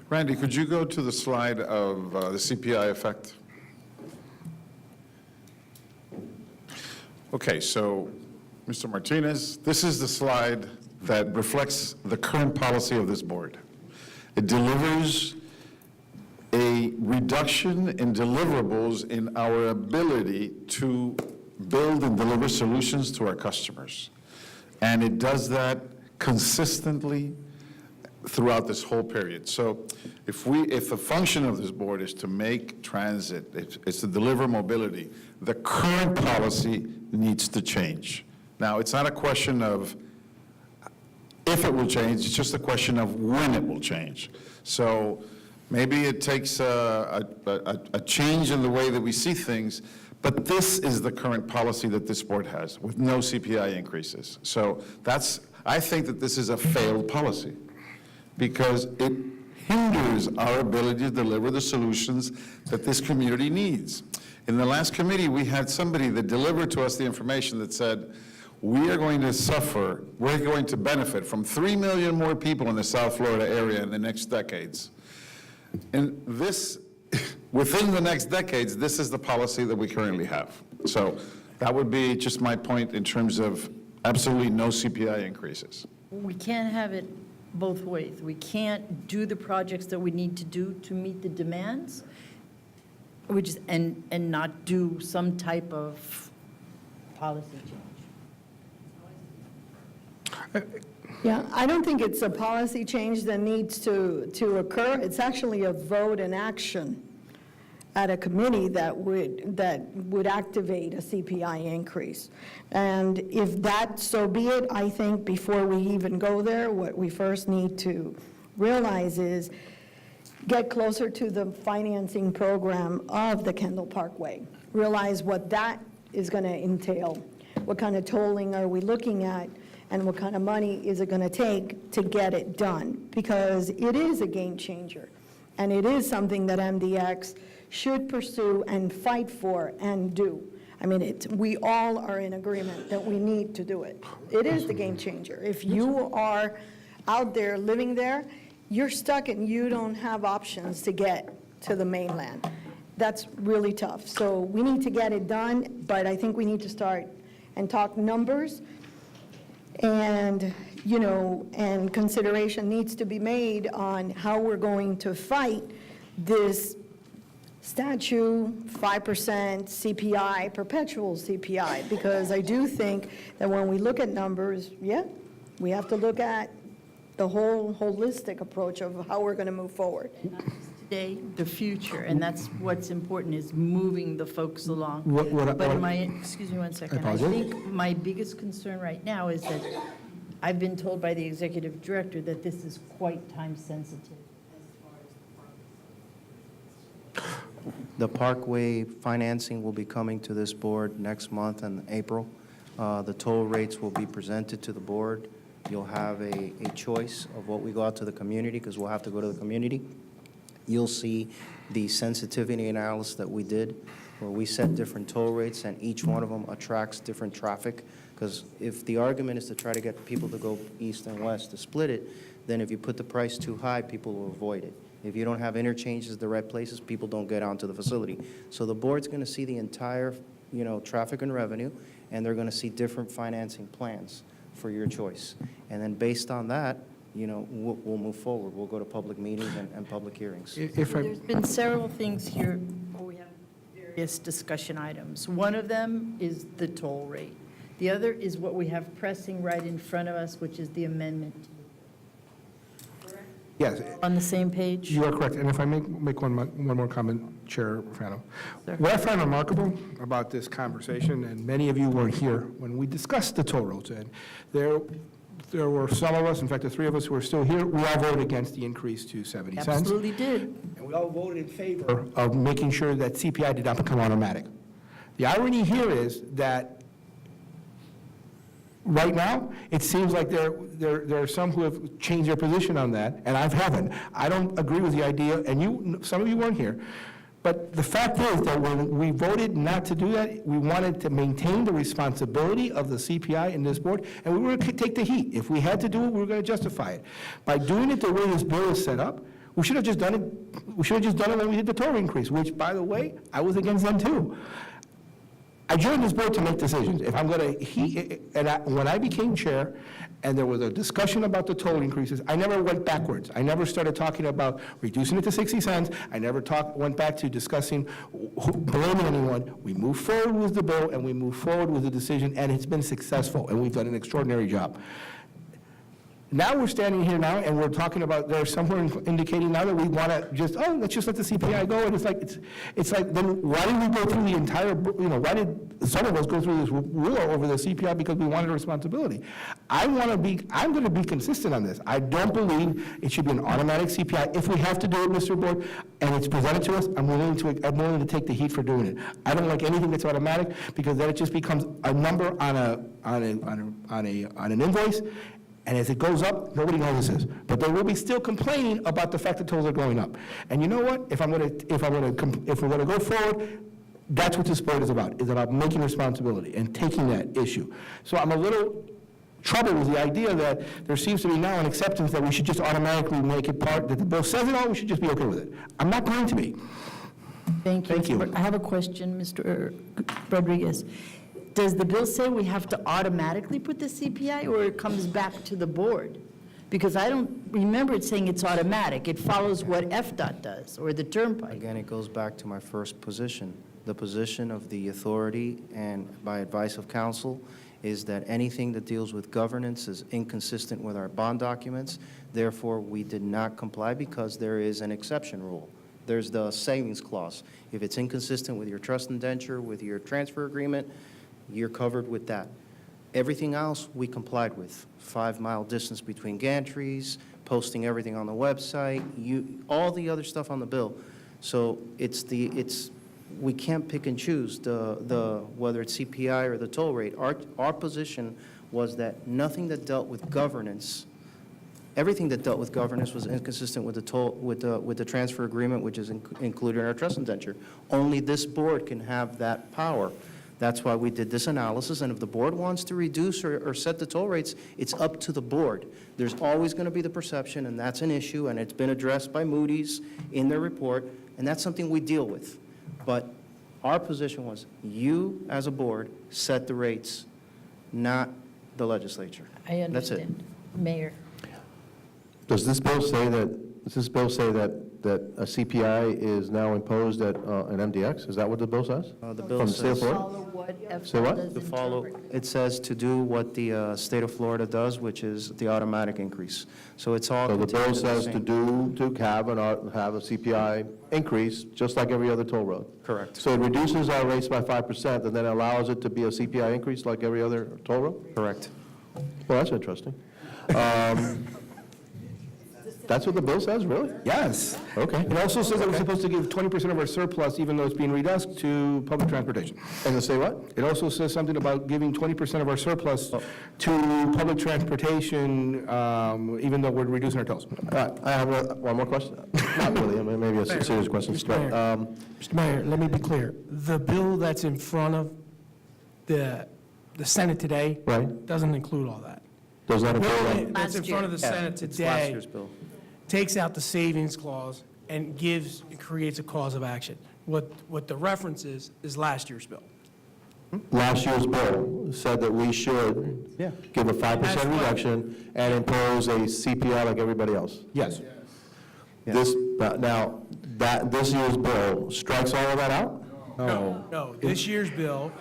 Randy, could you go to the slide of the CPI effect? Okay, so, Mr. Martinez, this is the slide that reflects the current policy of this board. It delivers a reduction in deliverables in our ability to build and deliver solutions to our customers. And it does that consistently throughout this whole period. So if the function of this board is to make transit, it's to deliver mobility, the current policy needs to change. Now, it's not a question of if it will change, it's just a question of when it will change. So maybe it takes a change in the way that we see things, but this is the current policy that this board has, with no CPI increases. So I think that this is a failed policy, because it hinders our ability to deliver the solutions that this community needs. In the last committee, we had somebody that delivered to us the information that said, we are going to suffer, we're going to benefit from 3 million more people in the South Florida area in the next decades. And this, within the next decades, this is the policy that we currently have. So that would be just my point in terms of Absolutely no CPI increases. We can't have it both ways. We can't do the projects that we need to do to meet the demands, and not do some type of policy change. Yeah, I don't think it's a policy change that needs to occur. It's actually a vote and action at a committee that would activate a CPI increase. And if that, so be it. I think before we even go there, what we first need to realize is get closer to the financing program of the Kendall Parkway. Realize what that is going to entail. What kind of tolling are we looking at? And what kind of money is it going to take to get it done? Because it is a game changer. And it is something that MDX should pursue and fight for and do. I mean, we all are in agreement that we need to do it. It is the game changer. If you are out there living there, you're stuck and you don't have options to get to the mainland. That's really tough. So we need to get it done, but I think we need to start and talk numbers. And, and consideration needs to be made on how we're going to fight this statute, 5% CPI, perpetual CPI, because I do think that when we look at numbers, we have to look at the whole holistic approach of how we're going to move forward. Today, the future, and that's what's important, is moving the folks along. Excuse me one second. I think my biggest concern right now is that I've been told by the executive director that this is quite time sensitive. The Parkway financing will be coming to this board next month in April. The toll rates will be presented to the board. You'll have a choice of what we go out to the community, because we'll have to go to the community. You'll see the sensitivity analysis that we did, where we set different toll rates, and each one of them attracts different traffic. Because if the argument is to try to get people to go east and west to split it, then if you put the price too high, people will avoid it. If you don't have interchanges at the right places, people don't get onto the facility. So the board's going to see the entire, traffic and revenue, and they're going to see different financing plans for your choice. And then based on that, we'll move forward. We'll go to public meetings and public hearings. There's been several things here where we have various discussion items. One of them is the toll rate. The other is what we have pressing right in front of us, which is the amendment. Yes. On the same page? You are correct. And if I make one more comment, Chair Fano. What I find remarkable about this conversation, and many of you were here when we discussed the toll roads, and there were some of us, in fact, the three of us who are still here, we all voted against the increase to 70 cents. Absolutely did. And we all voted in favor of making sure that CPI did not become automatic. The irony here is that right now, it seems like there are some who have changed their position on that, and I haven't. I don't agree with the idea, and some of you weren't here, but the fact is that when we voted not to do that, we wanted to maintain the responsibility of the CPI in this board, and we were going to take the heat. If we had to do it, we were going to justify it. By doing it the way this bill is set up, we should have just done it. We should have just done it when we did the toll increase, which, by the way, I was against them too. I joined this board to make decisions. If I'm going to, when I became chair and there was a discussion about the toll increases, I never went backwards. I never started talking about reducing it to 60 cents. I never went back to discussing blaming anyone. We moved forward with the bill and we moved forward with the decision, and it's been successful, and we've done an extraordinary job. Now we're standing here now and we're talking about, there's somewhere indicating now that we want to just, let's just let the CPI go. And it's like, then why did we go through the entire, why did some of us go through this war over the CPI? Because we wanted a responsibility. I'm going to be consistent on this. I don't believe it should be an automatic CPI. If we have to do it, Mr. Board, and it's presented to us, I'm willing to take the heat for doing it. I don't like anything that's automatic, because then it just becomes a number on an invoice. And as it goes up, nobody knows this is. But they will be still complaining about the fact that tolls are going up. And you know what? If we're going to go forward, that's what this board is about. It's about making responsibility and taking that issue. So I'm a little troubled with the idea that there seems to be now an acceptance that we should just automatically make it part, that the bill says it all, we should just be okay with it. I'm not going to be. Thank you. Thank you. I have a question, Mr. Rodriguez. Does the bill say we have to automatically put the CPI, or it comes back to the board? Because I don't remember it saying it's automatic. It follows what FDOT does, or the turnpike. Again, it goes back to my first position. The position of the authority and by advice of counsel is that anything that deals with governance is inconsistent with our bond documents. Therefore, we did not comply because there is an exception rule. There's the savings clause. If it's inconsistent with your trust indenture, with your transfer agreement, you're covered with that. Everything else, we complied with. 5-mile distance between gantries, posting everything on the website, all the other stuff on the bill. So we can't pick and choose whether it's CPI or the toll rate. Our position was that nothing that dealt with governance, everything that dealt with governance was inconsistent with the transfer agreement, which is included in our trust indenture. Only this board can have that power. That's why we did this analysis, and if the board wants to reduce or set the toll rates, it's up to the board. There's always going to be the perception, and that's an issue, and it's been addressed by Moody's in their report, and that's something we deal with. But our position was, you, as a board, set the rates, not the legislature. I That's it. understand. Mayor. Does this bill say that a CPI is now imposed at an MDX? Is that what the bill says? The bill From the state of says- Florida? Follow what Say what? FDOT does To in follow, turnpike. it says to do what the state of Florida does, which is the automatic increase. So it's all So the bill contained in the says to same- have a CPI increase, just like every other toll road. Correct. So it reduces our rates by 5%, and then allows it to be a CPI increase like every other toll road? Correct. Well, that's interesting. That's what the bill says, really? Yes. Okay. It also says that we're supposed to give 20% of our surplus, even though it's being reduced, to public transportation. And to say what? It also says something about giving 20% of our surplus to public transportation, even though we're reducing our tolls. All right, I have one more question. Not really, I mean, maybe a serious question. Mr. Mayor. Mr. Mayor, let me be clear. The bill that's in front of the Senate today Right. doesn't include all that. Does that The include bill that? that's in front of the Senate It's last today year's bill. takes out the savings clause and creates a cause of action. What the reference is last year's bill. Last year's bill said that we should Yeah. give a 5% reduction and impose a CPI like everybody else. Yes. This year's bill strikes all of that out? No, this year's bill,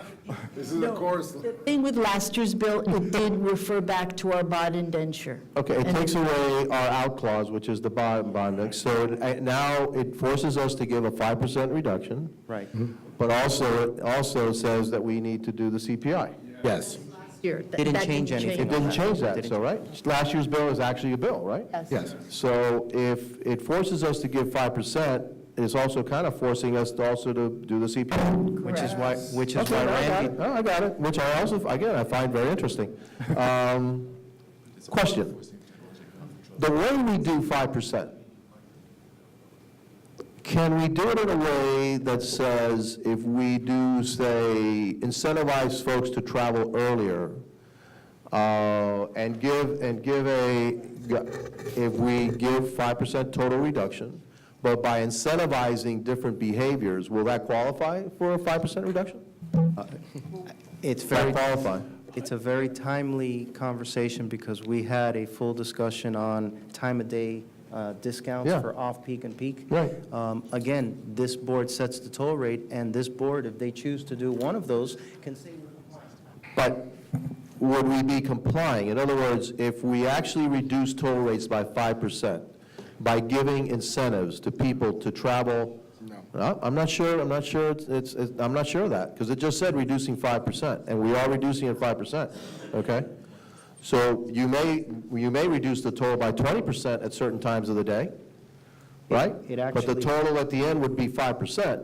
The thing with last year's bill, it did refer back to our bond indenture. Okay, it And- takes away our out clause, which is the bond, so now it forces us to give a 5% reduction, Right. but it also says that we need to do the CPI. Yes. Year. Didn't change anything. It didn't change that, so, right? Last year's bill is actually a bill, right? Yes. So if it forces us to give 5%, it's also kind of forcing us to also to do the CPI. Which is why Okay, I got Randy, it. I got it, which I also, again, I find very interesting. Question. The way we do 5%, can we do it in a way that says if we do, say, incentivize folks to travel earlier, and if we give 5% total reduction, but by incentivizing different behaviors, will that qualify for a 5% reduction? it's Does that very, qualify? it's a very timely conversation because we had a full discussion on time of day discounts Yeah. for off-peak and peak. Right. Again, this board sets the toll rate, and this board, if they choose to do one of those, can say, But would we be complying? In other words, if we actually reduce toll rates by 5%, by giving incentives to people to travel? No. I'm not sure of that, because it just said reducing 5%, and we are reducing it 5%, okay? So you may reduce the toll by 20% at certain times of the day, right? It But the actually- total at the end would be 5%.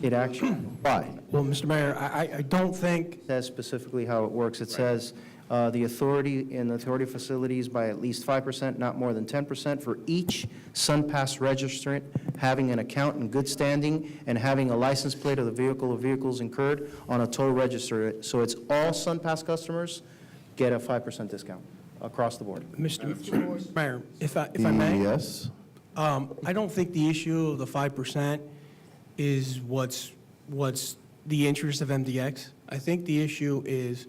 it actually Why? well, Mr. Mayor, I don't think, says specifically how it works. It says, the authority in the authority facilities by at least 5%, not more than 10%, for each SunPass registrant having an account in good standing and having a license plate of the vehicle or vehicles incurred on a toll register. So it's all SunPass customers get a 5% discount across the board. Mr. Mayor, if I may? Yes. I don't think the issue of the 5% is what's the interest of MDX. I think the issue is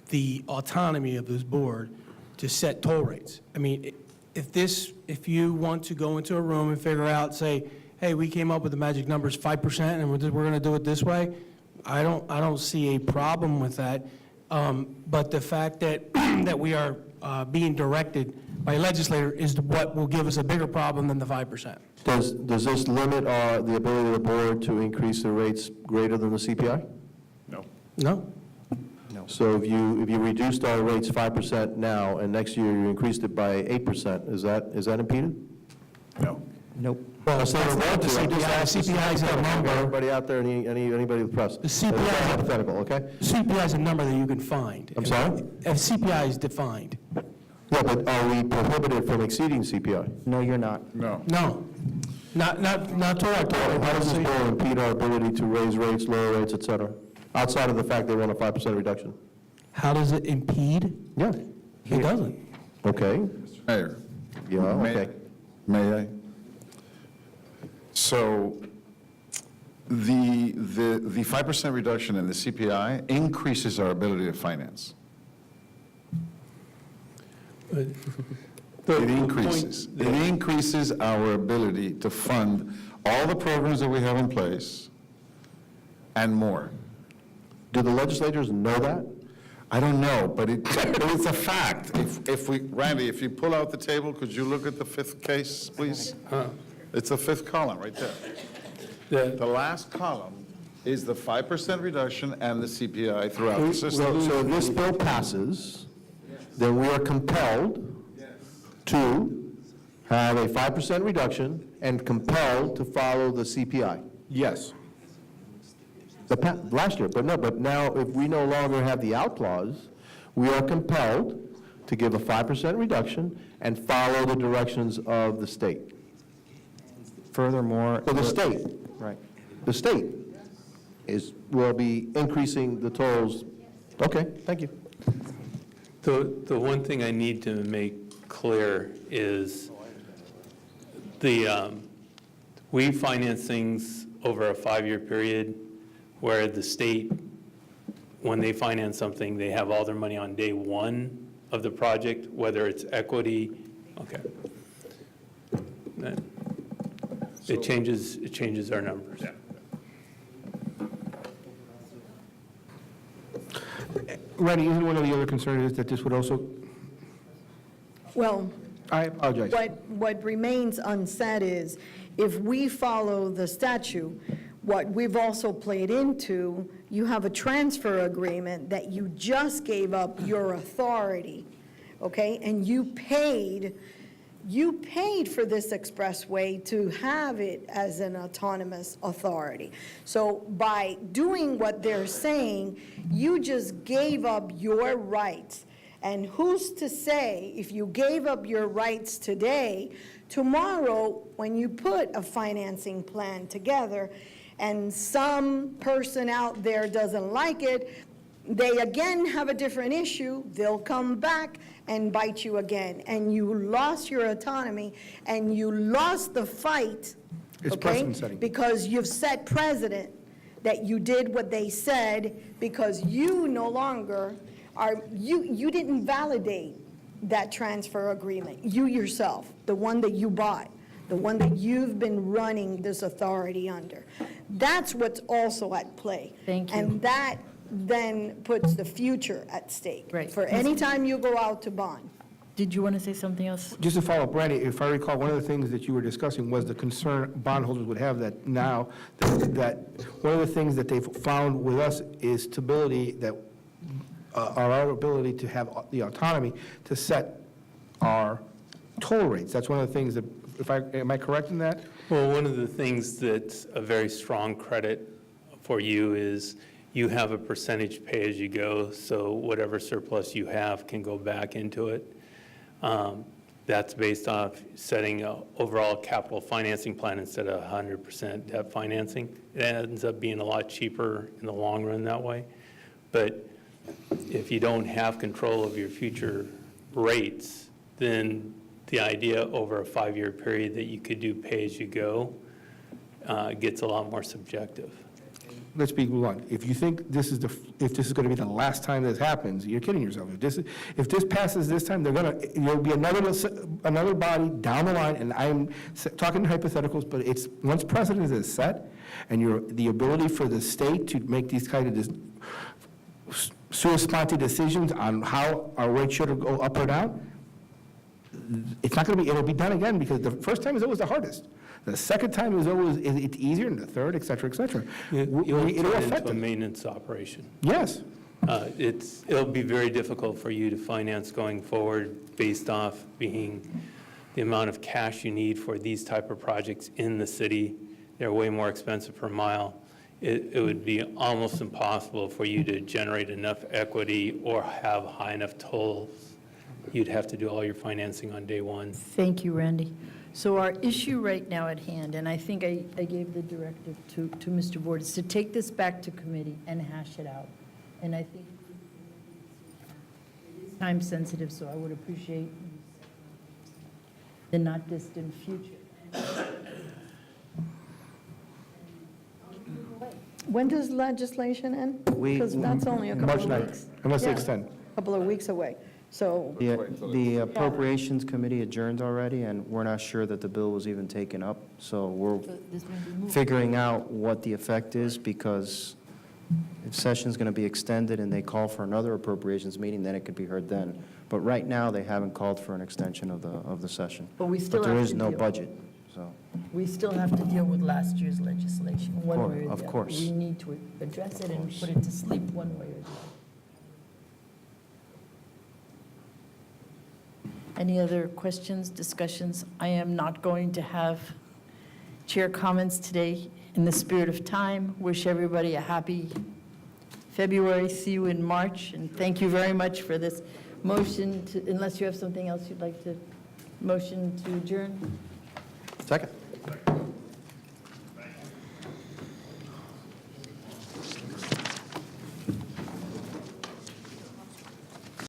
the autonomy of this board to set toll rates. I mean, if you want to go into a room and figure out, say, hey, we came up with the magic numbers 5% and we're going to do it this way, I don't see a problem with that. But the fact that that we are being directed by a legislator is what will give us a bigger problem than the 5%. Does this limit the ability of the board to increase the rates greater than the CPI? No. No? So if you reduced our rates 5% now, and next year you increased it by 8%, is that impeded? No. Nope. Well, so the CPI is a number. Everybody out there, anybody with press? The CPI It's hypothetical, okay? CPI is a number that you can find. I'm sorry? If CPI is defined. Yeah, but are we prohibited from exceeding CPI? No, you're not. No. No, not to our How does this bill impede our ability to raise rates, lower rates, et cetera, outside of the fact they want a 5% reduction? How does it impede? Yeah. It doesn't. Okay. Mayor. Yeah, okay. May I? So the 5% reduction in the CPI increases our ability to finance. It increases. It increases our ability to fund all the programs that we have in place and more. Do the legislators know that? I don't know, but it's a fact. Randy, if you pull out the table, could you look at the fifth case, please? It's the fifth column right there. The last column is the 5% reduction and the CPI throughout the system. So if this bill passes, then we are compelled to have a 5% reduction and compelled to follow the CPI. Yes. Last year, but now if we no longer have the out clause, we are compelled to give a 5% reduction and follow the directions of the state. Furthermore. So the state, Right. the state will be increasing the tolls. Okay, thank you. The one thing I need to make clear is we finance things over a 5-year period where the state, when they finance something, they have all their money on day one of the project, whether it's equity. Okay. It changes our numbers. Randy, isn't one of the other concerns is that this would also, Well, I apologize. what remains unsaid is, if we follow the statute, what we've also played into, you have a transfer agreement that you just gave up your authority, okay? And you paid for this expressway to have it as an autonomous authority. So by doing what they're saying, you just gave up your rights. And who's to say, if you gave up your rights today, tomorrow, when you put a financing plan together, and some person out there doesn't like it, they again have a different issue, they'll come back and bite you again. And you lost your autonomy, and you lost the fight, It's okay? precedent setting. Because you've set precedent that you did what they said, because you no longer are, you didn't validate that transfer agreement, you yourself, the one that you bought, the one that you've been running this authority under. That's what's also at play. Thank you. And that then puts the future at stake. Right. For any time you go out to bond. Did you want to say something else? Just to follow up, Randy, if I recall, one of the things that you were discussing was the concern bondholders would have that now, that one of the things that they've found with us is stability, that our ability to have the autonomy to set our toll rates. That's one of the things that, am I correct in that? Well, one of the things that's a very strong credit for you is you have a percentage pay-as-you-go, so whatever surplus you have can go back into it. That's based off setting an overall capital financing plan instead of 100% debt financing. It ends up being a lot cheaper in the long run that way. But if you don't have control of your future rates, then the idea over a 5-year period that you could do pay-as-you-go gets a lot more subjective. let's be blunt. If you think this is if this is going to be the last time this happens, you're kidding yourself. If this passes this time, there'll be another body down the line, and I'm talking hypotheticals, but it's, once precedent is set, and the ability for the state to make these kind of sua sponte decisions on how our rate should go up or down, it's not going to be, it'll be done again, because the first time is always the hardest. The second time is always, it's easier, and the third, et cetera, et cetera. It'll It'll turn affect into a them. maintenance operation. Yes. It'll be very difficult for you to finance going forward based off being the amount of cash you need for these type of projects in the city. They're way more expensive per mile. It would be almost impossible for you to generate enough equity or have high enough tolls. You'd have to do all your financing on day one. Thank you, Randy. So our issue right now at hand, and I think I gave the directive to Mr. Board, is to take this back to committee and hash it out. And I think it is time sensitive, so I would appreciate the not distant future. When does legislation end? We- Because that's only a couple March of 9th, weeks. unless they Yeah, extend. a couple of weeks away. So, The Appropriations Committee adjourned already, and we're not sure that the bill was even taken up, so we're This may be moved. figuring out what the effect is, because if session's going to be extended and they call for another appropriations meeting, then it could be heard then. But right now, they haven't called for an extension of the session. But we still there have is to no deal. budget, so. We still have to deal with last year's legislation, one way or the other. Of course. We need to address it and put it to sleep one way or the other. Any other questions, discussions? I am not going to have chair comments today. In the spirit of time, wish everybody a happy February. See you in March, and thank you very much for this motion, unless you have something else you'd like to motion to adjourn. Second.